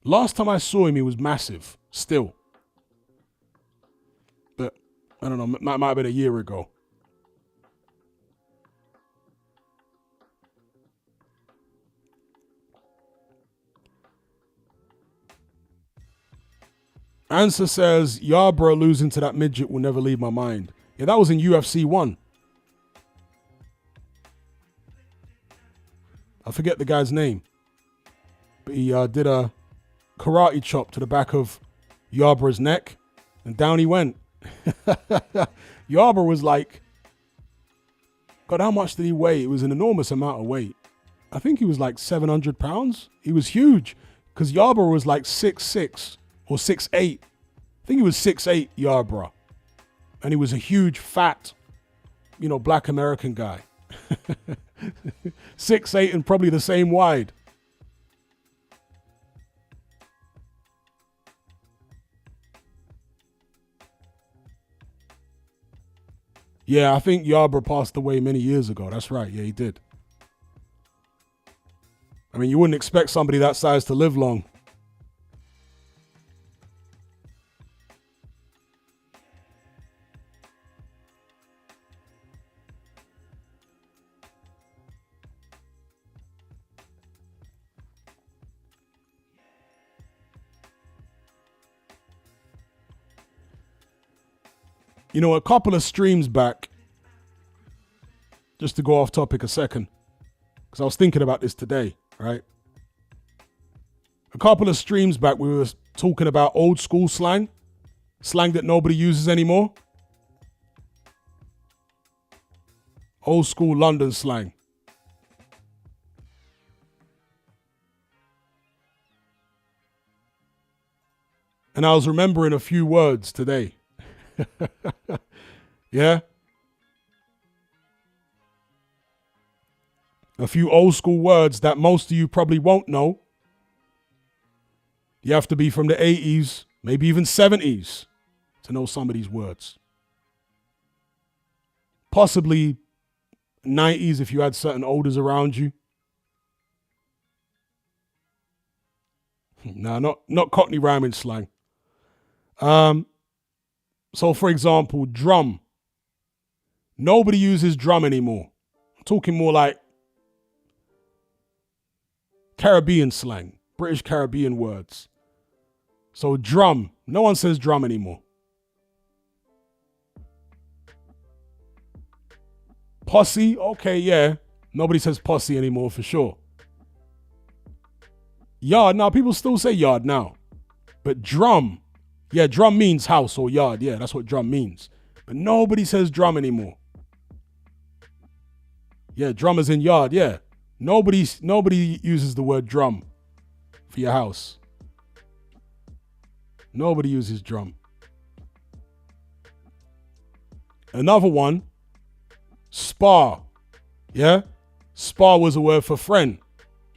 S1: Last time I saw him, he was massive, still. I don't know, might have been a year ago. Answer says, Yarborough losing to that midget will never leave my mind. Yeah, that was in UFC 1. I forget the guy's name. But he did a karate chop to the back of Yarborough's neck. And down he went. Yarborough was like, God, how much did he weigh? It was an enormous amount of weight. I think he was like 700 pounds. He was huge. Because Yarborough was like 6'6". Or 6'8". I think he was 6'8", Yarborough. And he was a huge, fat, black American guy. 6'8" and probably the same wide. Yeah, I think Yarborough passed away many years ago. That's right. Yeah, he did. I mean, you wouldn't expect somebody that size to live long. A couple of streams back, just to go off topic a second, because I was thinking about this today, right? A couple of streams back, we were talking about old school slang that nobody uses anymore. Old school London slang. And I was remembering a few words today. Yeah. A few old school words that most of you probably won't know. You have to be from the 80s, maybe even 70s to know some of these words. Possibly 90s if you had certain elders around you. No, not Cockney rhyming slang. So, for example, drum. Nobody uses drum anymore. I'm talking more like Caribbean slang, British Caribbean words. So, drum. No one says drum anymore. Posse. Okay, yeah. Nobody says posse anymore for sure. Yard. Now, people still say yard now. But drum. Yeah, drum means house or yard. Yeah, that's what drum means. But nobody says drum anymore. Yeah, drum is in yard. Yeah. Nobody uses the word drum for your house. Nobody uses drum. Another one, spar. Yeah? Spar was a word for friend.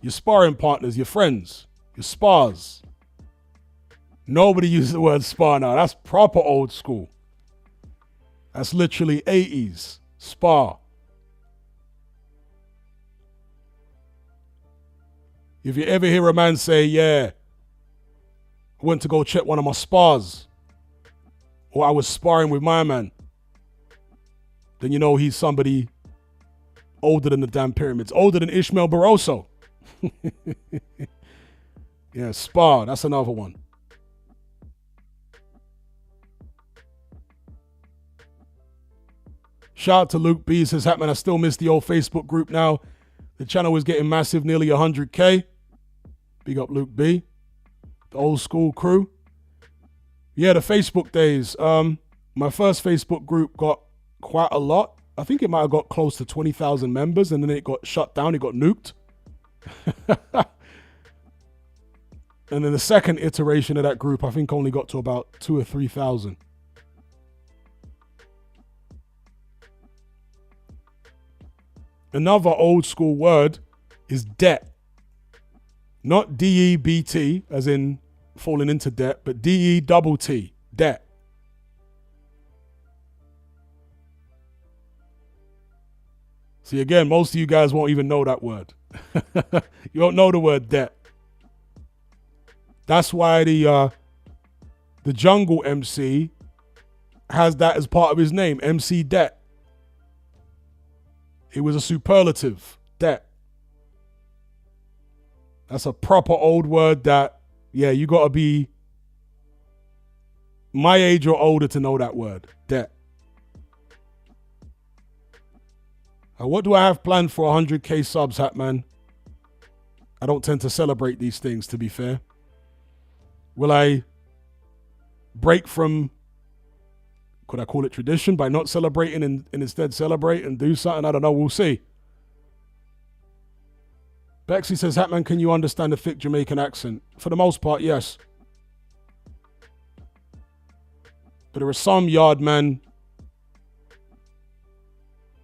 S1: Your sparring partners, your friends, your spars. Nobody uses the word spar now. That's proper old school. That's literally 80s. Spar. If you ever hear a man say, yeah, I went to go check one of my spars, or I was sparring with my man, then you know he's somebody older than the damn pyramids. Older than Ishmael Barroso. Yeah, spar. That's another one. Shout out to Luke B. Says, Hatman, I still miss the old Facebook group now. The channel is getting massive, nearly 100K. Big up Luke B. The old school crew. Yeah, the Facebook days. My first Facebook group got quite a lot. I think it might have got close to 20,000 members, and then it got shut down. It got nuked. And then the second iteration of that group, I think only got to about 2,000 or 3,000. Another old school word is debt. Not D-E-B-T, as in falling into debt, but D-E-double-T, debt. See, again, most of you guys won't even know that word. You don't know the word debt. That's why the Jungle MC has that as part of his name, MC Det. It was a superlative, Det. That's a proper old word that, yeah, you got to be my age or older to know that word, Det. What do I have planned for 100k subs, Hatman? I don't tend to celebrate these things, to be fair. Will I break from, could I call it tradition, by not celebrating and instead celebrate and do something? I don't know. We'll see. Bexy says, Hatman, can you understand a thick Jamaican accent? For the most part, yes. But there are some yard man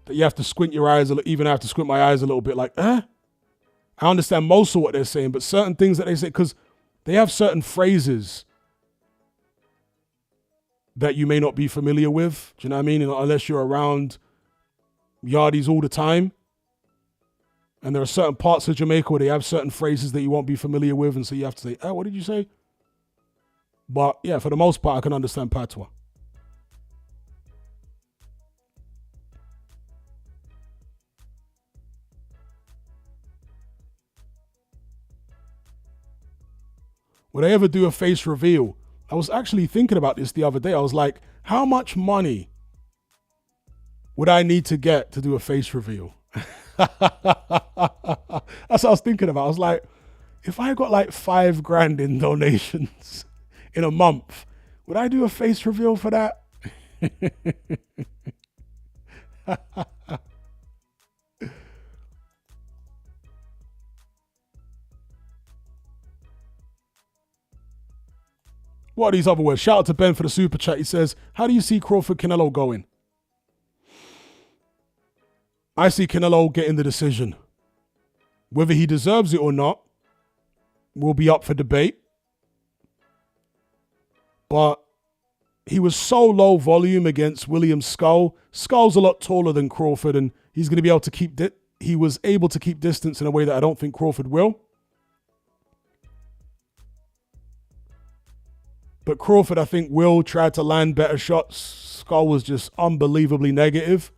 S1: that you have to squint your eyes, even I have to squint my eyes a little bit like, I understand most of what they're saying, but certain things that they say, because they have certain phrases that you may not be familiar with. Do you know what I mean? Unless you're around yardies all the time. And there are certain parts of Jamaica where they have certain phrases that you won't be familiar with. And so you have to say, what did you say? But yeah, for the most part, I can understand patois. Would I ever do a face reveal? I was actually thinking about this the other day. I was like, how much money would I need to get to do a face reveal? That's what I was thinking about. I was like, if I got like $5,000 in donations in a month, would I do a face reveal for that? What are these other words? Shout out to Ben for the super chat. He says, how do you see Crawford Canelo going? I see Canelo getting the decision. Whether he deserves it or not will be up for debate. But he was so low volume against William Skull. Skull's a lot taller than Crawford, and he's going to be able to he was able to keep distance in a way that I don't think Crawford will. But Crawford, I think, will try to land better shots. Skull was just unbelievably negative.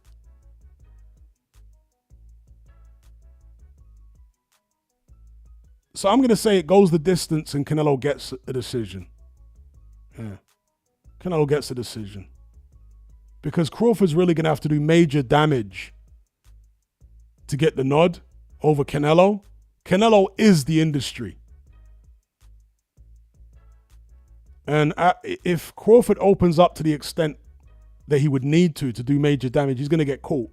S1: So I'm going to say it goes the distance and Canelo gets a decision. Yeah. Canelo gets a decision. Because Crawford's really going to have to do major damage to get the nod over Canelo. Canelo is the industry. And if Crawford opens up to the extent that he would need to do major damage, he's going to get caught.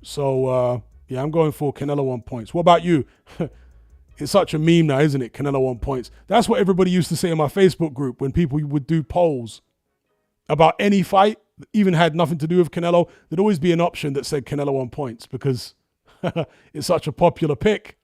S1: So, yeah, I'm going for Canelo on points. What about you? It's such a meme now, isn't it? Canelo on points. That's what everybody used to say in my Facebook group when people would do polls about any fight, even had nothing to do with Canelo. There'd always be an option that said Canelo on points because it's such a popular pick.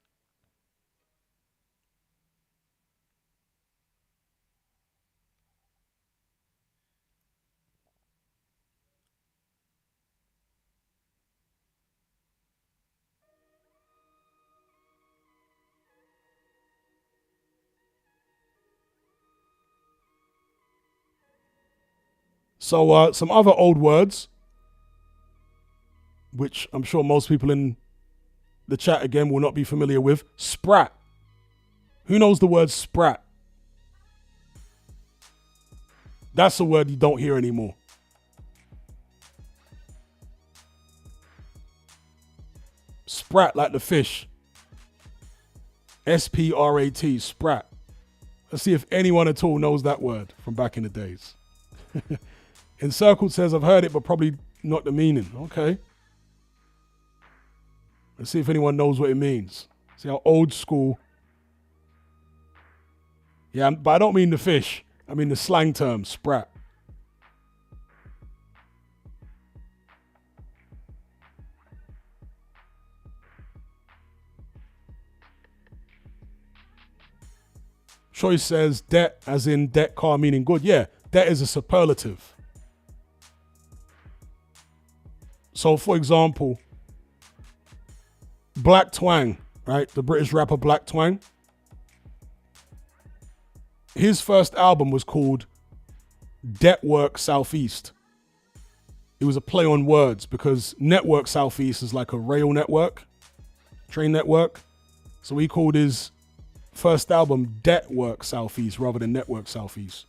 S1: So some other old words, which I'm sure most people in the chat again will not be familiar with. Sprat. Who knows the word sprat? That's a word you don't hear anymore. Sprat, like the fish. S-P-R-A-T, sprat. Let's see if anyone at all knows that word from back in the days. Encircled says, I've heard it, but probably not the meaning. Okay. Let's see if anyone knows what it means. See how old school. Yeah, but I don't mean the fish. I mean the slang term, sprat. Choice says debt as in debt car meaning good. Yeah, debt is a superlative. So for example, Black Twang, right? The British rapper Black Twang. His first album was called Network Southeast. It was a play on words because Network Southeast is like a rail network, train network. So he called his first album Network Southeast rather than Network Southeast.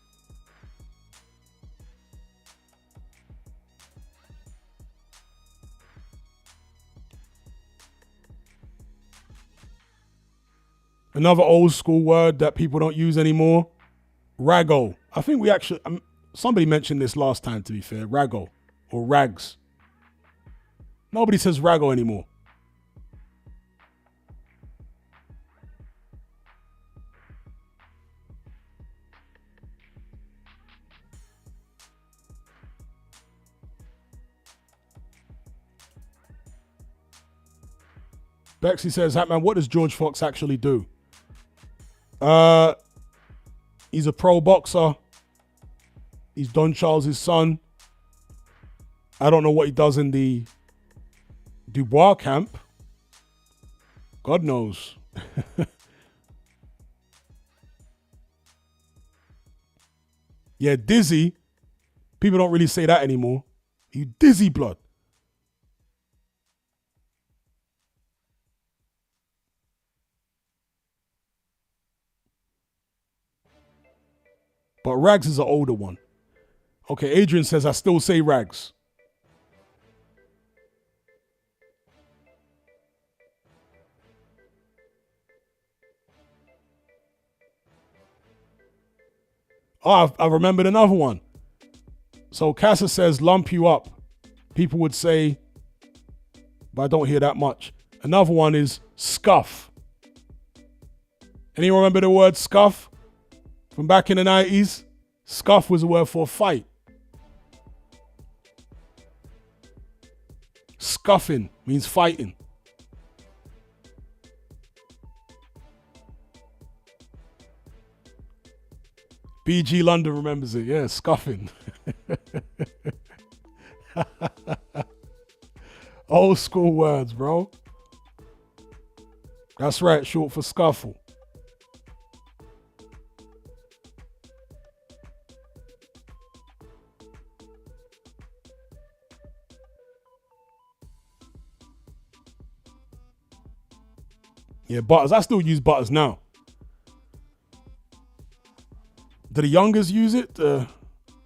S1: Another old school word that people don't use anymore, rago. I think we actually, somebody mentioned this last time, to be fair, rago or rags. Nobody says rago anymore. Bexy says, Hatman, what does George Fox actually do? He's a pro boxer. He's Don Charles' son. I don't know what he does in the Dubois camp. God knows. Yeah, dizzy. People don't really say that anymore. You dizzy blood. But Rags is an older one. Okay, Adrian says, I still say Rags. Oh, I remembered another one. So Casa says, lump you up. People would say, but I don't hear that much. Another one is scuff. Anyone remember the word scuff? From back in the 90s? Scuff was a word for a fight. Scuffing means fighting. BG London remembers it. Yeah, scuffing. Old school words, bro. That's right, short for scuffle. Yeah, butters. I still use butters now. Do the youngers use it?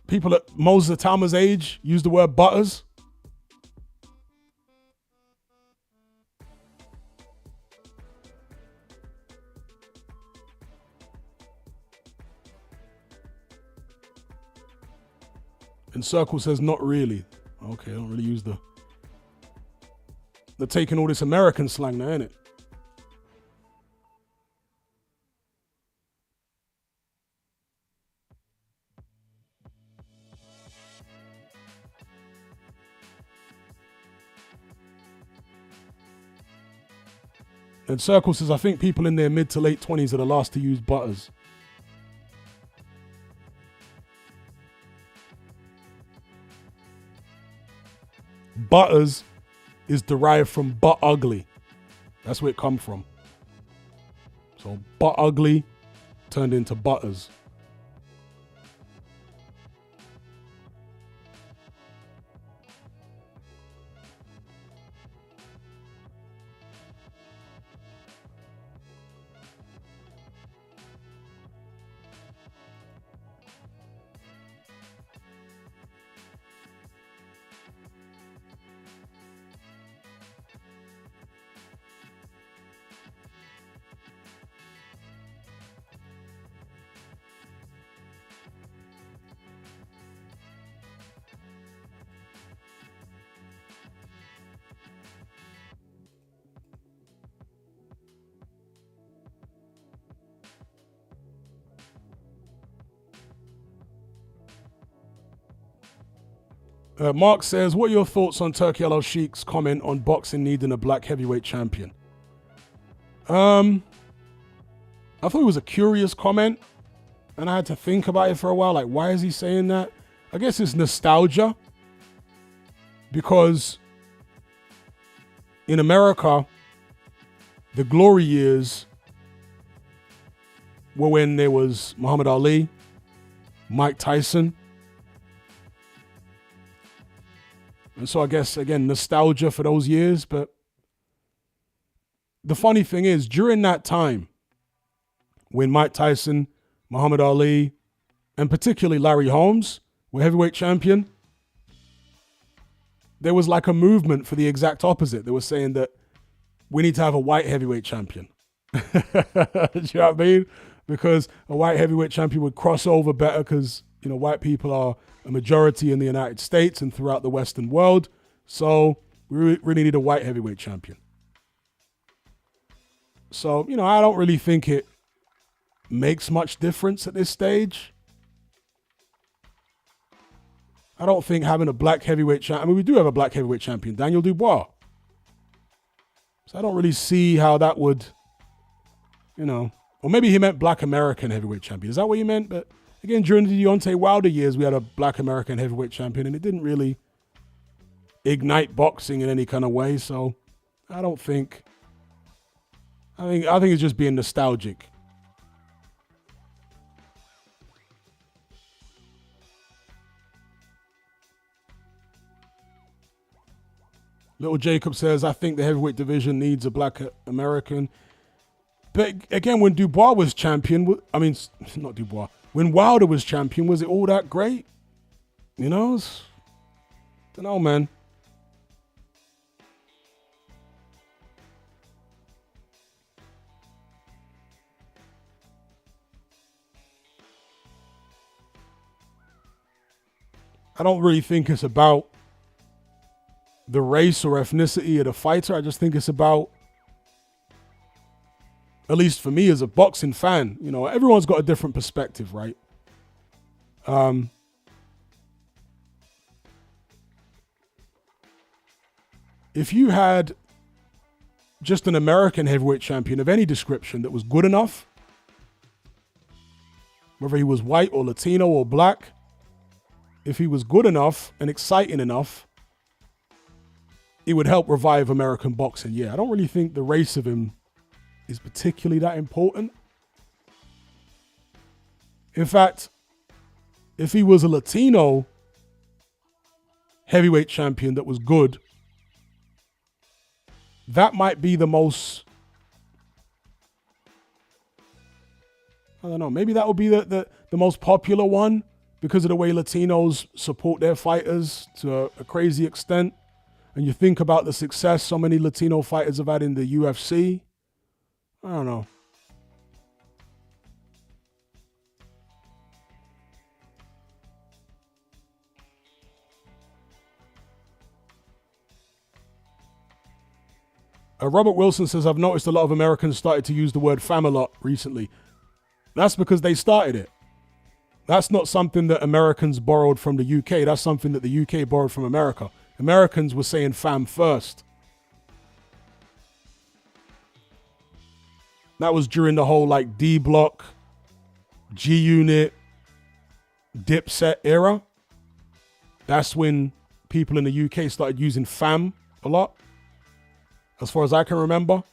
S1: People at Moses Itauma's age use the word butters? And Circle says not really. Okay, I don't really use the... They're taking all this American slang now, ain't it? And Circle says, I think people in their mid to late 20s are the last to use butters. Butters is derived from butt ugly. That's where it comes from. So butt ugly turned into butters. Mark says, what are your thoughts on Turkey Al Sheikh's comment on boxing needing a black heavyweight champion? I thought it was a curious comment, and I had to think about it for a while. Like, why is he saying that? I guess it's nostalgia, because in America, the glory years were when there was Muhammad Ali, Mike Tyson, And so I guess, again, nostalgia for those years. But the funny thing is, during that time, when Mike Tyson, Muhammad Ali, and particularly Larry Holmes were heavyweight champion, there was like a movement for the exact opposite. They were saying that we need to have a white heavyweight champion. Do you know what I mean? Because a white heavyweight champion would cross over better because, you know, white people are a majority in the United States and throughout the Western world. So we really need a white heavyweight champion. So, you know, I don't really think it makes much difference at this stage. I don't think having a black heavyweight champion, I mean, we do have a black heavyweight champion, Daniel Dubois. So I don't really see how that would, you know, or maybe he meant black American heavyweight champion. Is that what he meant? But again, during the Deontay Wilder years, we had a black American heavyweight champion and it didn't really ignite boxing in any kind of way. So I don't think, I think it's just being nostalgic. Little Jacob says, I think the heavyweight division needs a black American. But again, when Dubois was champion, I mean, not Dubois, when Wilder was champion, was it all that great? You know? Don't know, man. I don't really think it's about the race or ethnicity of the fighter. I just think it's about, at least for me as a boxing fan, you know, everyone's got a different perspective, right? If you had just an American heavyweight champion of any description that was good enough, whether he was white or Latino or black, if he was good enough and exciting enough, it would help revive American boxing. Yeah, I don't really think the race of him is particularly that important. In fact, if he was a Latino heavyweight champion that was good, that might be the most, I don't know, maybe that would be the most popular one because of the way Latinos support their fighters to a crazy extent. And you think about the success so many Latino fighters have had in the UFC. I don't know. Robert Wilson says, I've noticed a lot of Americans started to use the word fam a lot recently. That's because they started it. That's not something that Americans borrowed from the UK. That's something that the UK borrowed from America. Americans were saying fam first. That was during the whole like D Block, G Unit, Dipset era. That's when people in the UK started using fam a lot, as far as I can remember.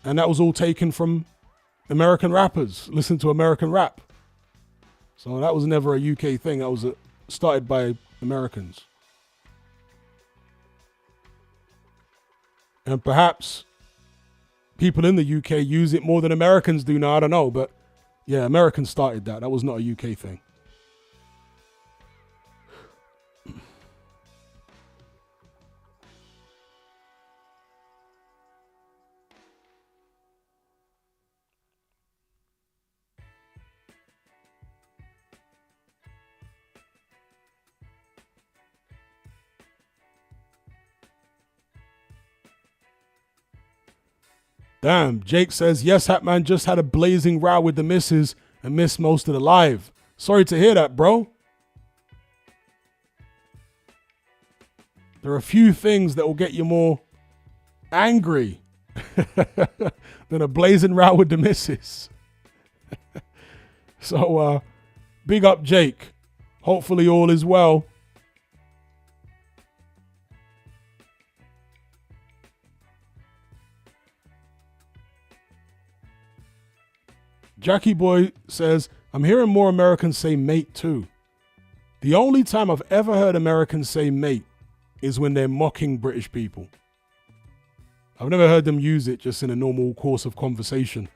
S1: And that was all taken from American rappers. Listen to American rap. So that was never a UK thing. That was started by Americans. And perhaps people in the UK use it more than Americans do now. I don't know. But yeah, Americans started that. That was not a UK thing. Damn, Jake says, yes, Hatman just had a blazing row with the missus and missed most of the live. Sorry to hear that, bro. There are a few things that will get you more angry than a blazing row with the missus. So, big up, Jake. Hopefully all is well. Jackie Boy says, I'm hearing more Americans say mate too. The only time I've ever heard Americans say mate is when they're mocking British people. I've never heard them use it just in a normal course of conversation.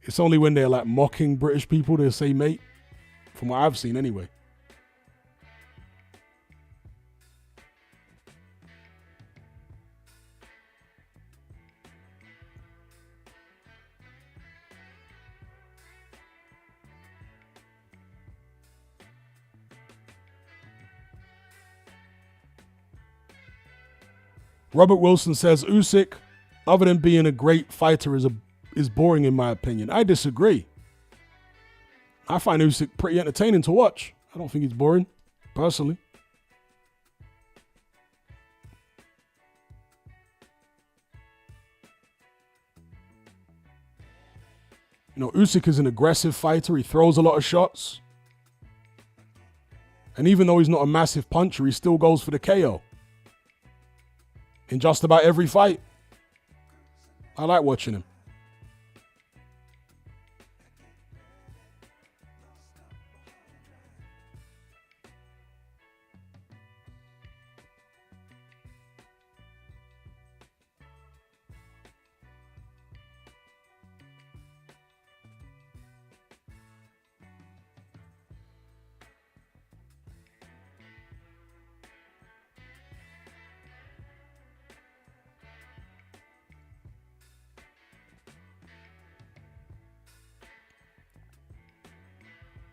S1: It's only when they're like mocking British people they say mate, from what I've seen anyway. Robert Wilson says Usyk, other than being a great fighter, is boring in my opinion. I disagree. I find Usyk pretty entertaining to watch. I don't think he's boring, personally. You know, Usyk is an aggressive fighter. He throws a lot of shots. And even though he's not a massive puncher, he still goes for the KO. In just about every fight. I like watching him.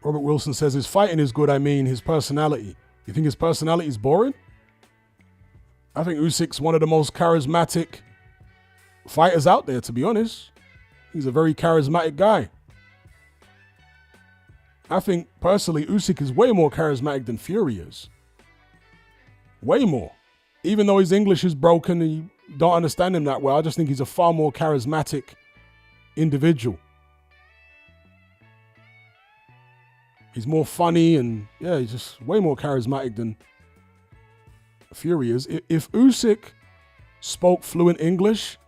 S1: Robert Wilson says his fighting is good. I mean, his personality. You think his personality is boring? I think Usyk's one of the most charismatic fighters out there, to be honest. He's a very charismatic guy. I think, personally, Usyk is way more charismatic than Fury is. Way more. Even though his English is broken and you don't understand him that well, I just think he's a far more charismatic individual. He's more funny and, yeah, he's just way more charismatic than Fury is. If Usyk spoke fluent English,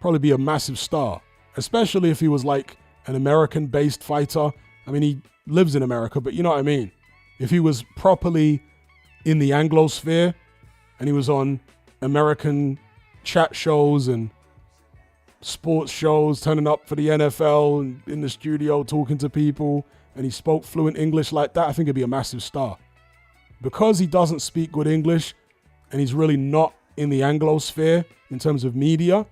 S1: probably be a massive star, especially if he was like an American-based fighter. I mean, he lives in America, but you know what I mean. If he was properly in the Anglosphere and he was on American chat shows and sports shows, turning up for the NFL and in the studio talking to people, and he spoke fluent English like that, I think he'd be a massive star. Because he doesn't speak good English and he's really not in the Anglosphere in terms of media,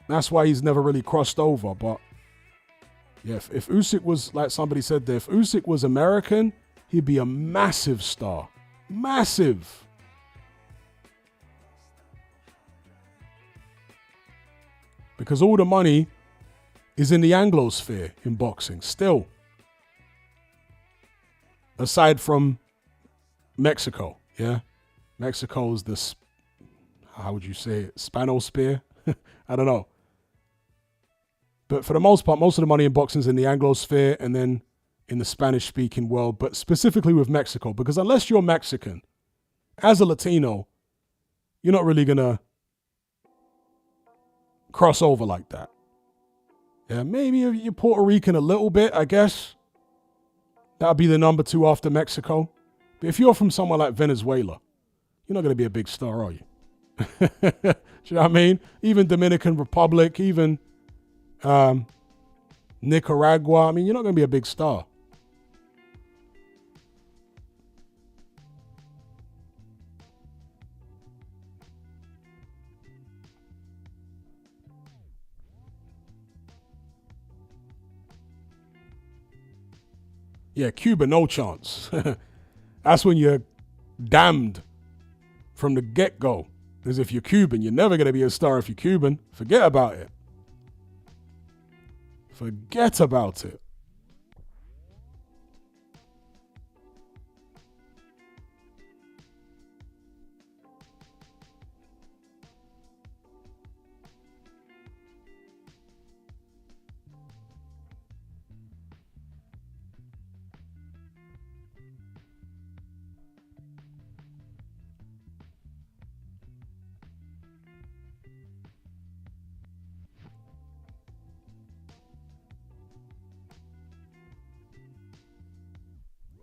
S1: that's why he's never really crossed over. But yeah, if Usyk was, like somebody said there, if Usyk was American, he'd be a massive star. Massive. Because all the money is in the Anglosphere in boxing, still. Aside from Mexico, yeah? Mexico's the, how would you say it, Spanosphere? I don't know. But for the most part, most of the money in boxing is in the Anglosphere and then in the Spanish-speaking world, but specifically with Mexico. Because unless you're Mexican, as a Latino, you're not really going to cross over like that. Yeah, maybe if you're Puerto Rican a little bit, I guess. That'd be the number 2 after Mexico. But if you're from somewhere like Venezuela, you're not going to be a big star, are you? Do you know what I mean? Even Dominican Republic, even Nicaragua, I mean, you're not going to be a big star. Yeah, Cuba, no chance. That's when you're damned from the get-go. Because if you're Cuban, you're never going to be a star if you're Cuban. Forget about it. Forget about it.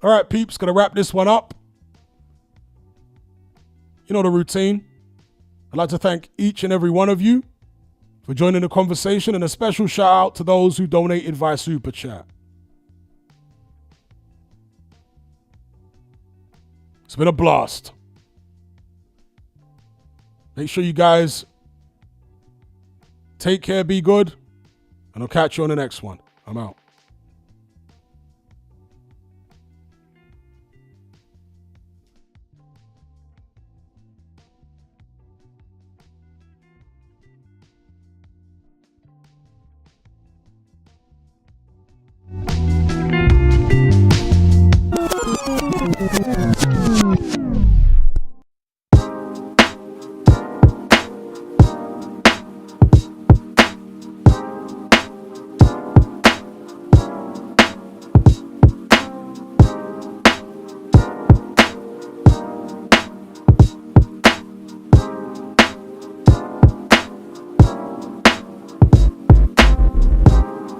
S1: All right, peeps, gonna wrap this one up. You know the routine. I'd like to thank each and every one of you for joining the conversation, and a special shout out to those who donated via Super Chat. It's been a blast. Make sure you guys take care, be good, and I'll catch you on the next one. I'm out.